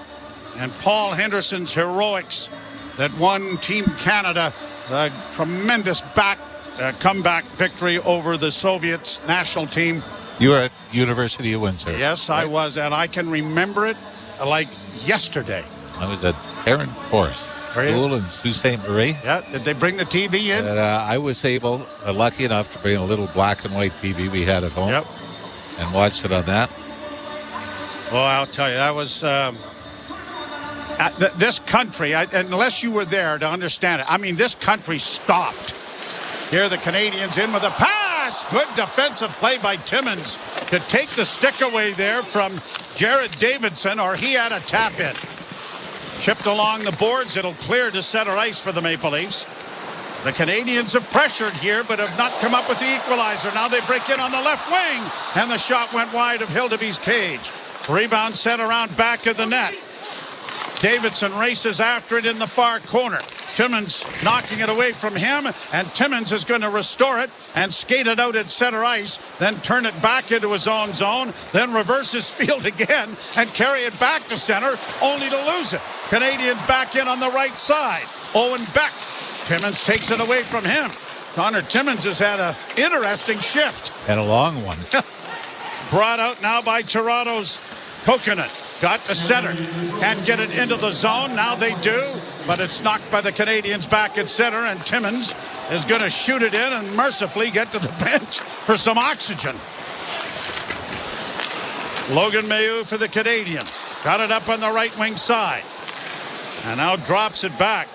And Paul Henderson's heroics that won Team Canada the tremendous comeback victory over the Soviets national team. You were at University of Windsor. Yes, right? I was, and I can remember it like yesterday. I was at Heron Forest School in Sault Ste. Marie. Yeah, did they bring the TV in? And, I was lucky enough to bring a little black and white TV we had at home. Yep. And watched it on that. Well, I'll tell you, that was... this country, unless you were there to understand it, I mean, this country stopped. Here the Canadiens in with a pass. Good defensive play by Timmins to take the stick away there from Jared Davidson, or he had a tap in. Chipped along the boards. It'll clear to center ice for the Maple Leafs. The Canadiens have pressured here, but have not come up with the equalizer. Now they break in on the left wing, and the shot went wide of Hildeby's cage. Rebound sent around back of the net. Davidson races after it in the far corner. Timmins knocking it away from him, and Timmins is going to restore it and skate it out at center ice, then turn it back into his own zone, then reverse his field again and carry it back to center, only to lose it. Canadiens back in on the right side. Owen Beck. Timmins takes it away from him. Connor Timmins has had an interesting shift. And a long one. Brought out now by Toronto's Coconut. Got the center. Can't get it into the zone. Now they do. But it's knocked by the Canadiens back at center. And Timmins is going to shoot it in and mercifully get to the bench for some oxygen. Logan Mailloux for the Canadiens. Got it up on the right wing side. And now drops it back.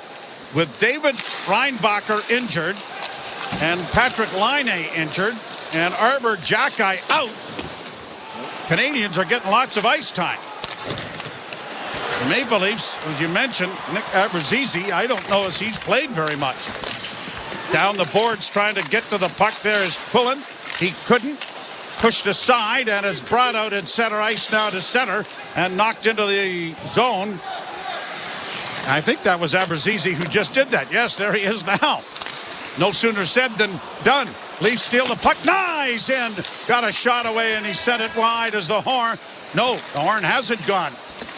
With David Reinbacher injured and Patrick Laine injured and Arbor Jacki out, Canadiens are getting lots of ice time. The Maple Leafs, as you mentioned, Nick Abruzzese, I don't know as he's played very much. Down the boards trying to get to the puck there is Pullen. He couldn't. Pushed aside and is brought out at center ice now to center and knocked into the zone. I think that was Abruzzese who just did that. Yes, there he is now. No sooner said than done. Leafs steal the puck. Nice! And got a shot away, and he sent it wide as the horn. No, the horn hasn't gone.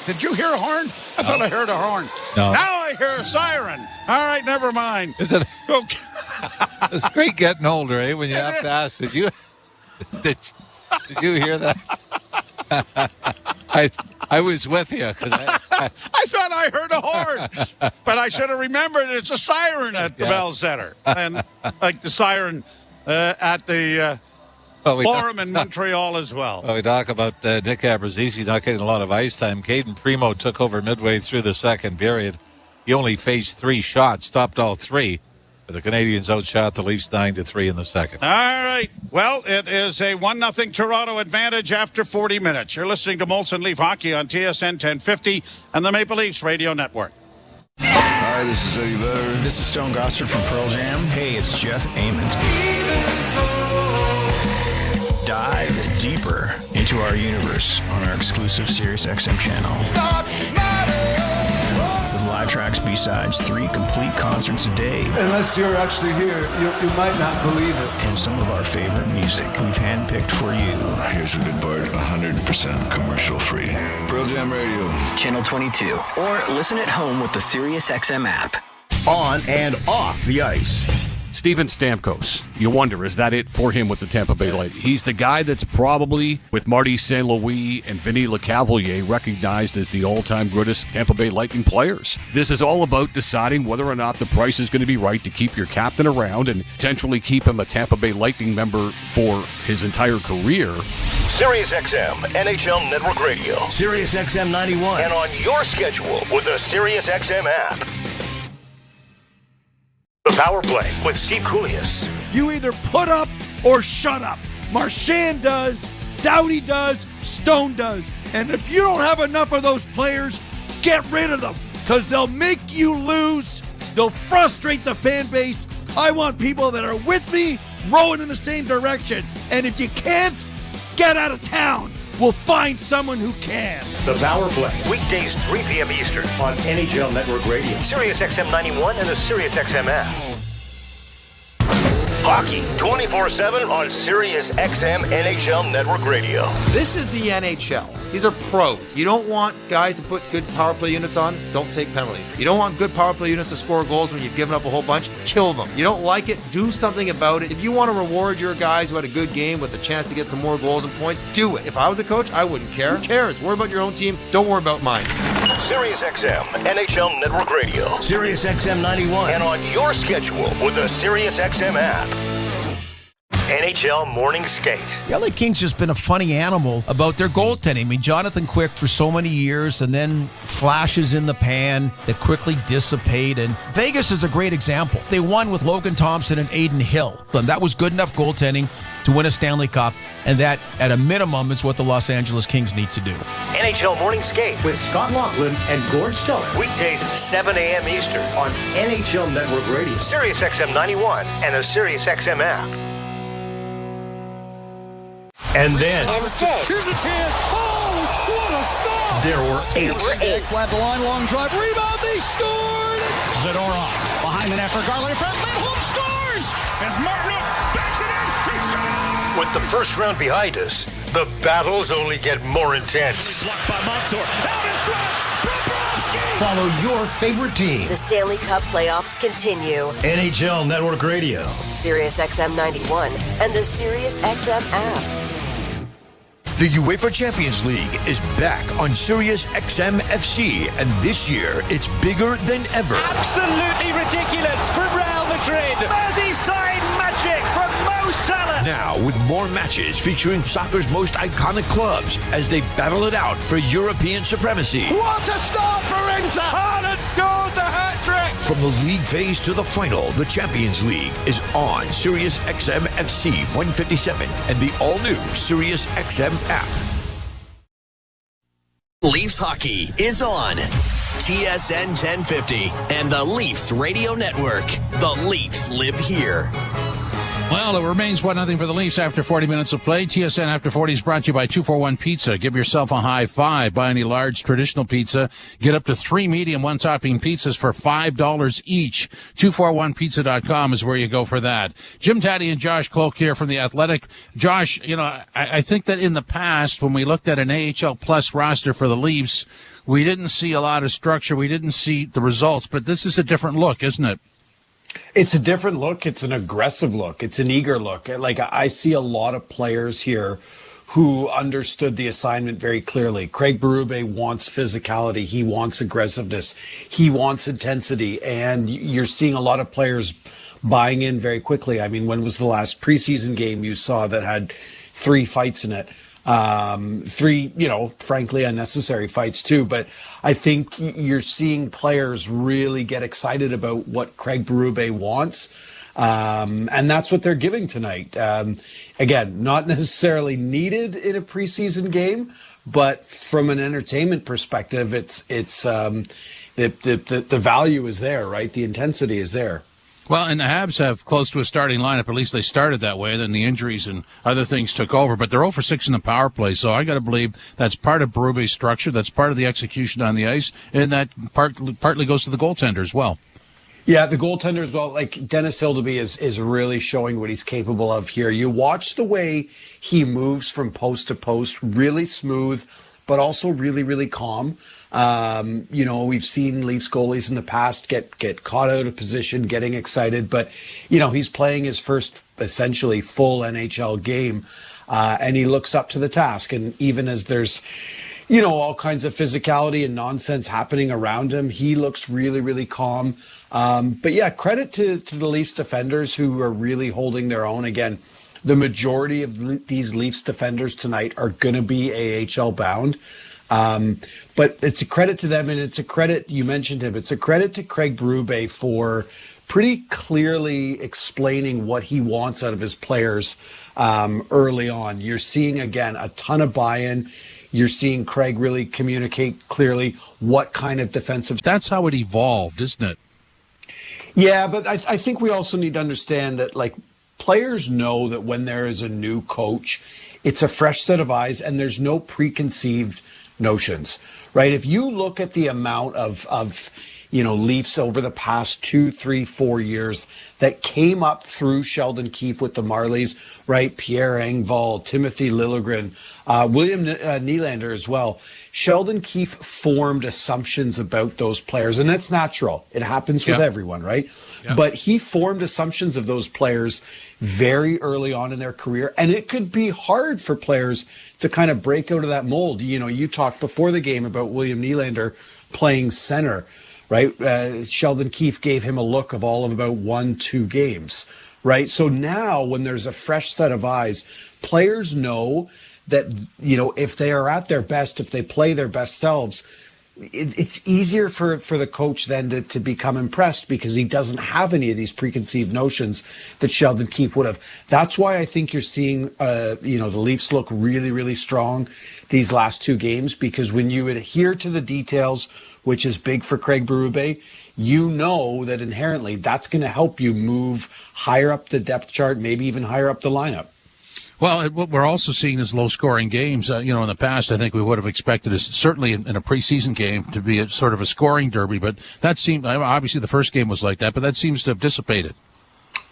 Did you hear a horn? I thought I heard a horn. No. Now I hear a siren. All right, never mind. Is it? Okay. It's great getting older, eh? When you have to ask, did you Did you hear that? I was with you because I thought I heard a horn, but I should have remembered it's a siren at the Bell Center, and like the siren at the Forum in Montreal as well. We talk about Nick Abruzzese not getting a lot of ice time. Caden Primo took over midway through the second period. He only faced 3 shots, stopped all 3. But the Canadiens outshot the Leafs 9-3 in the second. All right. Well, it is a 1-0 Toronto advantage after 40 minutes. You're listening to Molson Leaf Hockey on TSN 1050 and the Maple Leafs Radio Network. Hi, this is Eddie Vedder. This is Stone Gossard from Pearl Jam. Hey, it's Jeff Ament. Dive deeper into our universe on our exclusive SiriusXM channel. With live tracks, B-sides, 3 complete concerts a day. Unless you're actually here, you might not believe it. And some of our favorite music we've handpicked for you. Here's the good part, 100% commercial free. Pearl Jam Radio. Channel 22. Or listen at home with the SiriusXM app. On and off the ice. Steven Stamkos. You wonder, is that it for him with the Tampa Bay Lightning? He's the guy that's probably, with Marty St. Louis and Vinny Lecavalier, recognized as the all-time greatest Tampa Bay Lightning players. This is all about deciding whether or not the price is going to be right to keep your captain around and potentially keep him a Tampa Bay Lightning member for his entire career. SiriusXM NHL Network Radio. SiriusXM 91. And on your schedule with the SiriusXM app. The Power Play with Steve Koulias. You either put up or shut up. Marchand does, Doughty does, Stone does. And if you don't have enough of those players, get rid of them. Because they'll make you lose. They'll frustrate the fan base. I want people that are with me, rowing in the same direction. And if you can't, get out of town. We'll find someone who can. The Power Play. Weekdays 3 p.m. Eastern on NHL Network Radio. SiriusXM 91 and the SiriusXM app. Hockey 24/7 on SiriusXM NHL Network Radio. This is the NHL. These are pros. You don't want guys to put good power play units on, don't take penalties. You don't want good power play units to score goals when you've given up a whole bunch, kill them. You don't like it, do something about it. If you want to reward your guys who had a good game with a chance to get some more goals and points, do it. If I was a coach, I wouldn't care. Who cares? Worry about your own team. Don't worry about mine. SiriusXM NHL Network Radio. SiriusXM 91. And on your schedule with the SiriusXM app. NHL Morning Skate. The LA Kings has been a funny animal about their goaltending. I mean, Jonathan Quick for so many years, and then flashes in the pan that quickly dissipate. And Vegas is a great example. They won with Logan Thompson and Aiden Hill. And that was good enough goaltending to win a Stanley Cup, and that, at a minimum, is what the Los Angeles Kings need to do. NHL Morning Skate with Scott Laughlin and Gord Stellar. Weekdays 7 a.m. Eastern on NHL Network Radio, SiriusXM 91, and the SiriusXM app. And then Here's a chance. Oh, what a stop! There were 8. At the line, long drive, rebound, they scored! Zadorov behind the net for Garland in front. Lindholm scores! As Martin backs it in, he scores! With the first round behind us, the battles only get more intense. Blocked by Montour. Out in front, Bobrovsky! Follow your favorite team. The Stanley Cup playoffs continue. NHL Network Radio, SiriusXM 91 and the SiriusXM app. The UEFA Champions League is back on SiriusXM FC, and this year it's bigger than ever. Absolutely ridiculous from Real Madrid. Merseyside magic from Mo Salah. Now with more matches featuring soccer's most iconic clubs as they battle it out for European supremacy. What a start for Inter. Haaland scored the hat-trick. From the league phase to the final, the Champions League is on SiriusXM FC 157 and the all-new SiriusXM app. Leafs hockey is on TSN 1050 and the Leafs Radio Network. The Leafs live here. Well, it remains 1-0 for the Leafs after 40 minutes of play. TSN After 40 is brought to you by 241 Pizza. Give yourself a high five. Buy any large traditional pizza. Get up to 3 medium one-topping pizzas for $5 each. 241pizza.com is where you go for that. Jim Taddy and Josh Cloak here from The Athletic. Josh, you know, I think that in the past, when we looked at an AHL Plus roster for the Leafs, we didn't see a lot of structure. We didn't see the results, but this is a different look, isn't it? It's a different look. It's an aggressive look. It's an eager look. Like, I see a lot of players here who understood the assignment very clearly. Craig Berube wants physicality. He wants aggressiveness. He wants intensity. And you're seeing a lot of players buying in very quickly. I mean, when was the last preseason game you saw that had 3 fights in it? 3, frankly, unnecessary fights too. But I think you're seeing players really get excited about what Craig Berube wants. And that's what they're giving tonight. Again, not necessarily needed in a preseason game, but from an entertainment perspective, the value is there, right? The intensity is there. Well, and the Habs have close to a starting lineup. At least they started that way. Then the injuries and other things took over. But they're 0 for 6 in the power play. So I got to believe that's part of Berube's structure. That's part of the execution on the ice. And that partly goes to the goaltender as well. Yeah, the goaltender as well. Like, Dennis Hildeby is really showing what he's capable of here. You watch the way he moves from post to post, really smooth, but also really, really calm. We've seen Leafs goalies in the past get caught out of position, getting excited, but, he's playing his first essentially full NHL game, and he looks up to the task. And even as there's, all kinds of physicality and nonsense happening around him, he looks really, really calm. But yeah, credit to the Leafs defenders who are really holding their own. Again, the majority of these Leafs defenders tonight are going to be AHL bound. But it's a credit to them, and it's a credit, you mentioned him, it's a credit to Craig Berube for pretty clearly explaining what he wants out of his players early on. You're seeing, again, a ton of buy-in. You're seeing Craig really communicate clearly what kind of defensive... That's how it evolved, isn't it? Yeah, but I think we also need to understand that, like, players know that when there is a new coach, it's a fresh set of eyes and there's no preconceived notions, right? If you look at the amount of Leafs over the past 2, 3, 4 years that came up through Sheldon Keefe with the Marlies, right? Pierre Engvall, Timothy Liljegren, William Nylander as well. Sheldon Keefe formed assumptions about those players, and that's natural. It happens with everyone, right? Yep. But he formed assumptions of those players very early on in their career, and it could be hard for players to kind of break out of that mold. You talked before the game about William Nylander playing center, right? Sheldon Keefe gave him a look of all of about 1-2 games, right? So now when there's a fresh set of eyes, players know that, if they are at their best, if they play their best selves, it's easier for the coach then to become impressed because he doesn't have any of these preconceived notions that Sheldon Keefe would have. That's why I think you're seeing, the Leafs look really, really strong these last 2 games, because when you adhere to the details, which is big for Craig Berube, you know that inherently that's going to help you move higher up the depth chart, maybe even higher up the lineup. Well, what we're also seeing is low-scoring games. In the past, I think we would have expected this, certainly in a preseason game, to be a sort of a scoring derby. But that seemed, obviously the first game was like that, but that seems to have dissipated.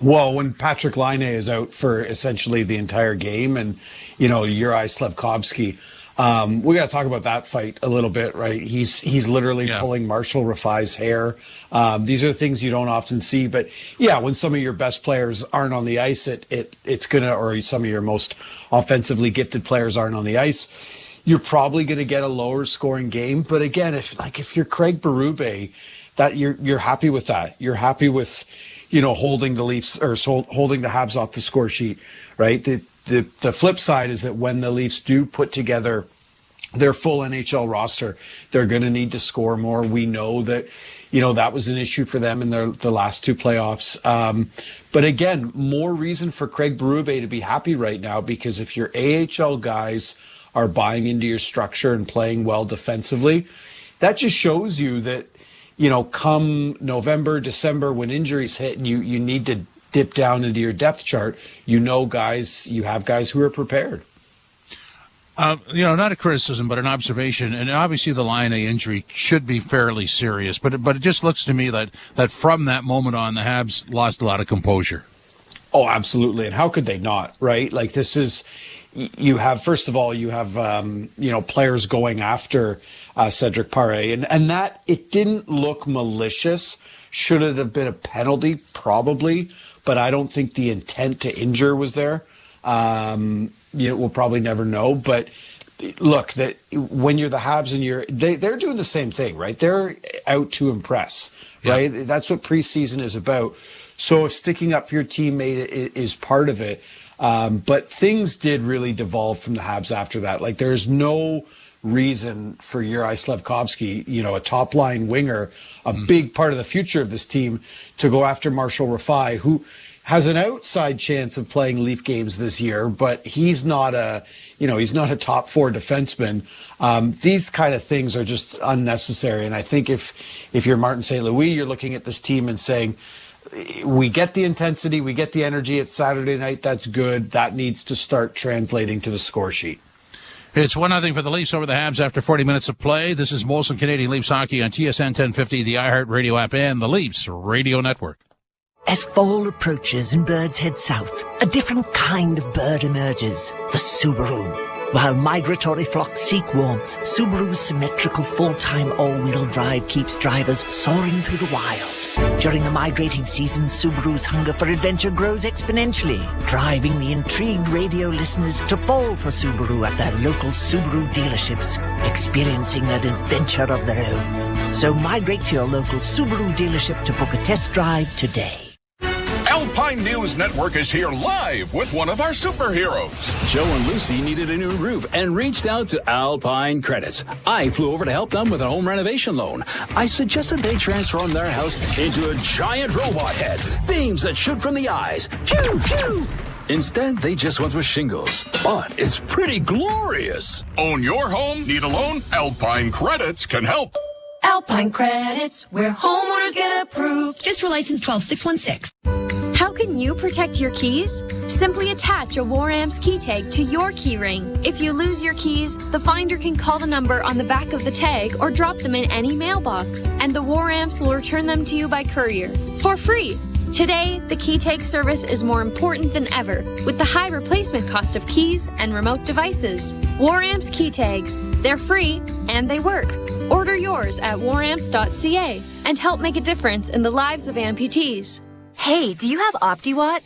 Well, when Patrick Laine is out for essentially the entire game, and, Juraj Slafkovsky, we got to talk about that fight a little bit, right? He's literally pulling Marshall Rafai's hair. These are things you don't often see, but yeah, when some of your best players aren't on the ice, it's gonna, or some of your most offensively gifted players aren't on the ice, you're probably gonna get a lower scoring game. But again, if you're Craig Berube, that you're happy with that. You're happy with, holding the Leafs or holding the Habs off the score sheet, right? The flip side is that when the Leafs do put together their full NHL roster, they're going to need to score more. We know that, that was an issue for them in the last 2 playoffs. But again, more reason for Craig Berube to be happy right now, because if your AHL guys are buying into your structure and playing well defensively, that just shows you that, come November, December, when injuries hit and you need to dip down into your depth chart, you have guys who are prepared. Not a criticism, but an observation. And obviously the Laine injury should be fairly serious, but it just looks to me that from that moment on, the Habs lost a lot of composure. Oh, absolutely. And how could they not, right? Like, this is, first of all, you have players going after Cedric Paré, and that, it didn't look malicious. Should it have been a penalty? Probably, but I don't think the intent to injure was there. We'll probably never know, but look, that when you're the Habs and they're doing the same thing, right? They're out to impress, right? That's what preseason is about. So sticking up for your teammate is part of it. But things did really devolve from the Habs after that. Like, there's no reason for Juraj Slafkovsky, a top-line winger, a big part of the future of this team, to go after Marshall Rafai, who has an outside chance of playing Leaf games this year, but he's not a top 4 defenseman. These kind of things are just unnecessary. And I think if you're Martin St. Louis, you're looking at this team and saying, we get the intensity, we get the energy. It's Saturday night. That's good. That needs to start translating to the score sheet. It's 1-0 for the Leafs over the Habs after 40 minutes of play. This is Molson Canadian Leafs Hockey on TSN 1050, the iHeartRadio app, and the Leafs Radio Network. As fall approaches and birds head south, a different kind of bird emerges, the Subaru. While migratory flocks seek warmth, Subaru's symmetrical full-time all-wheel drive keeps drivers soaring through the wild. During the migrating season, Subaru's hunger for adventure grows exponentially, driving the intrigued radio listeners to fall for Subaru at their local Subaru dealerships, experiencing an adventure of their own. So migrate to your local Subaru dealership to book a test drive today. Alpine News Network is here live with one of our superheroes. Joe and Lucy needed a new roof and reached out to Alpine Credits. I flew over to help them with a home renovation loan. I suggested they transform their house into a giant robot head, beams that shoot from the eyes. Pew, pew! Instead, they just went with shingles. But it's pretty glorious. Own your home? Need a loan? Alpine Credits can help. Alpine Credits, where homeowners get approved. Just for license 12616. How can you protect your keys? Simply attach a WarAmps key tag to your key ring. If you lose your keys, the finder can call the number on the back of the tag or drop them in any mailbox, and the WarAmps will return them to you by courier for free. Today, the key tag service is more important than ever with the high replacement cost of keys and remote devices. WarAmps key tags. They're free and they work. Order yours at waramps.ca and help make a difference in the lives of amputees. Hey, do you have OptiWatt?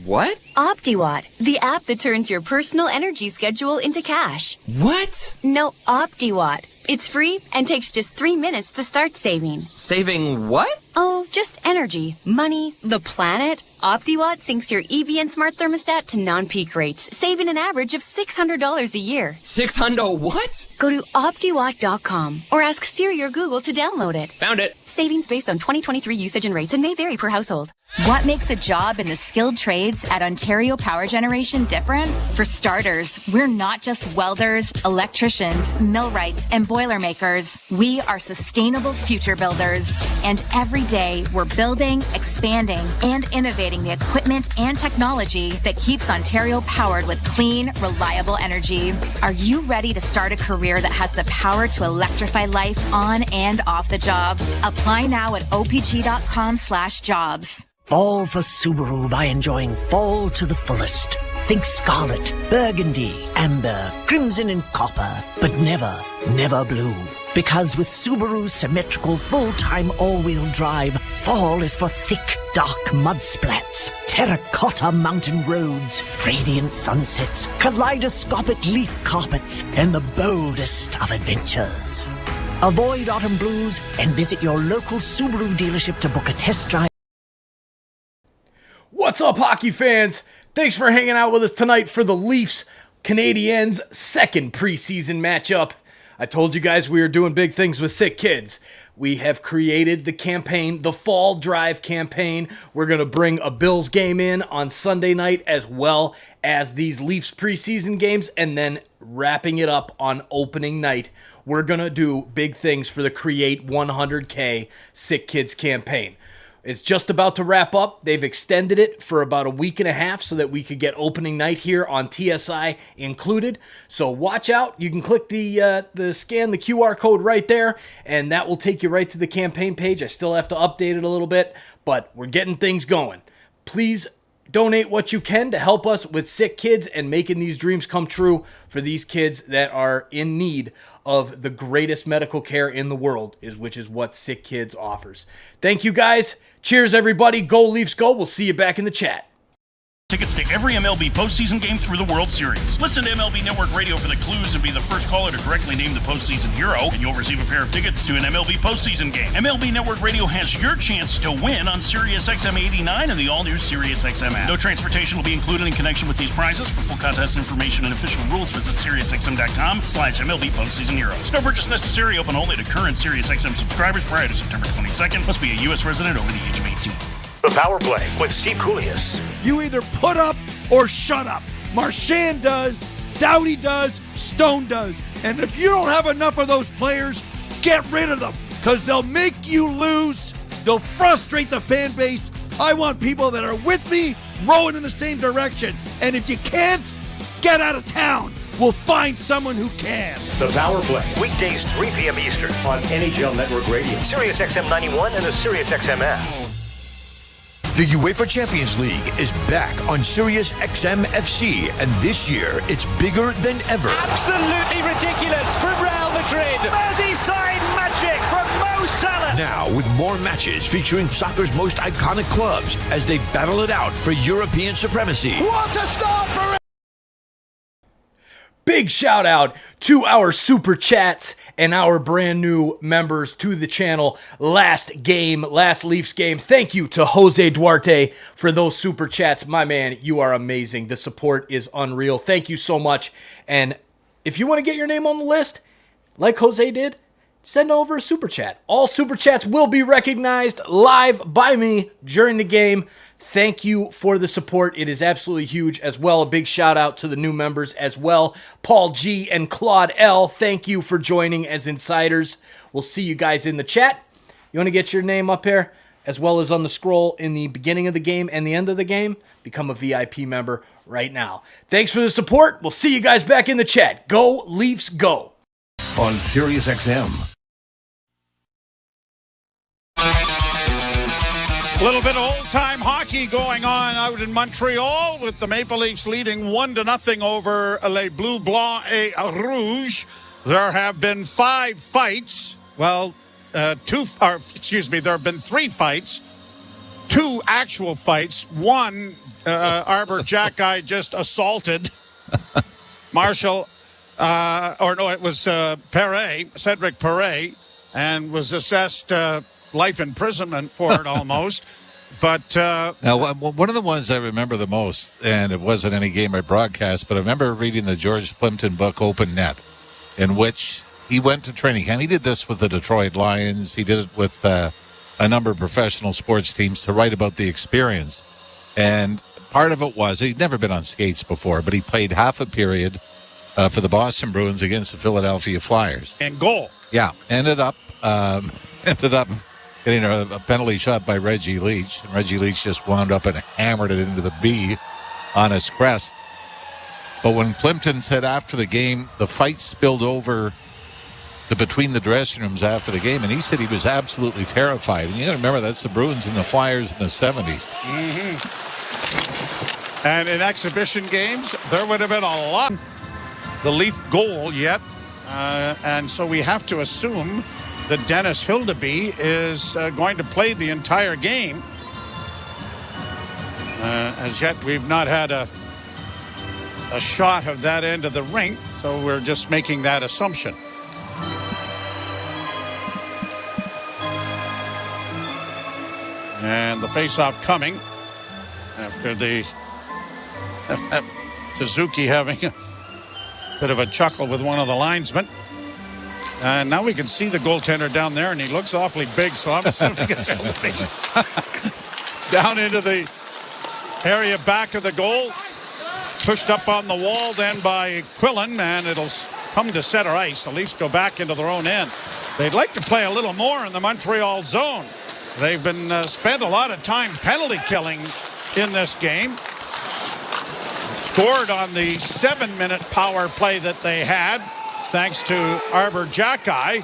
What? OptiWatt, the app that turns your personal energy schedule into cash. What? No, OptiWatt. It's free and takes just 3 minutes to start saving. Saving what? Oh, just energy, money, the planet. OptiWatt syncs your EV and smart thermostat to non-peak rates, saving an average of $600 a year. 600 what? Go to OptiWatt.com or ask Siri or Google to download it. Found it. Savings based on 2023 usage and rates and may vary per household. What makes a job in the skilled trades at Ontario Power Generation different? For starters, we're not just welders, electricians, millwrights, and boilermakers. We are sustainable future builders. And every day, we're building, expanding, and innovating the equipment and technology that keeps Ontario powered with clean, reliable energy. Are you ready to start a career that has the power to electrify life on and off the job? Apply now at opg.com/jobs. Fall for Subaru by enjoying fall to the fullest. Think scarlet, burgundy, amber, crimson and copper, but never, never blue. Because with Subaru's symmetrical full-time all-wheel drive, fall is for thick, dark mud splats, terracotta mountain roads, radiant sunsets, kaleidoscopic leaf carpets, and the boldest of adventures. Avoid autumn blues and visit your local Subaru dealership to book a test drive. What's up, hockey fans? Thanks for hanging out with us tonight for the Leafs Canadiens second preseason matchup. I told you guys we were doing big things with Sick Kids. We have created the campaign, the Fall Drive campaign. We're going to bring a Bills game in on Sunday night as well as these Leafs preseason games, and then wrapping it up on opening night. We're going to do big things for the Create 100K Sick Kids campaign. It's just about to wrap up. They've extended it for about a week and a half so that we could get opening night here on TSI included. So watch out. You can click the scan the QR code right there, and that will take you right to the campaign page. I still have to update it a little bit, but we're getting things going. Please donate what you can to help us with sick kids and making these dreams come true for these kids that are in need of the greatest medical care in the world, which is what Sick Kids offers. Thank you, guys. Cheers, everybody. Go Leafs, go. We'll see you back in the chat. Tickets to every MLB postseason game through the World Series. Listen to MLB Network Radio for the clues and be the first caller to correctly name the postseason hero, and you'll receive a pair of tickets to an MLB postseason game. MLB Network Radio has your chance to win on Sirius XM 89 and the all-new Sirius XM app. No transportation will be included in connection with these prizes. For full contest information and official rules, visit SiriusXM.com/MLB postseason heroes. No purchase necessary. Open only to current Sirius XM subscribers prior to September 22nd. Must be a U.S. resident over the age of 18. The Power Play with Steve Koulias. You either put up or shut up. Marchand does, Doughty does, Stone does. And if you don't have enough of those players, get rid of them, because they'll make you lose. They'll frustrate the fan base. I want people that are with me, rowing in the same direction. And if you can't, get out of town. We'll find someone who can. The Power Play. Weekdays 3 p.m. Eastern on NHL Network Radio, Sirius XM 91, and the Sirius XM app. The UEFA Champions League is back on Sirius XM FC, and this year it's bigger than ever. Absolutely ridiculous from Real Madrid. Merseyside magic from Mo Salah. Now with more matches featuring soccer's most iconic clubs as they battle it out for European supremacy. What a start for it! Big shout out to our super chats and our brand new members to the channel. Last Leafs game. Thank you to Jose Duarte for those super chats. My man, you are amazing. The support is unreal. Thank you so much. And if you want to get your name on the list, like Jose did, send over a super chat. All super chats will be recognized live by me during the game. Thank you for the support. It is absolutely huge as well. A big shout out to the new members as well. Paul G and Claude L. Thank you for joining as insiders. We'll see you guys in the chat. You want to get your name up here as well as on the scroll in the beginning of the game and the end of the game? Become a VIP member right now. Thanks for the support. We'll see you guys back in the chat. Go Leafs, go. On Sirius XM. A little bit of old-time hockey going on out in Montreal with the Maple Leafs leading 1-0 over Les Bleus Blancs et Rouges. There have been 5 fights. Well, there have been 3 fights. 2 actual fights. One, Arbor Jack guy just assaulted Marshall, it was Cedric Perret, and was assessed life imprisonment for it almost. But now, one of the ones I remember the most, and it wasn't any game I broadcast, but I remember reading the George Plimpton book Open Net, in which he went to training camp. He did this with the Detroit Lions. He did it with a number of professional sports teams to write about the experience. And part of it was he'd never been on skates before, but he played half a period for the Boston Bruins against the Philadelphia Flyers. And goal. Yeah, ended up getting a penalty shot by Reggie Leach. And Reggie Leach just wound up and hammered it into the B on his crest. But when Plimpton said after the game, the fight spilled over to between the dressing rooms after the game, and he said he was absolutely terrified. And you got to remember, that's the Bruins and the Flyers in the 70s. Mm-hmm. And in exhibition games, there would have been a lot. The Leaf goal yet. And so we have to assume that Dennis Hildeby is going to play the entire game. As yet, we've not had a shot of that end of the rink, so we're just making that assumption. And the face-off coming after the Suzuki having a bit of a chuckle with one of the linesmen. And now we can see the goaltender down there, and he looks awfully big, so I'm assuming it's down into the area back of the goal. Pushed up on the wall then by Quillen, and it'll come to center ice. The Leafs go back into their own end. They'd like to play a little more in the Montreal zone. They've been spent a lot of time penalty killing in this game. Scored on the 7-minute power play that they had, thanks to Arbor Jackeye.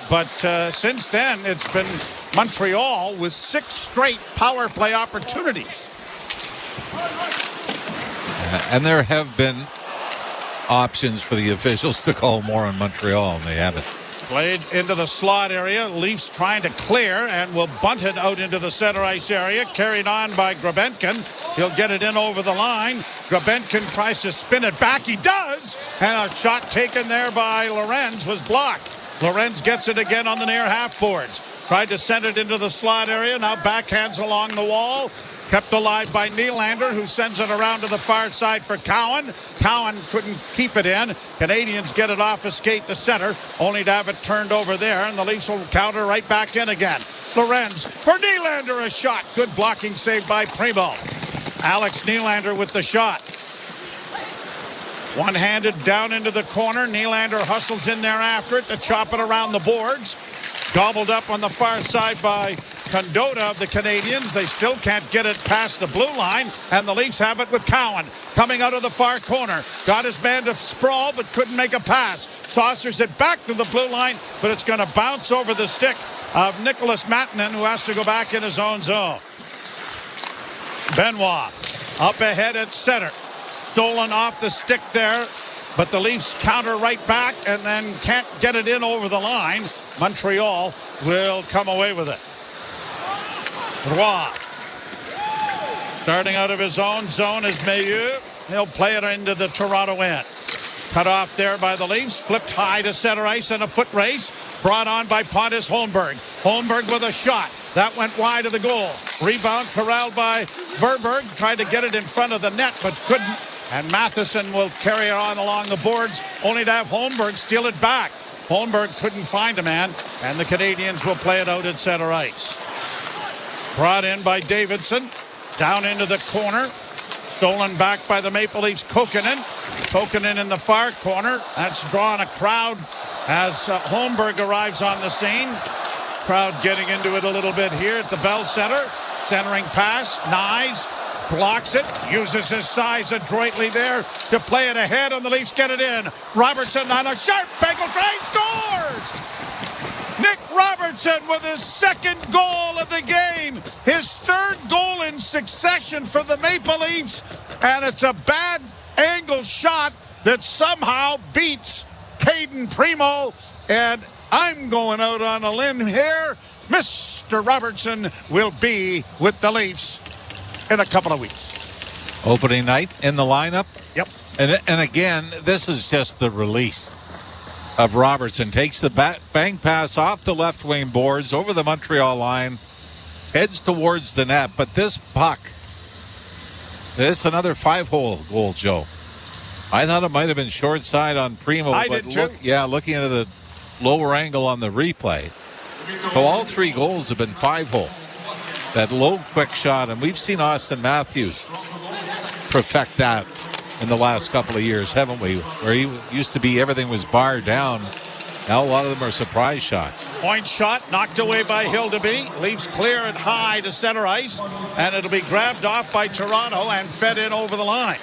But since then, it's been Montreal with 6 straight power play opportunities. And there have been options for the officials to call more on Montreal, and they haven't. Played into the slot area. Leafs trying to clear and will bunt it out into the center ice area. Carried on by Grabenkin. He'll get it in over the line. Grabenkin tries to spin it back. He does. And a shot taken there by Lorenz was blocked. Lorenz gets it again on the near half boards. Tried to send it into the slot area. Now backhands along the wall. Kept alive by Nylander, who sends it around to the far side for Cowan. Cowan couldn't keep it in. Canadians get it off a skate to center, only to have it turned over there, and the Leafs will counter right back in again. Lorenz for Nylander, a shot. Good blocking save by Primo. Alex Nylander with the shot. One-handed down into the corner. Nylander hustles in there after it to chop it around the boards. Gobbled up on the far side by Condota of the Canadiens. They still can't get it past the blue line, and the Leafs have it with Cowan coming out of the far corner. Got his man to sprawl, but couldn't make a pass. Saucers it back to the blue line, but it's going to bounce over the stick of Nicholas Matanen, who has to go back in his own zone. Benoit up ahead at center. Stolen off the stick there, but the Leafs counter right back and then can't get it in over the line. Montreal will come away with it. Roy. Starting out of his own zone is Mailloux. He'll play it into the Toronto end. Cut off there by the Leafs. Flipped high to center ice in a foot race. Brought on by Pontus Holmberg. Holmberg with a shot. That went wide of the goal. Rebound corralled by Verberg. Tried to get it in front of the net, but couldn't. And Matheson will carry it on along the boards, only to have Holmberg steal it back. Holmberg couldn't find a man, and the Canadiens will play it out at center ice. Brought in by Davidson. Down into the corner. Stolen back by the Maple Leafs, Kokkonen. Kokkonen in the far corner. That's drawn a crowd as Holmberg arrives on the scene. Crowd getting into it a little bit here at the Bell Center. Centering pass. Nyes blocks it. Uses his size adroitly there to play it ahead, and the Leafs get it in. Robertson on a sharp angle try, scores! Nick Robertson with his second goal of the game. His third goal in succession for the Maple Leafs. And it's a bad angle shot that somehow beats Caden Primo. And I'm going out on a limb here. Mr. Robertson will be with the Leafs in a couple of weeks. Opening night in the lineup. Yep. And again, this is just the release of Robertson. Takes the bang pass off the left wing boards over the Montreal line, heads towards the net. But this puck, this is another 5-hole goal, Joe. I thought it might have been short side on Primo. I did too. Looking at a lower angle on the replay. So all 3 goals have been 5-hole. That low quick shot, and we've seen Austin Matthews perfect that in the last couple of years, haven't we? Where he used to be, everything was barred down. Now a lot of them are surprise shots. Point shot knocked away by Hildeby. Leafs clear it high to center ice, and it'll be grabbed off by Toronto and fed in over the line.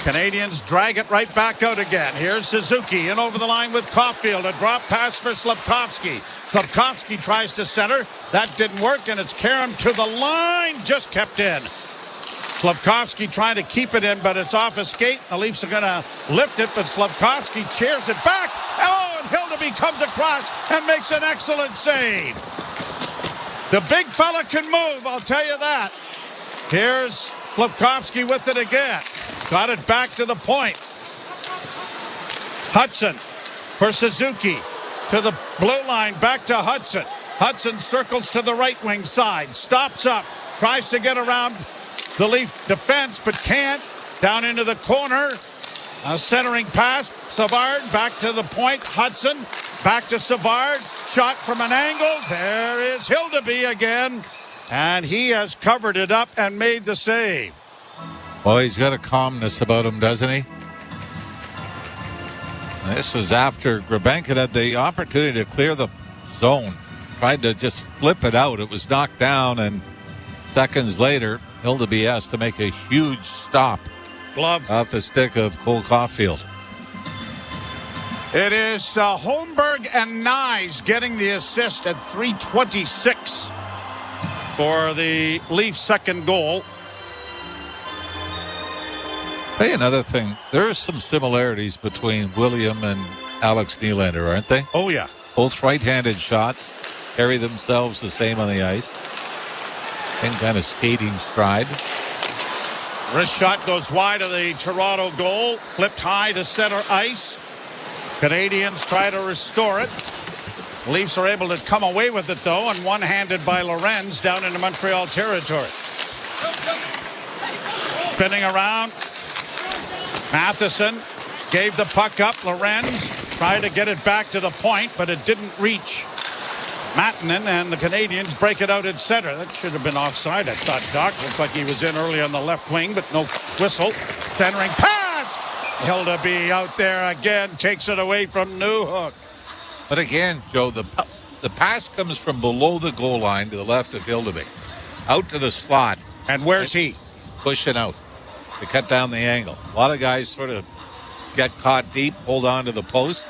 Canadians drag it right back out again. Here's Suzuki in over the line with Caulfield. A drop pass for Slafkovsky. Slafkovsky tries to center. That didn't work, and it's Karam to the line. Just kept in. Slafkovsky trying to keep it in, but it's off a skate. The Leafs are going to lift it, but Slafkovsky cheers it back. Oh, and Hildeby comes across and makes an excellent save. The big fella can move, I'll tell you that. Here's Slafkovsky with it again. Got it back to the point. Hudson for Suzuki. To the blue line, back to Hudson. Hudson circles to the right wing side. Stops up. Tries to get around the Leaf defense, but can't. Down into the corner. A centering pass. Savard back to the point. Hudson back to Savard. Shot from an angle. There is Hildeby again. And he has covered it up and made the save. Well, he's got a calmness about him, doesn't he? This was after Grabenkin had the opportunity to clear the zone. Tried to just flip it out. It was knocked down, and seconds later, Hildeby has to make a huge stop. Glove off the stick of Cole Caulfield. It is Holmberg and Nyes getting the assist at 3:26 for the Leafs' second goal. Hey, another thing. There are some similarities between William and Alex Nylander, aren't they? Oh, yeah. Both right-handed shots carry themselves the same on the ice. Same kind of skating stride. Wrist shot goes wide of the Toronto goal. Flipped high to center ice. Canadians try to restore it. Leafs are able to come away with it, though, and one-handed by Lorenz down into Montreal territory. Spinning around. Matheson gave the puck up. Lorenz tried to get it back to the point, but it didn't reach Matanen, and the Canadians break it out at center. That should have been offside. I thought Doc looked like he was in early on the left wing, but no whistle. Centering pass. Hildeby out there again, takes it away from Newhook. But again, Joe, the pass comes from below the goal line to the left of Hildeby, out to the slot. And where's he? Pushing out to cut down the angle. A lot of guys sort of get caught deep, hold on to the post.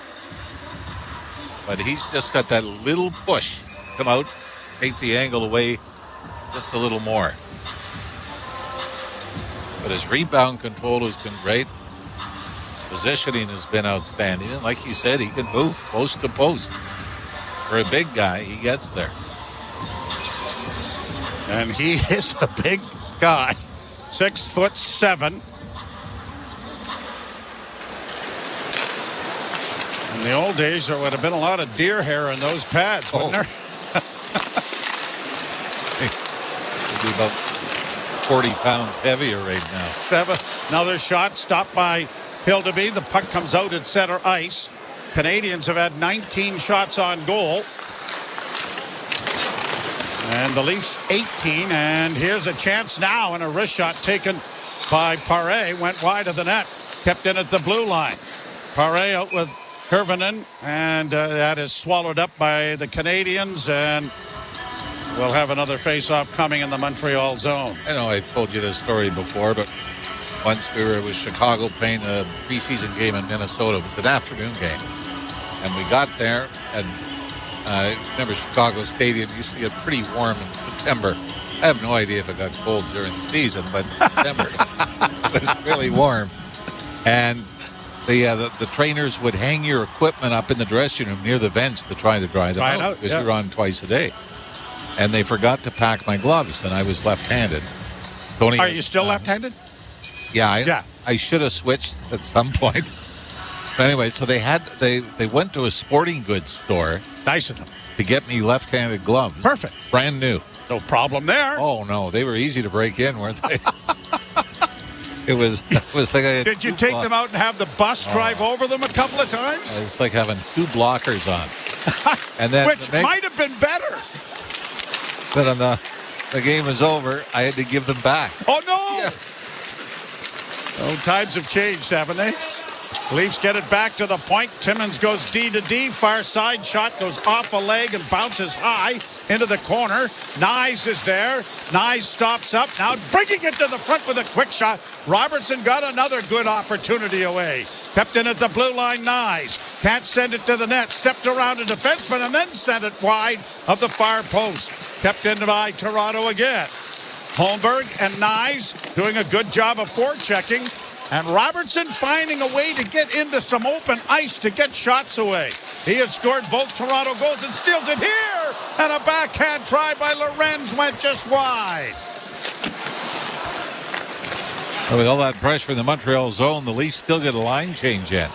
But he's just got that little push. Come out, take the angle away just a little more. But his rebound control has been great. Positioning has been outstanding. And like you said, he can move post to post. For a big guy, he gets there. And he is a big guy. 6'7". In the old days, there would have been a lot of deer hair in those pads, wouldn't there? He'd be about 40 pounds heavier right now. Another shot stopped by Hildeby. The puck comes out at center ice. Canadians have had 19 shots on goal. And the Leafs 18. And here's a chance now, and a wrist shot taken by Paré. Went wide of the net. Kept in at the blue line. Paré out with Hirvonen, and that is swallowed up by the Canadians, and we'll have another face-off coming in the Montreal zone. I know I've told you this story before, but once we were with Chicago playing a preseason game in Minnesota. It was an afternoon game, and we got there, and I remember Chicago Stadium used to get pretty warm in September. I have no idea if it got cold during the season, but in September it was really warm, and the trainers would hang your equipment up in the dressing room near the vents to try to dry them out because you're on twice a day. And they forgot to pack my gloves, and I was left-handed. Tony, are you still left-handed? Yeah, I should have switched at some point. But anyway, so they went to a sporting goods store. Nice of them. To get me left-handed gloves. Perfect. Brand new. No problem there. Oh, no. They were easy to break in, weren't they? It was like I had Did you take them out and have the bus drive over them a couple of times? It was like having two blockers on. And then which might have been better. But when the game was over, I had to give them back. Oh, no! Yeah. Oh, times have changed, haven't they? Leafs get it back to the point. Timmins goes D to D. Far side shot goes off a leg and bounces high into the corner. Nyes is there. Nyes stops up. Now bringing it to the front with a quick shot. Robertson got another good opportunity away. Kept in at the blue line. Nyes can't send it to the net. Stepped around a defenseman and then sent it wide of the far post. Kept in by Toronto again. Holmberg and Nyes doing a good job of forechecking. And Robertson finding a way to get into some open ice to get shots away. He has scored both Toronto goals and steals it here. And a backhand try by Lorenz went just wide. With all that pressure in the Montreal zone, the Leafs still get a line change in.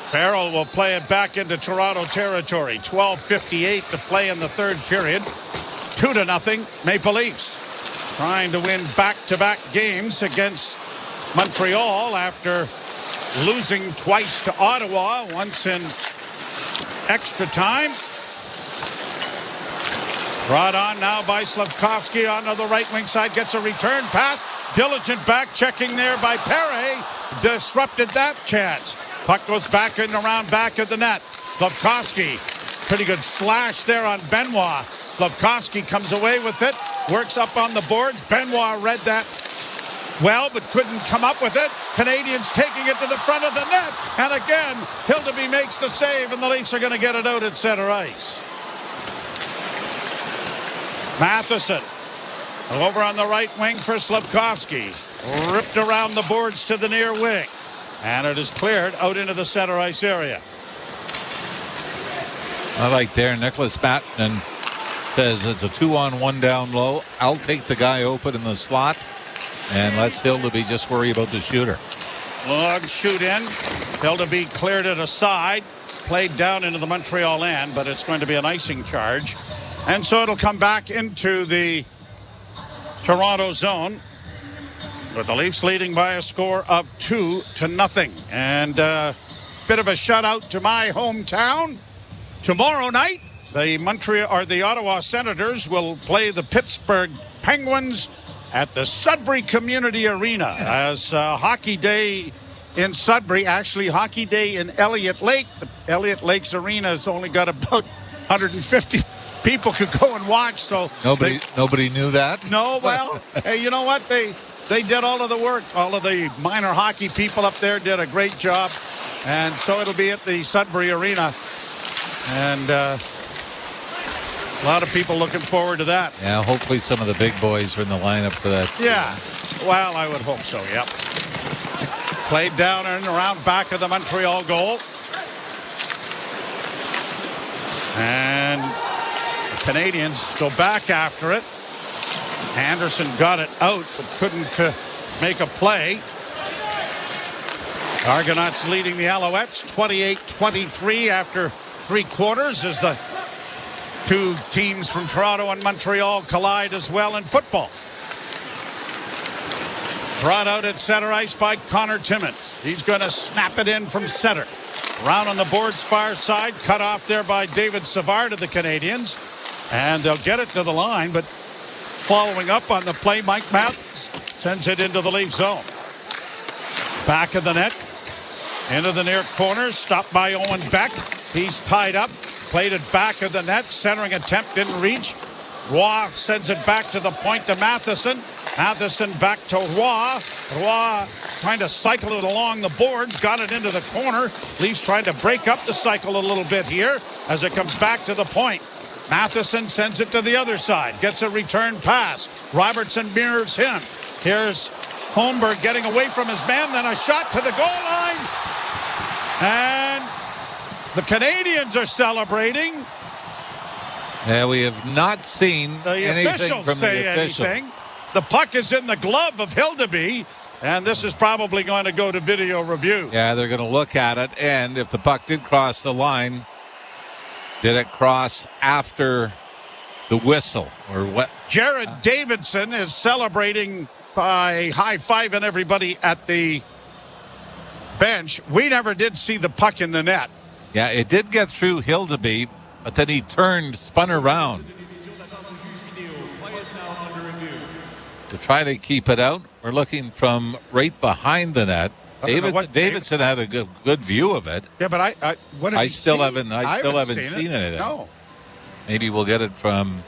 Farrell will play it back into Toronto territory. 12:58 to play in the third period. 2-0 Maple Leafs. Trying to win back-to-back games against Montreal after losing twice to Ottawa, once in extra time. Brought on now by Slafkovsky on the right wing side, gets a return pass. Diligent back checking there by Perry. Disrupted that chance. Puck goes back and around back of the net. Slafkovsky, pretty good slash there on Benoit. Slafkovsky comes away with it, works up on the boards. Benoit read that well, but couldn't come up with it. Canadians taking it to the front of the net. And again, Hildeby makes the save, and the Leafs are going to get it out at center ice. Matheson over on the right wing for Slafkovsky. ripped around the boards to the near wing. And it is cleared out into the center ice area. I like there. Nicholas Batman says it's a 2-on-1 down low. I'll take the guy open in the slot and let Hildeby just worry about the shooter. Long shoot in. Hildeby cleared it aside. Played down into the Montreal end, but it's going to be an icing charge. And so it'll come back into the Toronto zone, with the Leafs leading by a score of 2-0. And bit of a shutout to my hometown. Tomorrow night, the Ottawa Senators will play the Pittsburgh Penguins at the Sudbury Community Arena as Hockey Day in Sudbury. Actually, Hockey Day in Elliott Lake. But Elliott Lake's arena has only got about 150 people could go and watch. So nobody knew that. No, well, hey, you know what? They did all of the work. All of the minor hockey people up there did a great job. And so it'll be at the Sudbury Arena. And a lot of people looking forward to that. Yeah, hopefully some of the big boys are in the lineup for that. Yeah, well, I would hope so, yep. Played down and around back of the Montreal goal. And the Canadiens go back after it. Anderson got it out, but couldn't make a play. Argonauts leading the Alouettes 28-23 after 3 quarters as the two teams from Toronto and Montreal collide as well in football. Brought out at center ice by Connor Timmins. He's going to snap it in from center. Round on the boards far side, cut off there by David Savard of the Canadiens. And they'll get it to the line, but following up on the play, Mike Matthews sends it into the Leaf zone. Back of the net, into the near corner, stopped by Owen Beck. He's tied up, played it back of the net, centering attempt didn't reach. Roy sends it back to the point to Matheson. Matheson back to Roy. Roy trying to cycle it along the boards, got it into the corner. Leafs trying to break up the cycle a little bit here as it comes back to the point. Matheson sends it to the other side, gets a return pass. Robertson mirrors him. Here's Holmberg getting away from his man, then a shot to the goal line. And the Canadiens are celebrating. Yeah, we have not seen anything from the official. The puck is in the glove of Hildeby, and this is probably going to go to video review. Yeah, they're going to look at it, and if the puck did cross the line, did it cross after the whistle or what? Jared Davidson is celebrating by high-fiving everybody at the bench. We never did see the puck in the net. Yeah, it did get through Hildeby, but then he spun around to try to keep it out. We're looking from right behind the net. Davidson had a good view of it. Yeah, but I still haven't seen anything. No. Maybe we'll get it from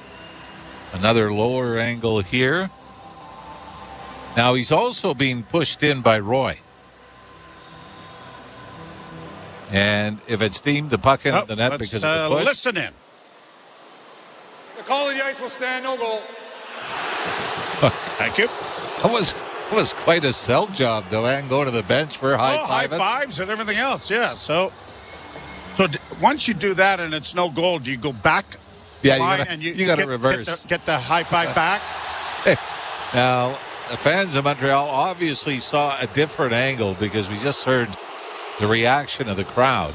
another lower angle here. Now he's also being pushed in by Roy. And if it's deemed the puck in the net because of the push. Listen in. The call of the ice will stand, no goal. Thank you. That was quite a sell job, though, and go to the bench for high fives and everything else, yeah. So once you do that and it's no goal, do you go back? Yeah, you got to reverse. Get the high five back. Now, the fans of Montreal obviously saw a different angle because we just heard the reaction of the crowd.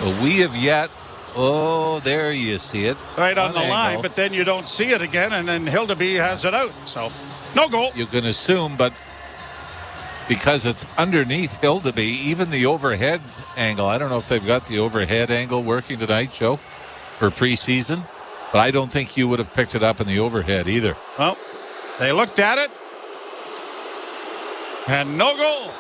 But we have yet. Oh, there you see it. Right on the line, but then you don't see it again, and then Hildeby has it out. So, no goal. You can assume, but because it's underneath Hildeby, even the overhead angle, I don't know if they've got the overhead angle working tonight, Joe, for preseason, but I don't think you would have picked it up in the overhead either. Well, they looked at it, and no goal.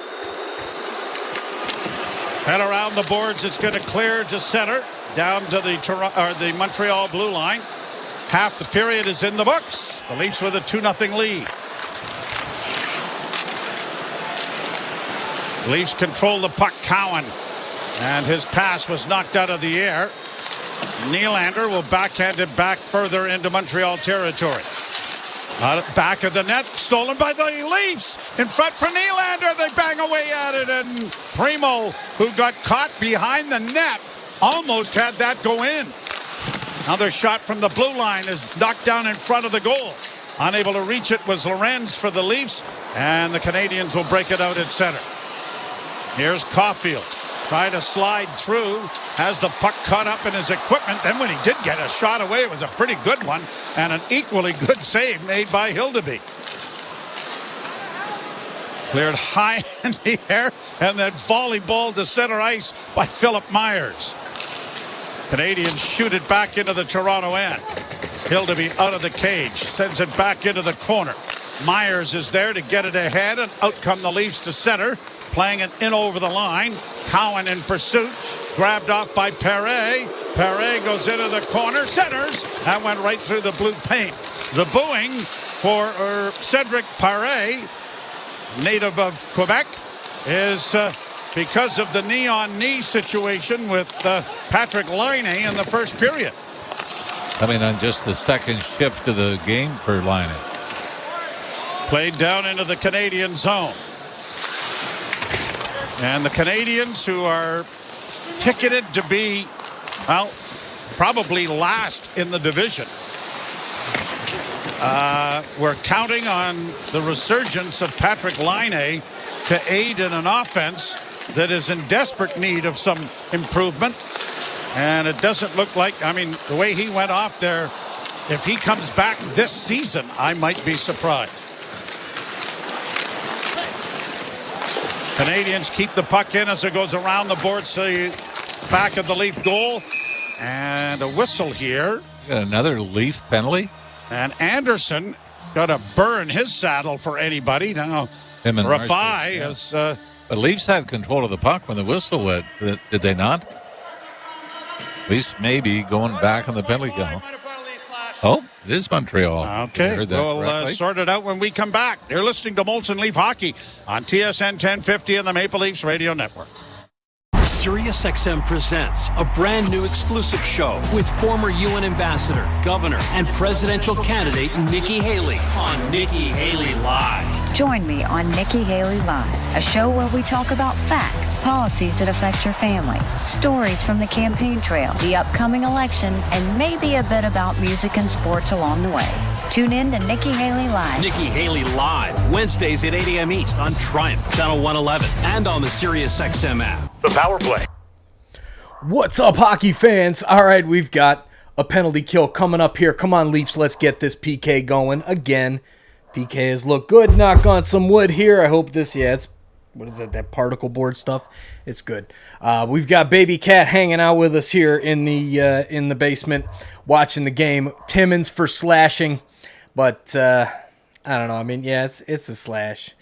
And around the boards, it's going to clear to center. Down to the Montreal blue line. Half the period is in the books. The Leafs with a 2-0 lead. Leafs control the puck. Cowan. And his pass was knocked out of the air. Nylander will backhand it back further into Montreal territory. Back of the net, stolen by the Leafs. In front for Nylander, they bang away at it, and Primo, who got caught behind the net, almost had that go in. Another shot from the blue line is knocked down in front of the goal. Unable to reach it was Lorenz for the Leafs, and the Canadiens will break it out at center. Here's Caulfield. Trying to slide through, has the puck caught up in his equipment. Then when he did get a shot away, it was a pretty good one, and an equally good save made by Hildeby. Cleared high in the air, and then volleyball to center ice by Philip Myers. Canadians shoot it back into the Toronto end. Hildeby out of the cage, sends it back into the corner. Myers is there to get it ahead, and out come the Leafs to center. Playing it in over the line. Cowan in pursuit. Grabbed off by Perret. Perret goes into the corner. Centers. That went right through the blue paint. The booing for Cedric Perret, native of Quebec, is because of the knee-on-knee situation with Patrick Laine in the first period. I mean, on just the second shift of the game for Laine. Played down into the Canadian zone. And the Canadiens, who are ticketed to be, well, probably last in the division. We're counting on the resurgence of Patrick Laine to aid in an offense that is in desperate need of some improvement. And it doesn't look like, I mean, the way he went off there, if he comes back this season, I might be surprised. Canadians keep the puck in as it goes around the boards to the back of the Leaf goal. And a whistle here. Got another Leaf penalty. And Anderson got to burn his saddle for anybody. Now, Rafai has... The Leafs had control of the puck when the whistle went. Did they not? Leafs maybe going back on the penalty kill. Oh, it is Montreal. Okay, we'll sort it out when we come back. You're listening to Molson Leaf Hockey on TSN 1050 and the Maple Leafs Radio Network. SiriusXM presents a brand new exclusive show with former UN ambassador, governor, and presidential candidate Nikki Haley on Nikki Haley Live. Join me on Nikki Haley Live, a show where we talk about facts, policies that affect your family, stories from the campaign trail, the upcoming election, and maybe a bit about music and sports along the way. Tune in to Nikki Haley Live. Nikki Haley Live, Wednesdays at 8 a.m. East on Triumph, Channel 111, and on the SiriusXM app. The Power Play. What's up, hockey fans? All right, we've got a penalty kill coming up here. Come on, Leafs, let's get this PK going again. PK has looked good. Knock on some wood here. I hope this, it's, what is that particle board stuff? It's good. We've got Baby Cat hanging out with us here in the basement, watching the game. Timmins for slashing, but I don't know. I mean, it's a slash.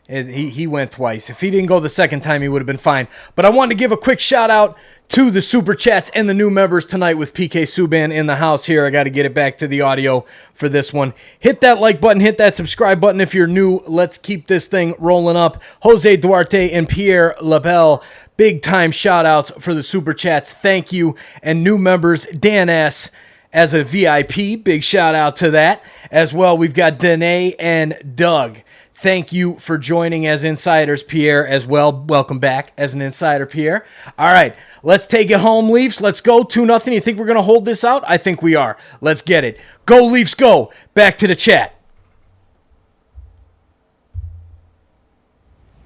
He went twice. If he didn't go the second time, he would have been fine. But I wanted to give a quick shout out to the Super Chats and the new members tonight with PK Subban in the house here. I got to get it back to the audio for this one. Hit that like button. Hit that subscribe button if you're new. Let's keep this thing rolling up. Jose Duarte and Pierre Labelle, big time shout outs for the Super Chats. Thank you. And new members, Dan S. as a VIP. Big shout out to that. As well, we've got Danae and Doug. Thank you for joining as insiders, Pierre, as well. Welcome back as an insider, Pierre. All right, let's take it home, Leafs. Let's go 2-0. You think we're going to hold this out? I think we are. Let's get it. Go, Leafs, go. Back to the chat.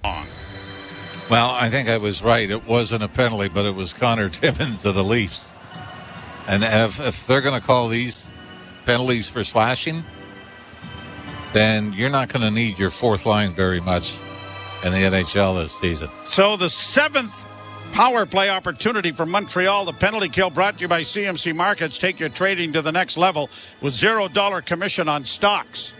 Well, I think I was right. It wasn't a penalty, but it was Connor Timmins of the Leafs. And if they're going to call these penalties for slashing, then you're not going to need your fourth line very much in the NHL this season. So the seventh power play opportunity for Montreal. The penalty kill brought to you by CMC Markets. Take your trading to the next level with $0 commission on stocks.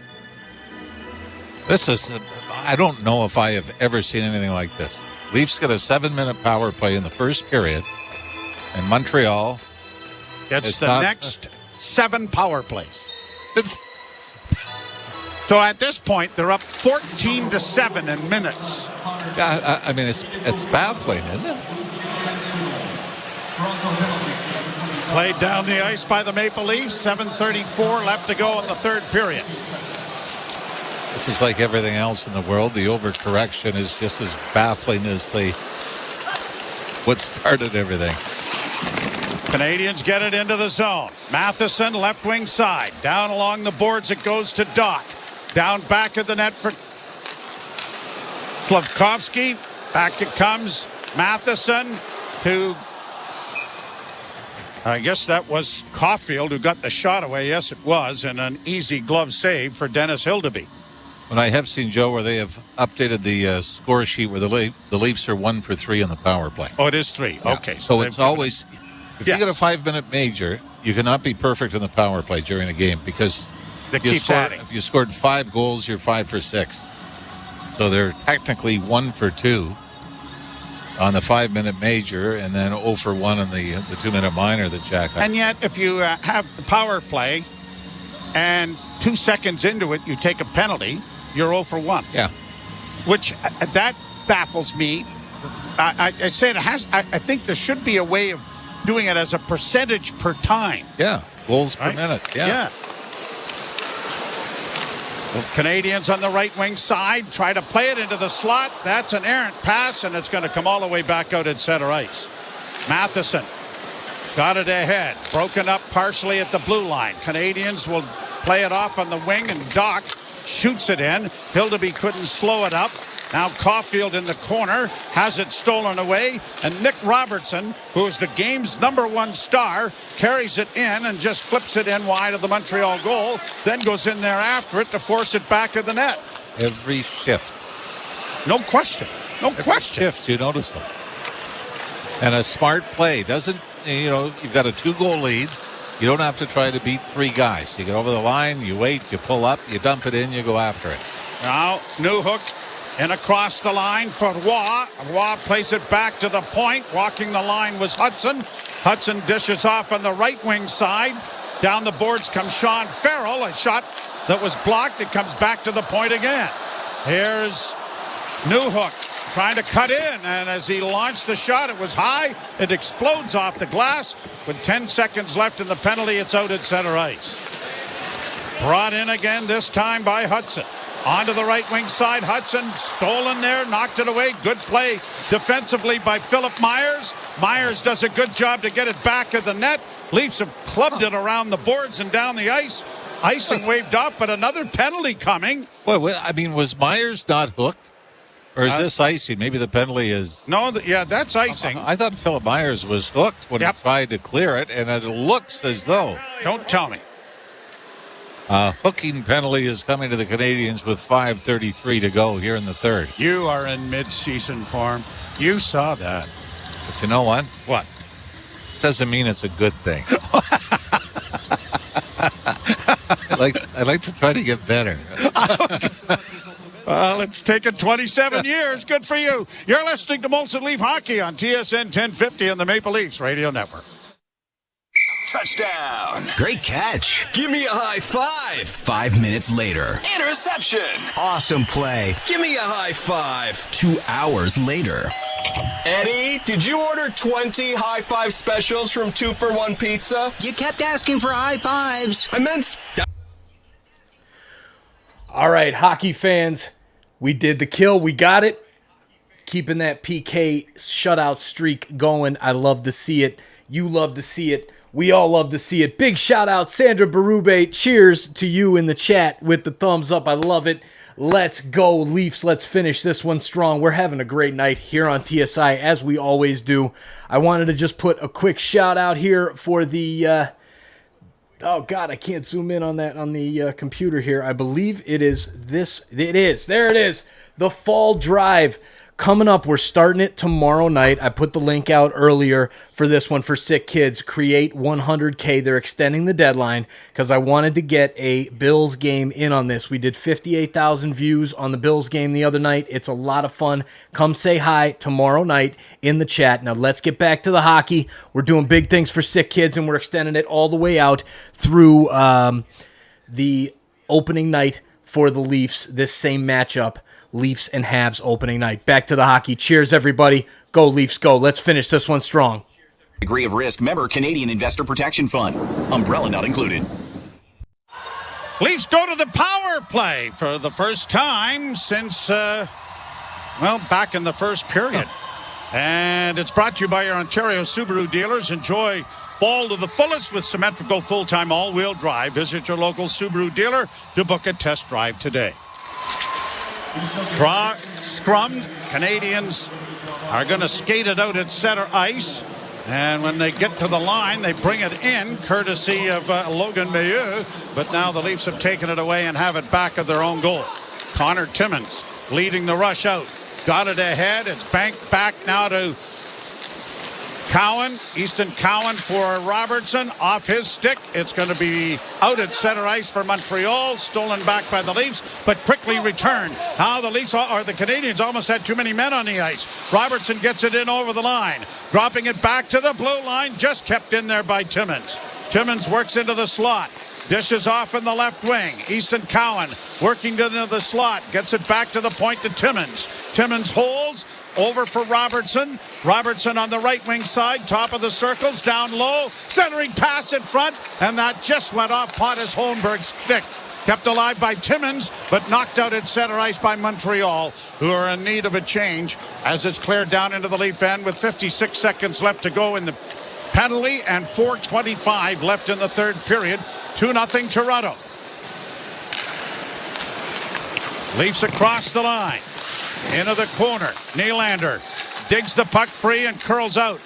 This is, I don't know if I have ever seen anything like this. Leafs get a 7-minute power play in the first period, and Montreal gets the next 7 power plays. So at this point, they're up 14-7 in minutes. Yeah, I mean, it's baffling, isn't it? Played down the ice by the Maple Leafs. 7:34 left to go in the third period. This is like everything else in the world. The overcorrection is just as baffling as what started everything. Canadians get it into the zone. Matheson, left wing side. Down along the boards it goes to Doc. Down back of the net for Slavkovsky. Back it comes. Matheson to, I guess that was Caulfield who got the shot away. Yes, it was. And an easy glove save for Dennis Hildeby. When I have seen, Joe, where they have updated the score sheet where the Leafs are 1 for 3 on the power play. Oh, it is 3. Yeah. Okay. So it's always, if you get a 5-minute major, you cannot be perfect in the power play during a game because if you scored 5 goals, you're 5 for 6. So they're technically 1 for 2 on the 5-minute major and then 0 for 1 on the 2-minute minor that Jack had. And yet, if you have the power play and 2 seconds into it, you take a penalty, you're 0 for 1. Yeah. Which, that baffles me. I say it has, I think there should be a way of doing it as a percentage per time. Yeah. Goals per minute. Yeah. Canadians on the right wing side try to play it into the slot. That's an errant pass, and it's going to come all the way back out at center ice. Matheson got it ahead. Broken up partially at the blue line. Canadians will play it off on the wing, and Doc shoots it in. Hildeby couldn't slow it up. Now Caulfield in the corner has it stolen away, and Nick Robertson, who is the game's #1 star, carries it in and just flips it in wide of the Montreal goal, then goes in there after it to force it back of the net. Every shift. No question. Every shift, you notice them. And a smart play doesn't, you've got a 2-goal lead. You don't have to try to beat 3 guys. You get over the line, you wait, you pull up, you dump it in, you go after it. Now, Newhook and across the line for Roy. Roy plays it back to the point. Walking the line was Hudson. Hudson dishes off on the right wing side. Down the boards comes Sean Farrell. A shot that was blocked. It comes back to the point again. Here's Newhook trying to cut in. And as he launched the shot, it was high. It explodes off the glass. With 10 seconds left in the penalty, it's out at center ice. Brought in again, this time by Hudson. Onto the right wing side. Hudson stolen there, knocked it away. Good play defensively by Philip Myers. Myers does a good job to get it back of the net. Leafs have clubbed it around the boards and down the ice. Icing waved off, but another penalty coming. Well, I mean, was Myers not hooked? Or is this icing? Maybe the penalty is... No, that's icing. I thought Philip Myers was hooked when he tried to clear it, and it looks as though... Don't tell me. Hooking penalty is coming to the Canadiens with 5:33 to go here in the third. You are in mid-season form. You saw that. But you know what? What? Doesn't mean it's a good thing. I like to try to get better. Well, it's taken 27 years. Good for you. You're listening to Molson Leaf Hockey on TSN 1050 and the Maple Leafs Radio Network. Touchdown. Great catch. Give me a high five. 5 minutes later. Interception. Awesome play. Give me a high five. 2 hours later. Eddie, did you order 20 high five specials from 2 for 1 Pizza? You kept asking for high fives. I meant... All right, hockey fans, we did the kill. We got it. Keeping that PK shutout streak going. I love to see it. You love to see it. We all love to see it. Big shout out, Sandra Berube. Cheers to you in the chat with the thumbs up. I love it. Let's go, Leafs. Let's finish this one strong. We're having a great night here on TSI, as we always do. I wanted to just put a quick shout out here for the... oh, God, I can't zoom in on that on the computer here. I believe it is this. It is. There it is. The Fall Drive. Coming up, we're starting it tomorrow night. I put the link out earlier for this one for Sick Kids. Create 100K. They're extending the deadline because I wanted to get a Bills game in on this. We did 58,000 views on the Bills game the other night. It's a lot of fun. Come say hi tomorrow night in the chat. Now, let's get back to the hockey. We're doing big things for Sick Kids, and we're extending it all the way out through the opening night for the Leafs, this same matchup. Leafs and Habs opening night. Back to the hockey. Cheers, everybody. Go, Leafs, go. Let's finish this one strong. Degree of risk. Member Canadian Investor Protection Fund. Umbrella not included. Leafs go to the power play for the first time since, back in the first period. And it's brought to you by your Ontario Subaru dealers. Enjoy ball to the fullest with symmetrical full-time all-wheel drive. Visit your local Subaru dealer to book a test drive today. Scrummed. Canadians are going to skate it out at center ice. And when they get to the line, they bring it in, courtesy of Logan Mailloux. But now the Leafs have taken it away and have it back of their own goal. Connor Timmins leading the rush out. Got it ahead. It's banked back now to Cowan. Easton Cowan for Robertson. Off his stick. It's going to be out at center ice for Montreal. Stolen back by the Leafs, but quickly returned. Now the Leafs, or the Canadians, almost had too many men on the ice. Robertson gets it in over the line. Dropping it back to the blue line. Just kept in there by Timmins. Timmins works into the slot. Dishes off in the left wing. Easton Cowan working into the slot. Gets it back to the point to Timmins. Timmins holds. Over for Robertson. Robertson on the right wing side. Top of the circles. Down low. Centering pass in front. And that just went off Pontus Holmberg's stick. Kept alive by Timmins, but knocked out at center ice by Montreal, who are in need of a change as it's cleared down into the Leaf end with 56 seconds left to go in the penalty and 4:25 left in the third period. 2-0 Toronto. Leafs across the line. Into the corner. Nylander digs the puck free and curls out.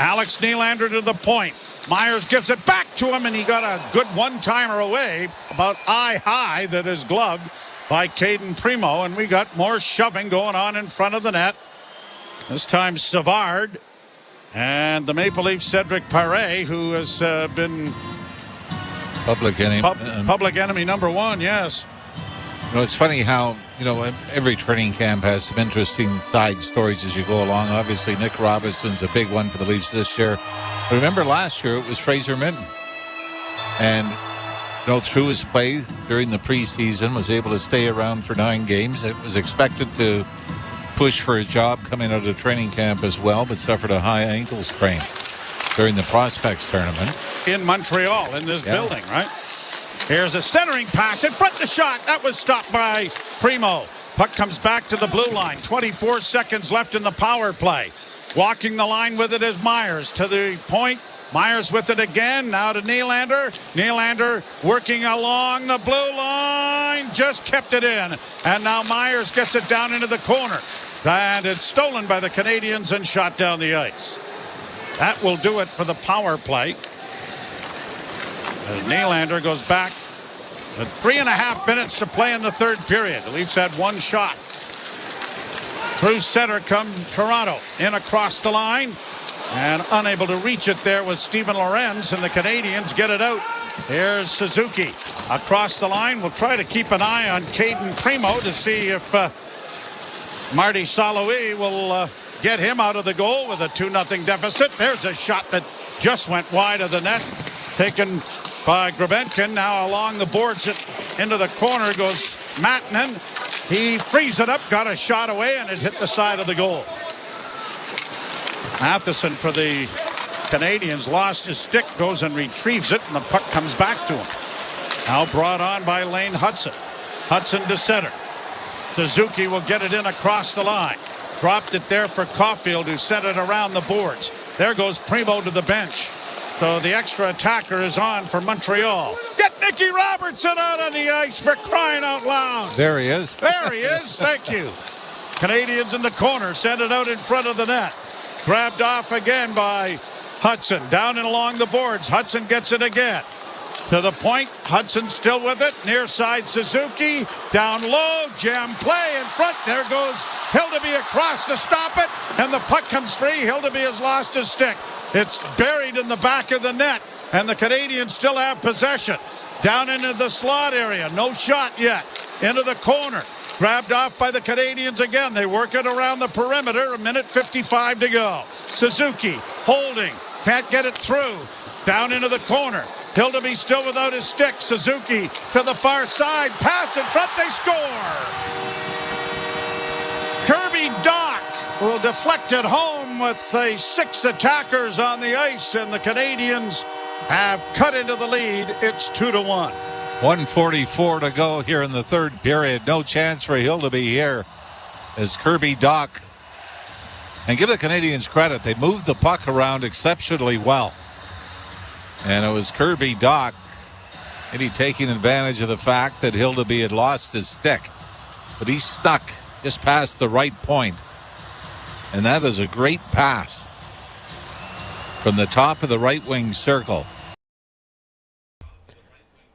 Alex Nylander to the point. Myers gives it back to him, and he got a good one-timer away, about eye high, that is gloved by Caden Primo, and we got more shoving going on in front of the net. This time Savard and the Maple Leafs Cedric Paré, who has been public enemy number one. Yes. You know, it's funny how, every training camp has some interesting side stories as you go along. Obviously, Nick Robinson's a big one for the Leafs this year. But remember last year, it was Fraser Minton. And, through his play during the preseason, was able to stay around for 9 games. It was expected to push for a job coming out of training camp as well, but suffered a high ankle sprain during the Prospects tournament. In Montreal, in this building, right? Here's a centering pass in front of the shot. That was stopped by Primo. Puck comes back to the blue line. 24 seconds left in the power play. Walking the line with it is Myers to the point. Myers with it again. Now to Nylander. Nylander working along the blue line. Just kept it in. And now Myers gets it down into the corner. And it's stolen by the Canadians and shot down the ice. That will do it for the power play. As Nylander goes back with 3.5 minutes to play in the third period. The Leafs had one shot. Through center come Toronto. In across the line. And unable to reach it there was Steven Lorenz, and the Canadians get it out. Here's Suzuki. Across the line. We'll try to keep an eye on Caden Primo to see if Marty St-Louis will get him out of the goal with a 2-0 deficit. There's a shot that just went wide of the net. Taken by Grebenkin. Now along the boards into the corner goes Mattinen. He frees it up, got a shot away, and it hit the side of the goal. Matheson for the Canadians lost his stick, goes and retrieves it, and the puck comes back to him. Now brought on by Lane Hudson. Hudson to center. Suzuki will get it in across the line. Dropped it there for Caulfield, who sent it around the boards. There goes Primo to the bench. So the extra attacker is on for Montreal. Get Nicky Robertson out on the ice, for crying out loud. There he is. There he is. Thank you. Canadians in the corner send it out in front of the net. Grabbed off again by Hudson. Down and along the boards. Hudson gets it again. To the point. Hudson still with it. Near side Suzuki. Down low. Jam play in front. There goes Hildeby across to stop it. And the puck comes free. Hildeby has lost his stick. It's buried in the back of the net, and the Canadians still have possession. Down into the slot area. No shot yet. Into the corner. Grabbed off by the Canadians again. They work it around the perimeter. 1:55 to go. Suzuki holding. Can't get it through. Down into the corner. Hildeby still without his stick. Suzuki to the far side. Pass in front. They score. Kirby Dach will deflect it home with 6 attackers on the ice, and the Canadians have cut into the lead. It's 2-1. 1:44 to go here in the third period. No chance for Hill to be here as Kirby Dach. And give the Canadiens credit, they moved the puck around exceptionally well. And it was Kirby Dach maybe taking advantage of the fact that Hildeby had lost his stick. But he stuck just past the right point. And that is a great pass from the top of the right wing circle.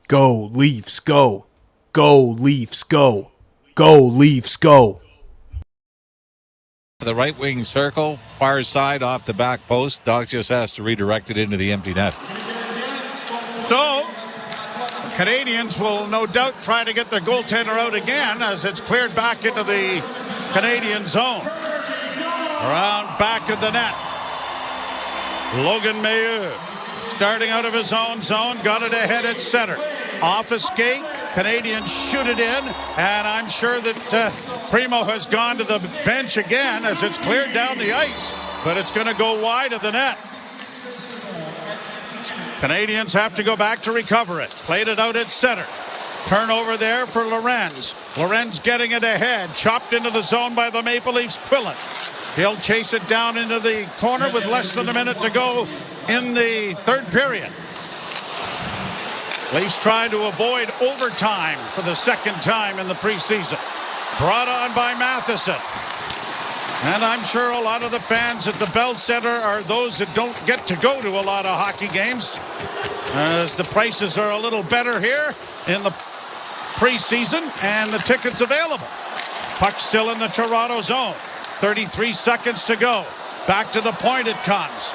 Go, Leafs, go. Go, Leafs, go. Go, Leafs, go. The right wing circle, far side off the back post. Dach just has to redirect it into the empty net. So, Canadians will no doubt try to get their goaltender out again as it's cleared back into the Canadian zone. Around back of the net. Logan Mailloux starting out of his own zone, got it ahead at center. Off a skate, Canadians shoot it in, and I'm sure that Primo has gone to the bench again as it's cleared down the ice, but it's going to go wide of the net. Canadians have to go back to recover it. Played it out at center. Turnover there for Lorenz. Lorenz getting it ahead. Chopped into the zone by the Maple Leafs. Quillen. He'll chase it down into the corner with less than a minute to go in the third period. Leafs trying to avoid overtime for the second time in the preseason. Brought on by Matheson. And I'm sure a lot of the fans at the Bell Center are those that don't get to go to a lot of hockey games, as the prices are a little better here in the preseason and the tickets available. Puck still in the Toronto zone. 33 seconds to go. Back to the point it comes.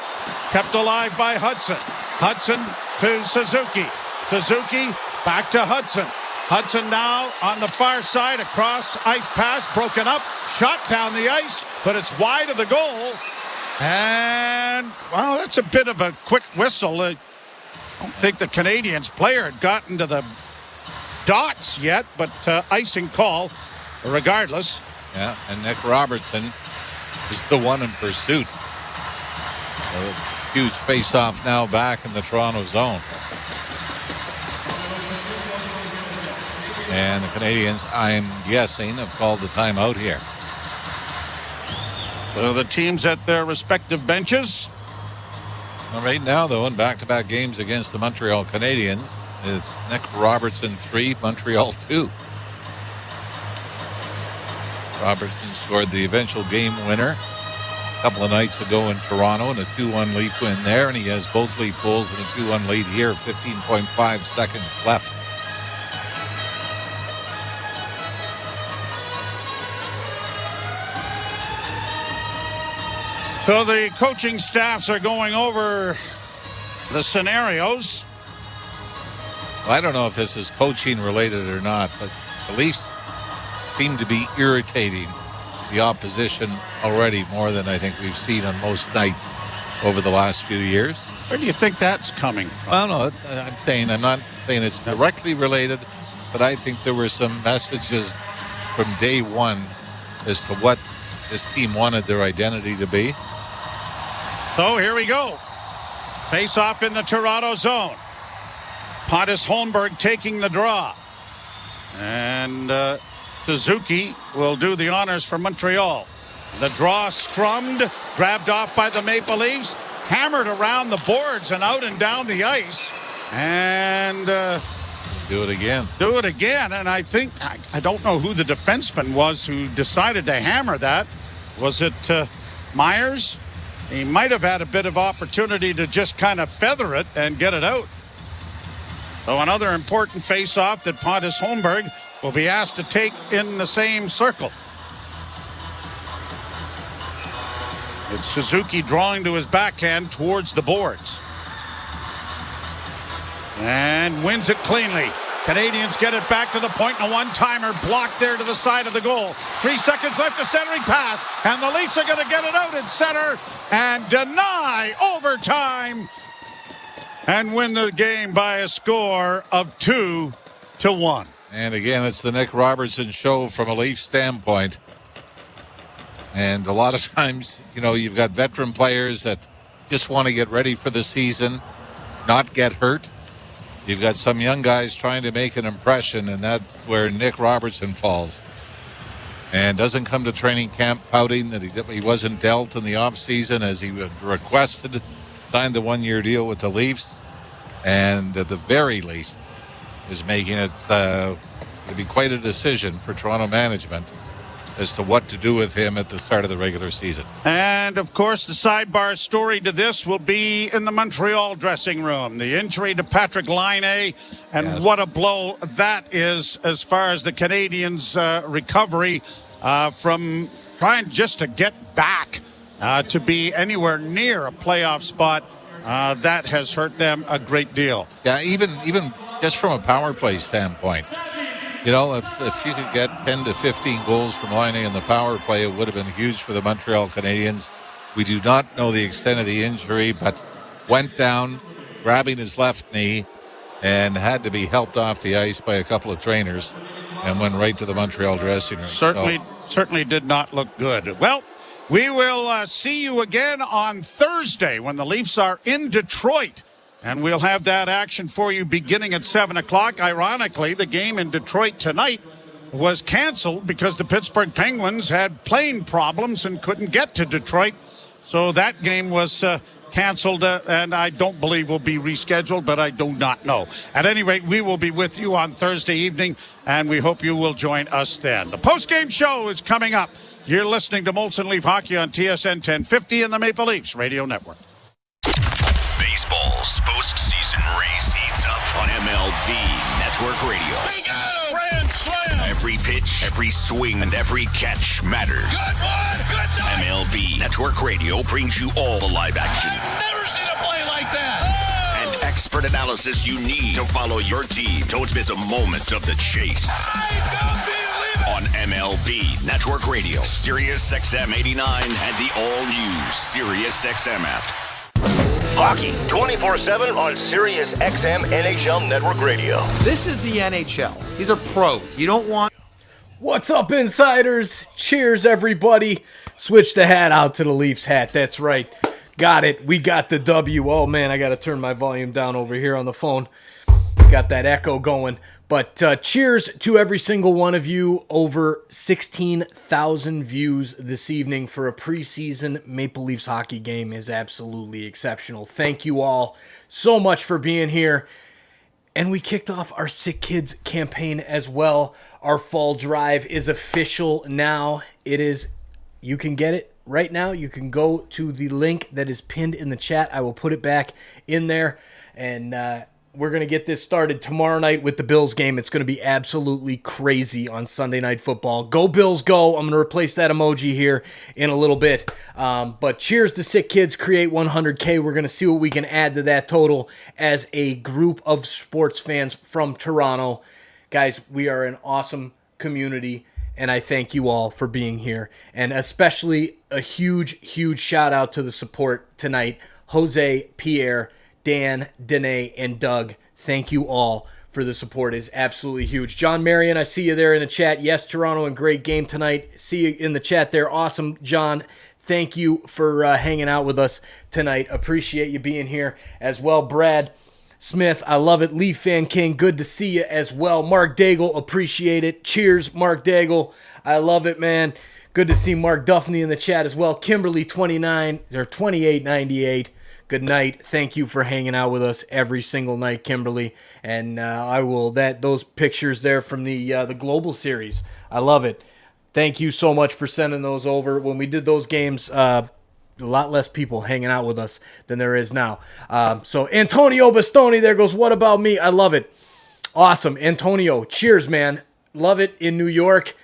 Kept alive by Hudson. Hudson to Suzuki. Suzuki back to Hudson. Hudson now on the far side, across ice pass, broken up, shot down the ice, but it's wide of the goal. And, well, that's a bit of a quick whistle. I don't think the Canadiens player had gotten to the dots yet, but icing call regardless. Yeah, and Nick Robertson is the one in pursuit. A huge face-off now back in the Toronto zone. And the Canadiens, I'm guessing, have called the timeout here. So the teams at their respective benches. Well, right now, though, in back-to-back games against the Montreal Canadiens, it's Nick Robertson 3, Montreal 2. Robertson scored the eventual game winner a couple of nights ago in Toronto in a 2-1 Leaf win there, and he has both Leaf goals in a 2-1 lead here, 15.5 seconds left. So the coaching staffs are going over the scenarios. Well, I don't know if this is coaching related or not, but the Leafs seem to be irritating the opposition already more than I think we've seen on most nights over the last few years. Where do you think that's coming from? Well, no, I'm not saying it's directly related, but I think there were some messages from day one as to what this team wanted their identity to be. So here we go. Face off in the Toronto zone. Pontus Holmberg taking the draw. And Suzuki will do the honors for Montreal. The draw scrummed, grabbed off by the Maple Leafs, hammered around the boards and out and down the ice. And do it again. Do it again. And I think, I don't know who the defenseman was who decided to hammer that. Was it Myers? He might have had a bit of opportunity to just kind of feather it and get it out. So another important face-off that Pontus Holmberg will be asked to take in the same circle. It's Suzuki drawing to his backhand towards the boards. And wins it cleanly. Canadians get it back to the point, and a one-timer blocked there to the side of the goal. 3 seconds left, a centering pass, and the Leafs are going to get it out in center and deny overtime and win the game by a score of 2-1. And again, it's the Nick Robertson show from a Leaf standpoint. And a lot of times, you've got veteran players that just want to get ready for the season, not get hurt. You've got some young guys trying to make an impression, and that's where Nick Robertson falls. And doesn't come to training camp pouting that he wasn't dealt in the offseason as he requested, signed the one-year deal with the Leafs, and at the very least is making it to be quite a decision for Toronto management as to what to do with him at the start of the regular season. And, of course, the sidebar story to this will be in the Montreal dressing room. The injury to Patrick Laine, and what a blow that is as far as the Canadiens' recovery from trying just to get back to be anywhere near a playoff spot. That has hurt them a great deal. Yeah, even just from a power play standpoint. If you could get 10 to 15 goals from Laine in the power play, it would have been huge for the Montreal Canadiens. We do not know the extent of the injury, but went down, grabbing his left knee, and had to be helped off the ice by a couple of trainers and went right to the Montreal dressing room. Certainly did not look good. Well, we will see you again on Thursday when the Leafs are in Detroit. And we'll have that action for you beginning at 7 o'clock. Ironically, the game in Detroit tonight was canceled because the Pittsburgh Penguins had plane problems and couldn't get to Detroit. So that game was canceled, and I don't believe will be rescheduled, but I do not know. At any rate, we will be with you on Thursday evening, and we hope you will join us then. The post-game show is coming up. You're listening to Molson Leaf Hockey on TSN 1050 and the Maple Leafs Radio Network. Baseball's postseason race heats up on MLB Network Radio. We got him! Grand slam! Every pitch, every swing, and every catch matters. Good one! Good night! MLB Network Radio brings you all the live action. Never seen a play like that! And expert analysis you need to follow your team. Don't miss a moment of the chase. On MLB Network Radio, Sirius XM 89, and the all-new Sirius XM app. Hockey 24/7 on Sirius XM NHL Network Radio. This is the NHL. These are pros. You don't want... What's up, insiders? Cheers, everybody. Switch the hat out to the Leafs hat. That's right. Got it. We got the W. Oh, man, I got to turn my volume down over here on the phone. Got that echo going. But cheers to every single one of you. Over 16,000 views this evening for a preseason Maple Leafs hockey game is absolutely exceptional. Thank you all so much for being here. And we kicked off our Sick Kids campaign as well. Our fall drive is official now. It is, you can get it right now. You can go to the link that is pinned in the chat. I will put it back in there. And we're going to get this started tomorrow night with the Bills game. It's going to be absolutely crazy on Sunday Night Football. Go Bills, go. I'm going to replace that emoji here in a little bit. But cheers to Sick Kids Create 100K. We're going to see what we can add to that total as a group of sports fans from Toronto. Guys, we are an awesome community, and I thank you all for being here. And especially a huge, huge shout out to the support tonight. Jose, Pierre, Dan, Danae, and Doug, thank you all for the support. It is absolutely huge. John Marion, I see you there in the chat. Yes, Toronto, and great game tonight. See you in the chat there. Awesome, John. Thank you for hanging out with us tonight. Appreciate you being here as well. Brad Smith, I love it. Leaf Fan King, good to see you as well. Mark Daigle, appreciate it. Cheers, Mark Daigle. I love it, man. Good to see Mark Duffney in the chat as well. Kimberly 2898. Good night. Thank you for hanging out with us every single night, Kimberly. And I will those pictures there from the Global Series. I love it. Thank you so much for sending those over. When we did those games, a lot less people hanging out with us than there is now. So Antonio Bastoni there goes, what about me? I love it. Awesome. Antonio, cheers, man. Love it in New York.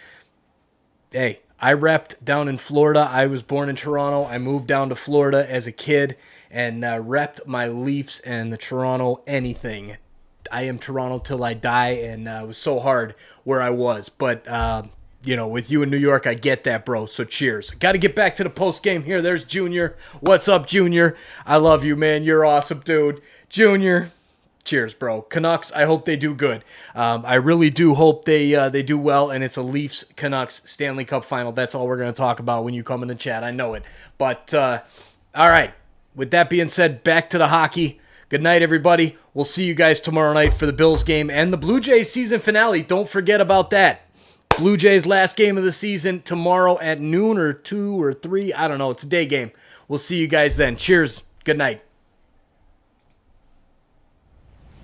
Hey, I repped down in Florida. I was born in Toronto. I moved down to Florida as a kid and repped my Leafs and the Toronto anything. I am Toronto till I die, and it was so hard where I was. But, with you in New York, I get that, bro. So cheers. Got to get back to the post game here. There's Junior. What's up, Junior? I love you, man. You're awesome, dude. Junior, cheers, bro. Canucks, I hope they do good. I really do hope they do well, and it's a Leafs-Canucks Stanley Cup final. That's all we're going to talk about when you come in the chat. I know it. But, all right. With that being said, back to the hockey. Good night, everybody. We'll see you guys tomorrow night for the Bills game and the Blue Jays season finale. Don't forget about that. Blue Jays last game of the season tomorrow at noon or 2 or 3. I don't know. It's a day game. We'll see you guys then. Cheers. Good night.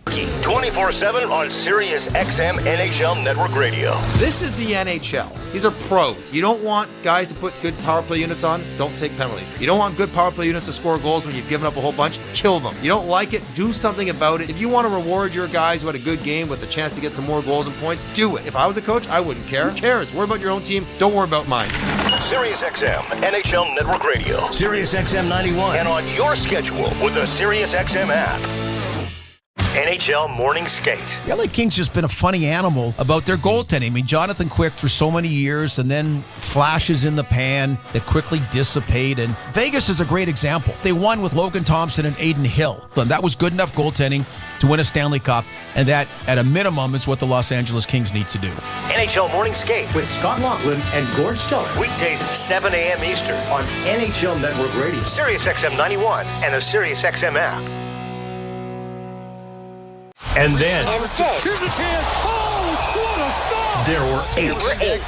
24/7 on Sirius XM NHL Network Radio. This is the NHL. These are pros. You don't want guys to put good power play units on, don't take penalties. You don't want good power play units to score goals when you've given up a whole bunch, kill them. You don't like it, do something about it. If you want to reward your guys who had a good game with a chance to get some more goals and points, do it. If I was a coach, I wouldn't care. Who cares? Worry about your own team. Don't worry about mine. Sirius XM NHL Network Radio. Sirius XM 91. And on your schedule with the Sirius XM app. NHL Morning Skate. The LA Kings just been a funny animal about their goaltending. I mean, Jonathan Quick for so many years, and then flashes in the pan that quickly dissipate. And Vegas is a great example. They won with Logan Thompson and Aiden Hill. And that was good enough goaltending to win a Stanley Cup. And that, at a minimum, is what the Los Angeles Kings need to do. NHL Morning Skate with Scott Laughlin and Gord Stellar. Weekdays 7 a.m. Eastern on NHL Network Radio. Sirius XM 91 and the Sirius XM app. And then, here's a chance. Oh, what a stop! There were eight.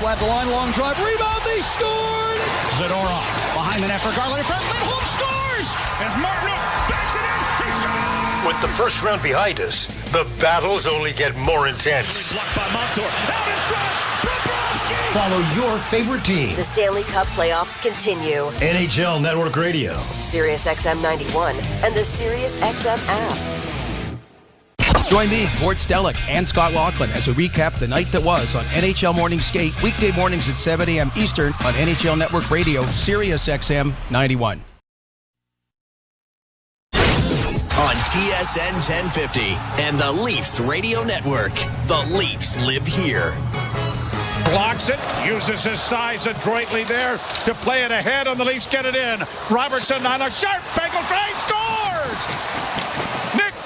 At the line, long drive, rebound, they scored! Zadorov behind the net for Garland in front. Lindholm scores! As Martin backs it in, he scores! With the first round behind us, the battles only get more intense. Blocked by Montour. Out in front, Bobrovsky! Follow your favorite team. The Stanley Cup playoffs continue. NHL Network Radio. Sirius XM 91 and the Sirius XM app. Join me, Gord Stellick, and Scott Laughlin as we recap the night that was on NHL Morning Skate, weekday mornings at 7 a.m. Eastern on NHL Network Radio, Sirius XM 91. On TSN 1050 and the Leafs Radio Network, the Leafs live here. Blocks it, uses his size adroitly there to play it ahead, and the Leafs get it in. Robertson on a sharp angle drive, scores!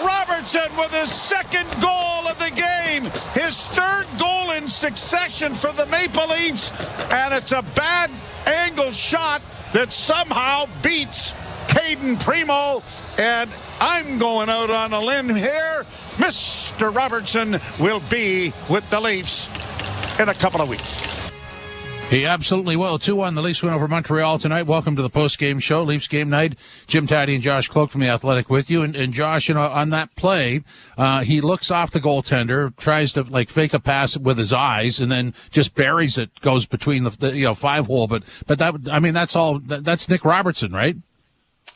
Robertson with his second goal of the game, his third goal in succession for the Maple Leafs, and it's a bad angle shot that somehow beats Caden Primo, and I'm going out on a limb here. Mr. Robertson will be with the Leafs in a couple of weeks. He absolutely will. 2-1, the Leafs win over Montreal tonight. Welcome to the post-game show, Leafs game night. Jim Taddy and Josh Cloak from The Athletic with you. And Josh, you know, on that play, he looks off the goaltender, tries to fake a pass with his eyes, and then just buries it, goes between the 5 hole. But that's Nick Robertson, right?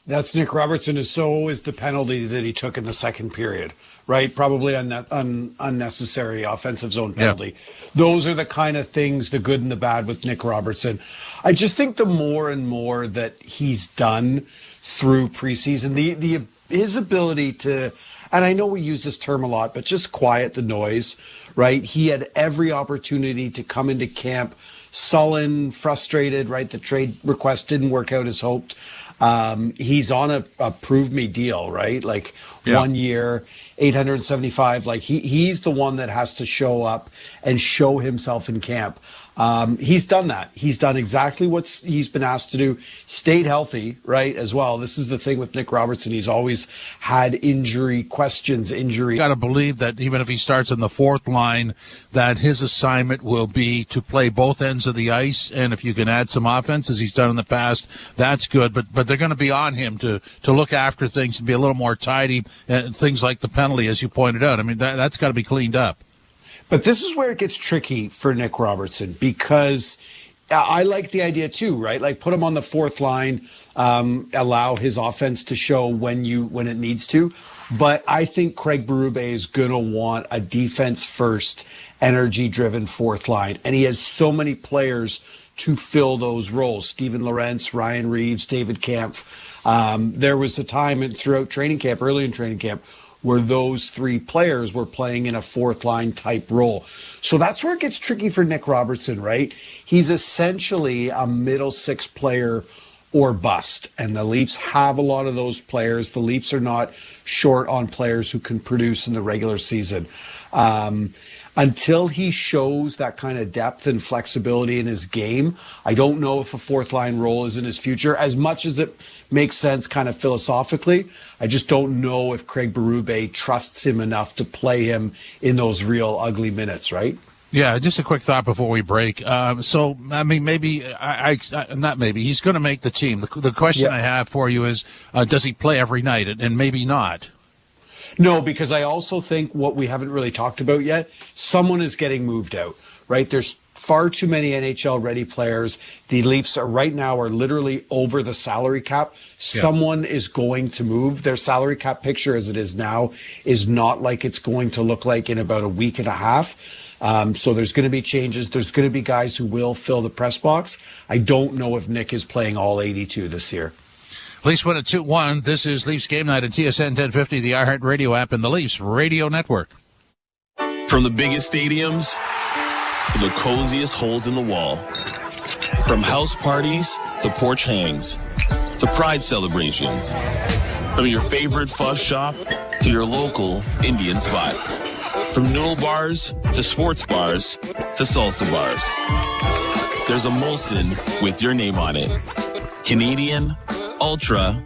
That's Nick Robertson, and so is the penalty that he took in the second period, right? Probably unnecessary offensive zone penalty. Yeah. Those are the kind of things, the good and the bad with Nick Robertson. I just think the more and more that he's done through preseason, his ability to, and I know we use this term a lot, but just quiet the noise, right? He had every opportunity to come into camp sullen, frustrated, right? The trade request didn't work out as hoped. He's on a prove me deal, right? 1 year, 875. He's the one that has to show up and show himself in camp. He's done that. He's done exactly what he's been asked to do. Stayed healthy, right, as well. This is the thing with Nick Robertson. He's always had injury. Got to believe that even if he starts on the fourth line, that his assignment will be to play both ends of the ice. And if you can add some offense, as he's done in the past, that's good. But they're going to be on him to look after things and be a little more tidy, and things like the penalty, as you pointed out. I mean, that's got to be cleaned up. But this is where it gets tricky for Nick Robertson, because I like the idea too, right? Put him on the fourth line, allow his offense to show when it needs to. But I think Craig Berube is going to want a defense first, energy driven fourth line. And he has so many players to fill those roles. Steven Lorentz, Ryan Reeves, David Kampf. There was a time throughout training camp, early in training camp, where those three players were playing in a fourth line type role. So that's where it gets tricky for Nick Robertson, right? He's essentially a middle six player or bust. And the Leafs have a lot of those players. The Leafs are not short on players who can produce in the regular season. until he shows that kind of depth and flexibility in his game, I don't know if a fourth line role is in his future. As much as it makes sense kind of philosophically, I just don't know if Craig Berube trusts him enough to play him in those real ugly minutes, right? Yeah, just a quick thought before we break. So, I mean, maybe, not maybe, he's going to make the team. The question I have for you is, does he play every night? And maybe not. No, because I also think what we haven't really talked about yet, someone is getting moved out, right? There's far too many NHL ready players. The Leafs right now are literally over the salary cap. Someone is going to move. Their salary cap picture as it is now is not like it's going to look like in about a week and a half. So there's going to be changes. There's going to be guys who will fill the press box. I don't know if Nick is playing all 82 this year. Leafs win at 2-1. This is Leafs Game Night at TSN 1050, the iHeartRadio app, and the Leafs Radio Network. From the biggest stadiums to the coziest holes in the wall. From house parties to porch hangs to pride celebrations. From your favorite fuzz shop to your local Indian spot. From noodle bars to sports bars to salsa bars. There's a Molson with your name on it. Canadian, Ultra.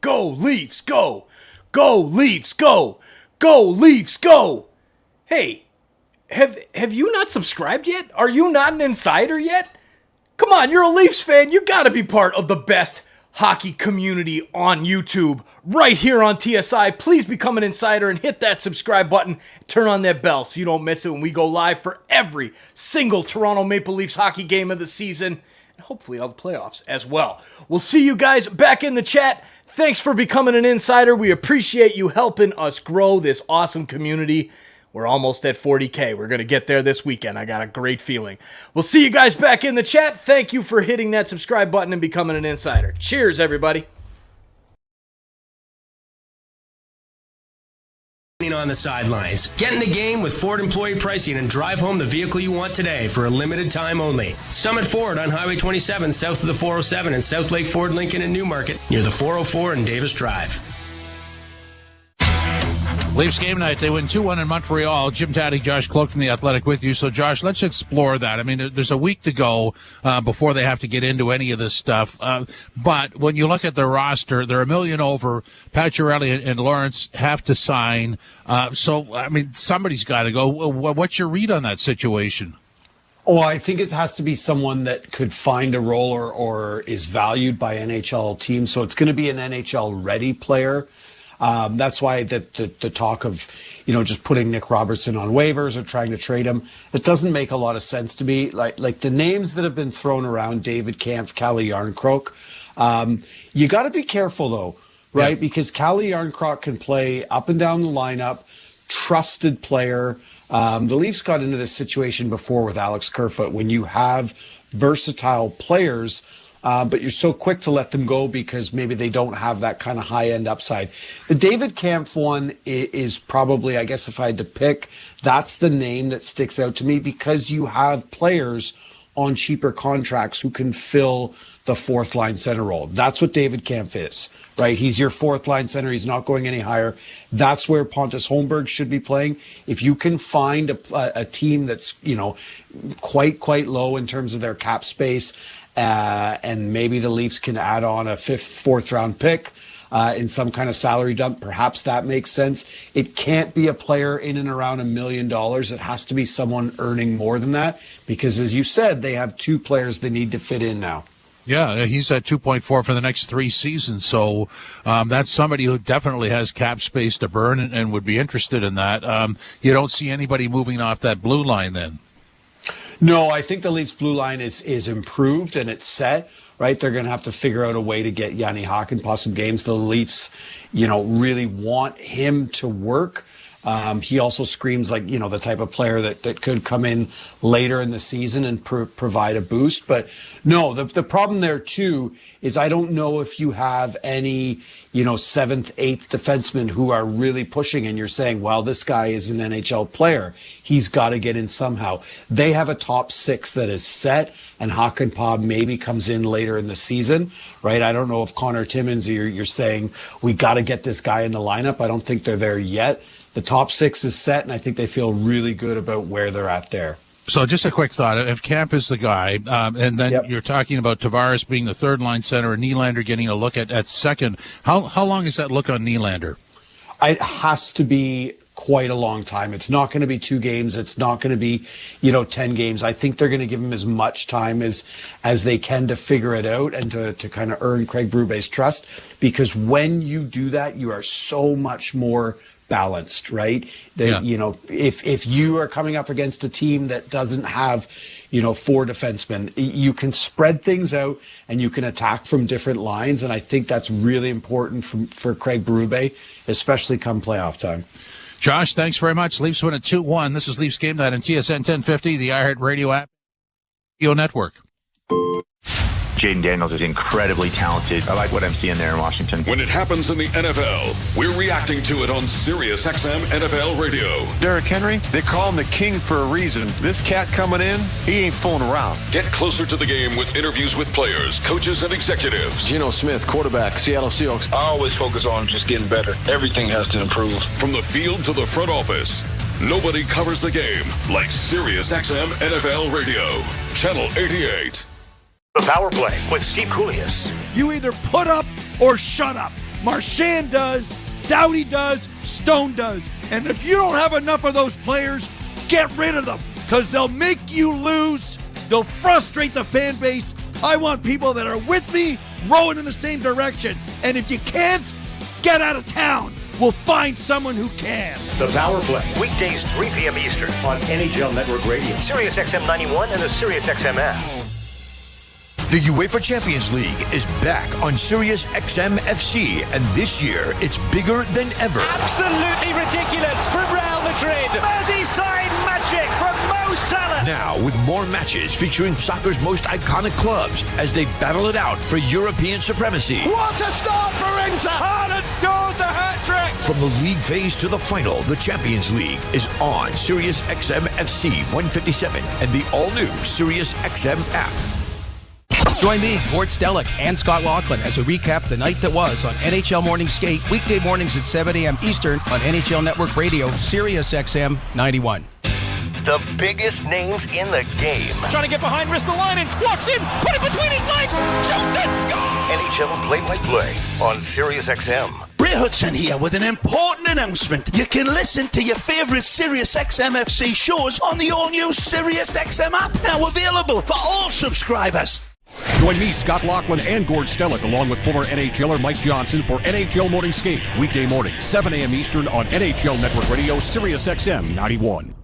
Go Leafs, go! Go Leafs, go! Go Leafs, go! Hey, have you not subscribed yet? Are you not an insider yet? Come on, you're a Leafs fan. You gotta be part of the best hockey community on YouTube right here on TSI. Please become an insider and hit that subscribe button. Turn on that bell so you don't miss it when we go live for every single Toronto Maple Leafs hockey game of the season. Hopefully all the playoffs as well. We'll see you guys back in the chat. Thanks for becoming an insider. We appreciate you helping us grow this awesome community. We're almost at 40K. We're going to get there this weekend. I got a great feeling. We'll see you guys back in the chat. Thank you for hitting that subscribe button and becoming an insider. Cheers, everybody. On the sidelines. Get in the game with Ford employee pricing and drive home the vehicle you want today for a limited time only. Summit Ford on Highway 27 south of the 407 and South Lake Ford Lincoln in Newmarket near the 404 and Davis Drive. Leafs Game Night, they win 2-1 in Montreal. Jim Taddy, Josh Cloak from The Athletic with you. So, Josh, let's explore that. I mean, there's a week to go before they have to get into any of this stuff. But when you look at their roster, they're $1 million over. Pacioretty and Lawrence have to sign. So, I mean, somebody's got to go. What's your read on that situation? Oh, I think it has to be someone that could find a role or is valued by NHL teams. So it's going to be an NHL-ready player. That's why the talk of, just putting Nick Robertson on waivers or trying to trade him, it doesn't make a lot of sense to me. Like the names that have been thrown around, David Kampf, Calle Jarnkrok, you got to be careful though, right? Yeah. Because Calle Jarnkrok can play up and down the lineup, trusted player. The Leafs got into this situation before with Alex Kerfoot when you have versatile players, but you're so quick to let them go because maybe they don't have that kind of high-end upside. The David Kampf one is probably, I guess if I had to pick, that's the name that sticks out to me because you have players on cheaper contracts who can fill the fourth-line center role. That's what David Kampf is, right? He's your fourth-line center. He's not going any higher. That's where Pontus Holmberg should be playing. If you can find a team that's, quite low in terms of their cap space, and maybe the Leafs can add on a fourth round pick in some kind of salary dump. Perhaps that makes sense. It can't be a player in and around $1 million. It has to be someone earning more than that because, as you said, they have two players they need to fit in now. Yeah, he's at 2.4 for the next 3 seasons. So that's somebody who definitely has cap space to burn and would be interested in that. You don't see anybody moving off that blue line then. No, I think the Leafs blue line is improved and it's set, right? They're going to have to figure out a way to get Yanni Hakanpää some games. The Leafs, really want him to work. He also screams like, the type of player that could come in later in the season and provide a boost. But no, the problem there too is I don't know if you have any, 7th, 8th defensemen who are really pushing and you're saying, well, this guy is an NHL player. He's got to get in somehow. They have a top 6 that is set and Hakanpää maybe comes in later in the season, right? I don't know if Connor Timmins, you're saying we got to get this guy in the lineup. I don't think they're there yet. The top 6 is set, and I think they feel really good about where they're at there. So just a quick thought. If Camp is the guy, and then you're talking about Tavares being the third-line center and Nylander getting a look at second, how long is that look on Nylander? It has to be quite a long time. It's not going to be 2 games. It's not going to be, 10 games. I think they're going to give him as much time as they can to figure it out and to kind of earn Craig Berube's trust. Because when you do that, you are so much more balanced, right? If you are coming up against a team that doesn't have, 4 defensemen, you can spread things out and you can attack from different lines. And I think that's really important for Craig Berube, especially come playoff time. Josh, thanks very much. Leafs win at 2-1. This is Leafs Game Night on TSN 1050, the iHeart Radio app, Radio Network. Jaden Daniels is incredibly talented. I like what I'm seeing there in Washington. When it happens in the NFL, we're reacting to it on Sirius XM NFL Radio. Derrick Henry, they call him the king for a reason. This cat coming in, he ain't fooling around. Get closer to the game with interviews with players, coaches, and executives. Geno Smith, quarterback, Seattle Seahawks. I always focus on just getting better. Everything has to improve. From the field to the front office, nobody covers the game like Sirius XM NFL Radio. Channel 88. The Power Play with Steve Koulias. You either put up or shut up. Marchand does, Doughty does, Stone does. And if you don't have enough of those players, get rid of them because they'll make you lose. They'll frustrate the fan base. I want people that are with me, rowing in the same direction. And if you can't, get out of town. We'll find someone who can. The Power Play. Weekdays 3 p.m. Eastern on NHL Network Radio. Sirius XM 91 and the Sirius XM app. The UEFA Champions League is back on Sirius XM FC, and this year it's bigger than ever. Absolutely ridiculous from Real Madrid. Merseyside magic from Mo Salah. Now with more matches featuring soccer's most iconic clubs as they battle it out for European supremacy. What a start for Inter. Haaland scores the hat-trick. From the league phase to the final, the Champions League is on Sirius XM FC 157 and the all-new Sirius XM app. Join me, Gord Stellick, and Scott Laughlin as we recap the night that was on NHL Morning Skate, weekday mornings at 7 a.m. Eastern on NHL Network Radio, Sirius XM 91. The biggest names in the game. Trying to get behind Ristolainen, walks in, put it between his legs, shoots it, score! NHL play-by-play on Sirius XM. Ray Hudson here with an important announcement. You can listen to your favourite Sirius XM FC shows on the all-new Sirius XM app, now available for all subscribers. Join me, Scott Laughlin, and Gord Stellick, along with former NHLer Mike Johnson for NHL Morning Skate, weekday morning, 7 a.m. Eastern on NHL Network Radio, Sirius XM 91.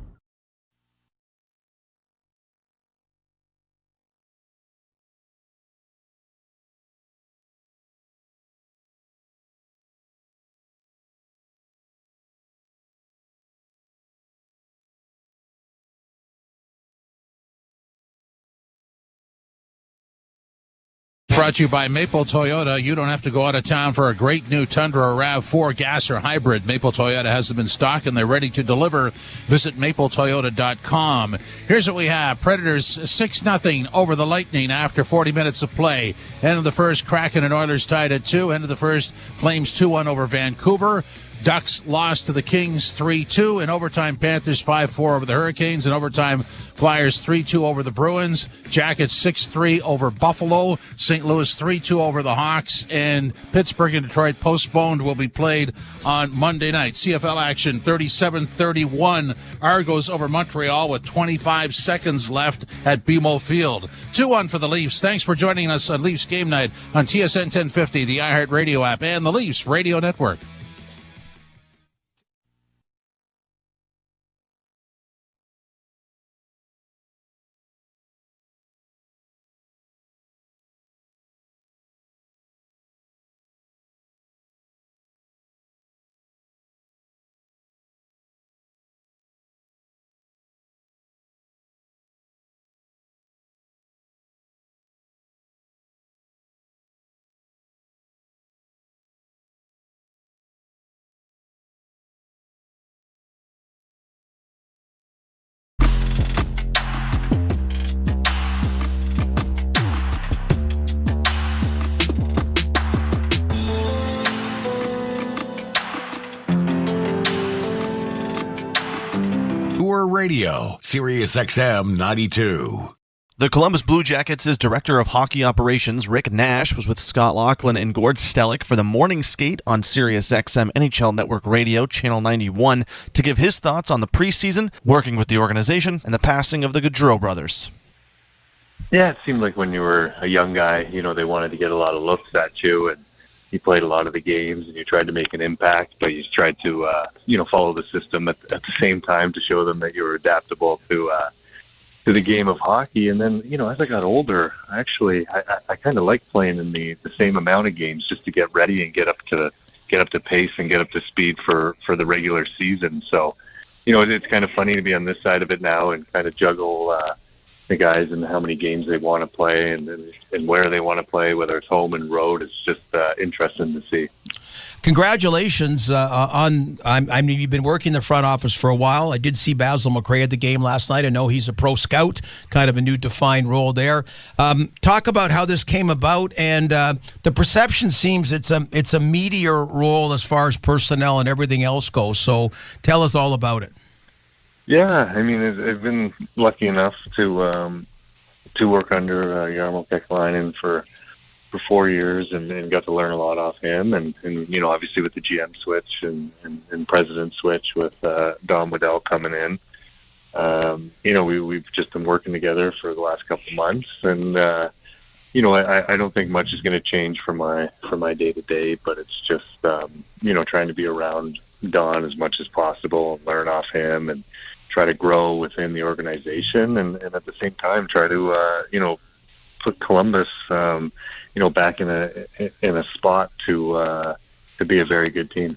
Brought to you by Maple Toyota. You don't have to go out of town for a great new Tundra or RAV4 gas or hybrid. Maple Toyota has them in stock and they're ready to deliver. Visit mapletoyota.com. Here's what we have. Predators 6-0 over the Lightning after 40 minutes of play. End of the first, Kraken and Oilers tied at 2. End of the first, Flames 2-1 over Vancouver. Ducks lost to the Kings 3-2. In overtime, Panthers 5-4 over the Hurricanes. In overtime, Flyers 3-2 over the Bruins. Jackets 6-3 over Buffalo. St. Louis 3-2 over the Hawks. And Pittsburgh and Detroit postponed will be played on Monday night. CFL action 37-31. Argos over Montreal with 25 seconds left at BMO Field. 2-1 for the Leafs. Thanks for joining us on Leafs Game Night on TSN 1050, the iHeart Radio app, and the Leafs Radio Network. Radio, Sirius XM 92. The Columbus Blue Jackets' Director of Hockey Operations, Rick Nash, was with Scott Laughlin and Gord Stellick for the morning skate on Sirius XM NHL Network Radio, Channel 91, to give his thoughts on the preseason, working with the organization, and the passing of the Gaudreau brothers. Yeah, it seemed like when you were a young guy, they wanted to get a lot of looks at you, and you played a lot of the games, and you tried to make an impact, but you tried to, follow the system at the same time to show them that you were adaptable to the game of hockey. And then, as I got older, I kind of liked playing in the same amount of games just to get ready and get up to pace and get up to speed for the regular season. So, it's kind of funny to be on this side of it now and kind of juggle the guys and how many games they want to play and where they want to play, whether it's home and road. It's just interesting to see. Congratulations you've been working the front office for a while. I did see Basil McRae at the game last night. I know he's a pro scout, kind of a new defined role there. Talk about how this came about, and the perception seems it's a meatier role as far as personnel and everything else goes. So tell us all about it. Yeah, I mean, I've been lucky enough to work under Jarmo Kekalainen for 4 years and got to learn a lot off him. And obviously with the GM switch and president switch with Don Waddell coming in, we've just been working together for the last couple of months. And, I don't think much is going to change for my day-to-day, but it's just, trying to be around Don as much as possible and learn off him and try to grow within the organization and at the same time try to, put Columbus, back in a spot to be a very good team.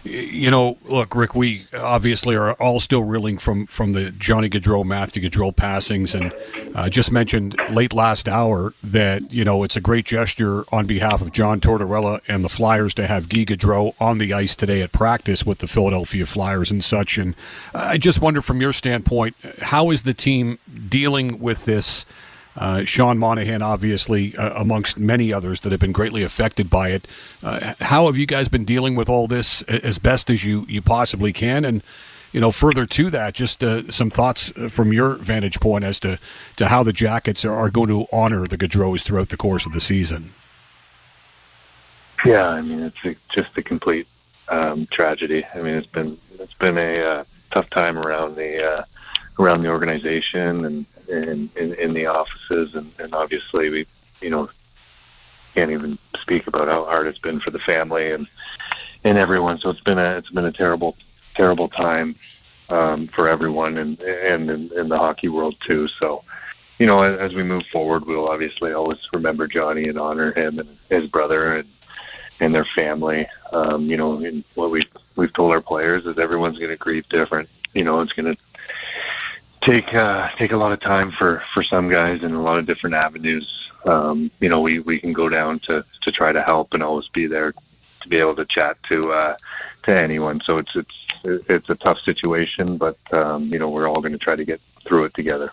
Look, Rick, we obviously are all still reeling from the Johnny Gaudreau, Matthew Gaudreau passings, and just mentioned late last hour that, it's a great gesture on behalf of John Tortorella and the Flyers to have Guy Gaudreau on the ice today at practice with the Philadelphia Flyers and such. And I just wonder, from your standpoint, how is the team dealing with this? Sean Monahan, obviously, amongst many others that have been greatly affected by it. How have you guys been dealing with all this as best as you possibly can? And, further to that, just some thoughts from your vantage point as to how the Jackets are going to honor the Gaudreaus throughout the course of the season. Yeah, I mean, it's just a complete tragedy. I mean, it's been a tough time around the organization and in the offices, and obviously we can't even speak about how hard it's been for the family and everyone. So it's been a terrible time for everyone and in the hockey world too. So as we move forward, we'll obviously always remember Johnny and honor him and his brother and their family. And what we've told our players is everyone's going to grieve different. It's going to take a lot of time for some guys in a lot of different avenues. We can go down to try to help and always be there to be able to chat to anyone. So it's a tough situation, but we're all going to try to get through it together.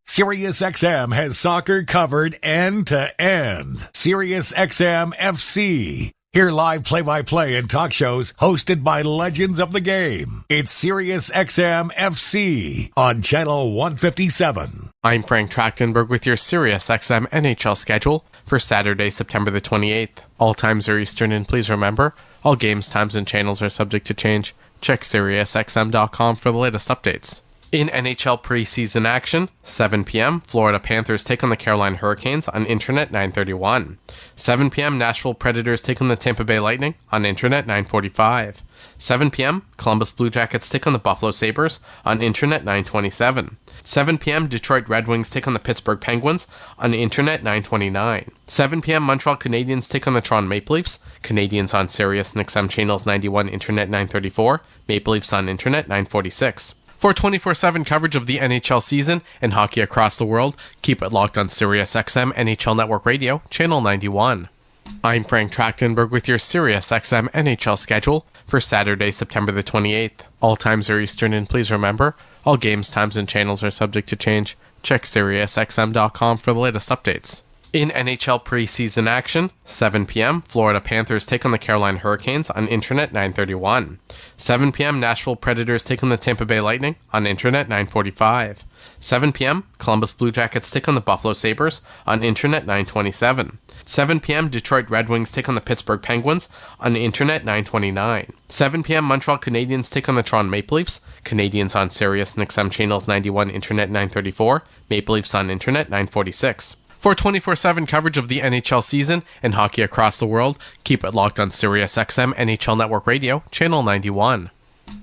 SiriusXM has soccer covered end to end. SiriusXM FC. Hear live play-by-play and talk shows hosted by legends of the game. It's SiriusXM FC on Channel 157. I'm Frank Trachtenberg with your SiriusXM NHL schedule for Saturday, September the 28th. All times are Eastern, and please remember, all games, times, and channels are subject to change. Check SiriusXM.com for the latest updates. In NHL preseason action, 7 p.m., Florida Panthers take on the Carolina Hurricanes on Internet 931. 7 p.m., Nashville Predators take on the Tampa Bay Lightning on Internet 945. 7 p.m., Columbus Blue Jackets take on the Buffalo Sabres on Internet 927. 7 p.m., Detroit Red Wings take on the Pittsburgh Penguins on Internet 929. 7 p.m., Montreal Canadiens take on the Toronto Maple Leafs. Canadiens on Sirius XM Channels 91, Internet 934. Maple Leafs on Internet 946. For 24/7 coverage of the NHL season and hockey across the world, keep it locked on SiriusXM NHL Network Radio, Channel 91. I'm Frank Trachtenberg with your SiriusXM NHL schedule for Saturday, September the 28th. All times are Eastern, and please remember, all games, times, and channels are subject to change. Check SiriusXM.com for the latest updates. In NHL preseason action, 7 p.m., Florida Panthers take on the Carolina Hurricanes on Internet 931. 7 p.m., Nashville Predators take on the Tampa Bay Lightning on Internet 945. 7 p.m., Columbus Blue Jackets take on the Buffalo Sabres on Internet 927. 7 p.m., Detroit Red Wings take on the Pittsburgh Penguins on Internet 929. 7 p.m., Montreal Canadiens take on the Toronto Maple Leafs. Canadiens on Sirius and XM Channels 91, Internet 934. Maple Leafs on Internet 946. For 24/7 coverage of the NHL season and hockey across the world, keep it locked on Sirius XM NHL Network Radio, Channel 91.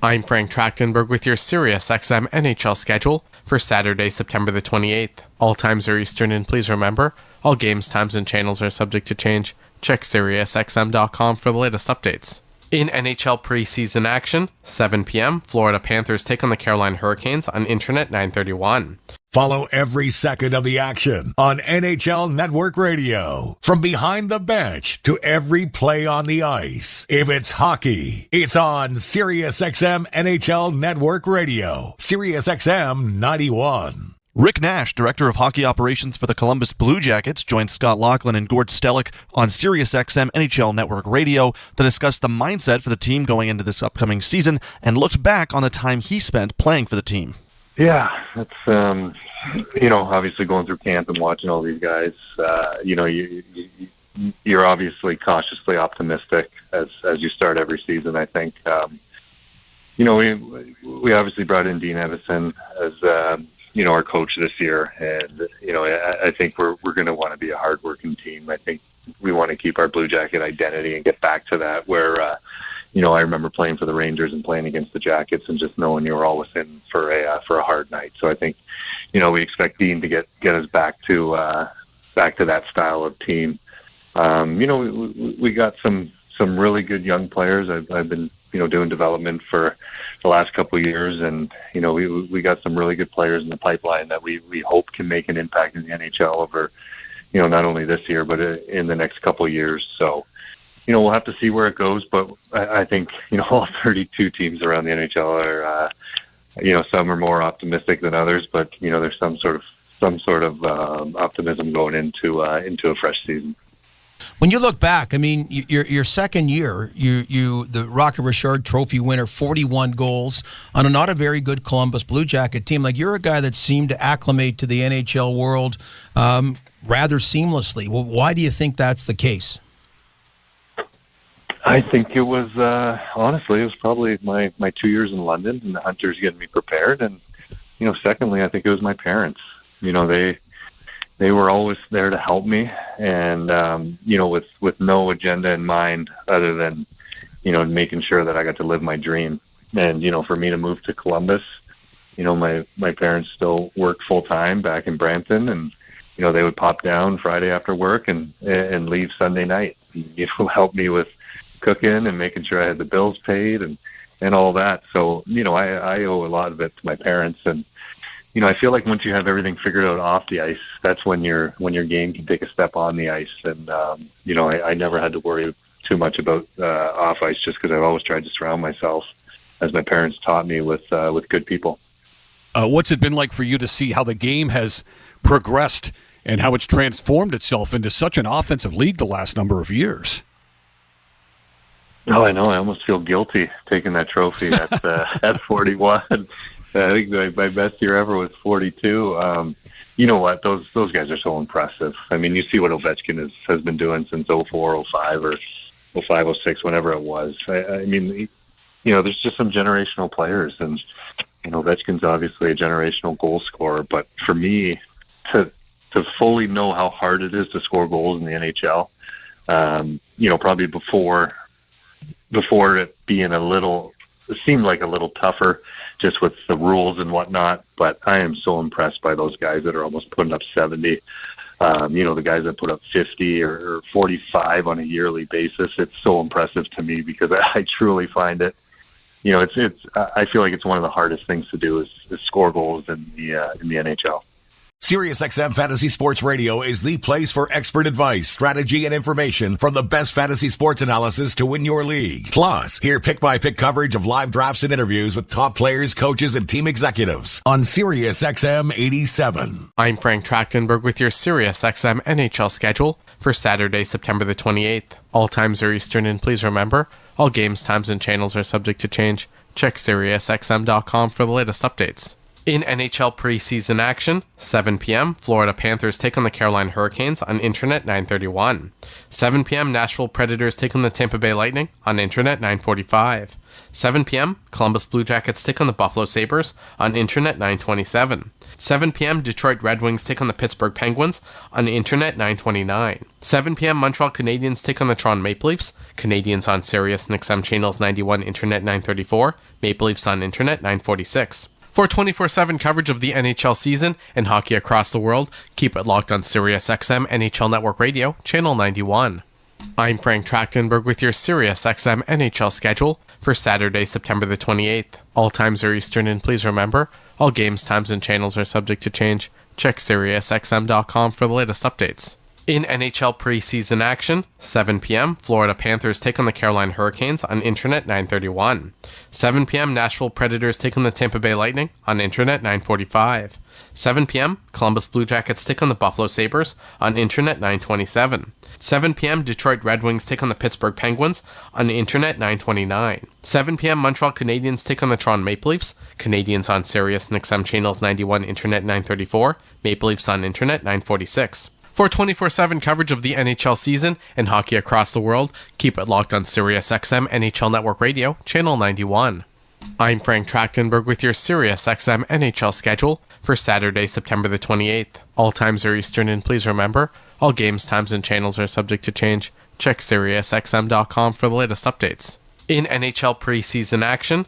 I'm Frank Trachtenberg with your Sirius XM NHL schedule for Saturday, September the 28th. All times are Eastern, and please remember, all games, times, and channels are subject to change. Check SiriusXM.com for the latest updates. In NHL preseason action, 7 p.m., Florida Panthers take on the Carolina Hurricanes on Internet 931. Follow every second of the action on NHL Network Radio. From behind the bench to every play on the ice. If it's hockey, it's on SiriusXM NHL Network Radio. SiriusXM 91. Rick Nash, Director of Hockey Operations for the Columbus Blue Jackets, joined Scott Laughlin and Gord Stellick on SiriusXM NHL Network Radio to discuss the mindset for the team going into this upcoming season and looked back on the time he spent playing for the team. Yeah, it's obviously going through camp and watching all these guys. You're obviously cautiously optimistic as you start every season. I think we obviously brought in Dean Evison as our coach this year, and I think we're going to want to be a hardworking team. I think we want to keep our Blue Jacket identity and get back to that where. I remember playing for the Rangers and playing against the Jackets and just knowing you were always in for a hard night. So I think, we expect Dean to get us back to that style of team. We got some really good young players. I've been, doing development for the last couple of years, and, we got some really good players in the pipeline that we hope can make an impact in the NHL over, not only this year, but in the next couple of years. So, we'll have to see where it goes, but I think, all 32 teams around the NHL are, some are more optimistic than others, but, there's some sort of optimism going into a fresh season. When you look back, I mean, your second year, you the Rocket Richard Trophy winner, 41 goals on a not a very good Columbus Blue Jacket team. Like, you're a guy that seemed to acclimate to the NHL world rather seamlessly. Well, why do you think that's the case? I think it was, honestly, it was probably my 2 years in London and the Hunters getting me prepared. And, secondly, I think it was my parents. They were always there to help me and, with no agenda in mind other than, making sure that I got to live my dream. And, for me to move to Columbus, my parents still worked full time back in Brampton, and, they would pop down Friday after work and leave Sunday night, help me with cooking and making sure I had the bills paid and all that. So, I owe a lot of it to my parents. And, I feel like once you have everything figured out off the ice, that's when your game can take a step on the ice. And, I never had to worry too much about off ice just because I've always tried to surround myself, as my parents taught me, with good people. What's it been like for you to see how the game has progressed and how it's transformed itself into such an offensive league the last number of years? Oh, I know. I almost feel guilty taking that trophy at 41. I think my best year ever was 42. You know what? Those guys are so impressive. I mean, you see what Ovechkin has been doing since 04, 05, or 05, 06, whenever it was. I mean, there's just some generational players, and Ovechkin's obviously a generational goal scorer. But for me, to fully know how hard it is to score goals in the NHL, probably before it being it seemed like a little tougher just with the rules and whatnot, but I am so impressed by those guys that are almost putting up 70. The guys that put up 50 or 45 on a yearly basis. It's so impressive to me because I truly find it, I feel like it's one of the hardest things to do is score goals in the NHL. SiriusXM Fantasy Sports Radio is the place for expert advice, strategy, and information from the best fantasy sports analysis to win your league. Plus, hear pick-by-pick coverage of live drafts and interviews with top players, coaches, and team executives on SiriusXM 87. I'm Frank Trachtenberg with your SiriusXM NHL schedule for Saturday, September the 28th. All times are Eastern, and please remember, all games, times, and channels are subject to change. Check SiriusXM.com for the latest updates. In NHL preseason action, 7 p.m., Florida Panthers take on the Carolina Hurricanes on Internet 931. 7 p.m., Nashville Predators take on the Tampa Bay Lightning on Internet 945. 7 p.m., Columbus Blue Jackets take on the Buffalo Sabres on Internet 927. 7 p.m., Detroit Red Wings take on the Pittsburgh Penguins on Internet 929. 7 p.m., Montreal Canadiens take on the Toronto Maple Leafs. Canadiens on Sirius XM Channels 91, Internet 934. Maple Leafs on Internet 946. For 24/7 coverage of the NHL season and hockey across the world, keep it locked on SiriusXM NHL Network Radio, Channel 91. I'm Frank Trachtenberg with your SiriusXM NHL schedule for Saturday, September the 28th. All times are Eastern, and please remember, all games, times, and channels are subject to change. Check SiriusXM.com for the latest updates. In NHL preseason action, 7 p.m., Florida Panthers take on the Carolina Hurricanes on Internet 931. 7 p.m., Nashville Predators take on the Tampa Bay Lightning on Internet 945. 7 p.m., Columbus Blue Jackets take on the Buffalo Sabres on Internet 927. 7 p.m., Detroit Red Wings take on the Pittsburgh Penguins on Internet 929. 7 p.m., Montreal Canadiens take on the Toronto Maple Leafs. Canadiens on Sirius XM Channels 91, Internet 934. Maple Leafs on Internet 946. For 24/7 coverage of the NHL season and hockey across the world, keep it locked on SiriusXM NHL Network Radio, Channel 91. I'm Frank Trachtenberg with your SiriusXM NHL schedule for Saturday, September the 28th. All times are Eastern, and please remember, all games, times, and channels are subject to change. Check SiriusXM.com for the latest updates. In NHL preseason action,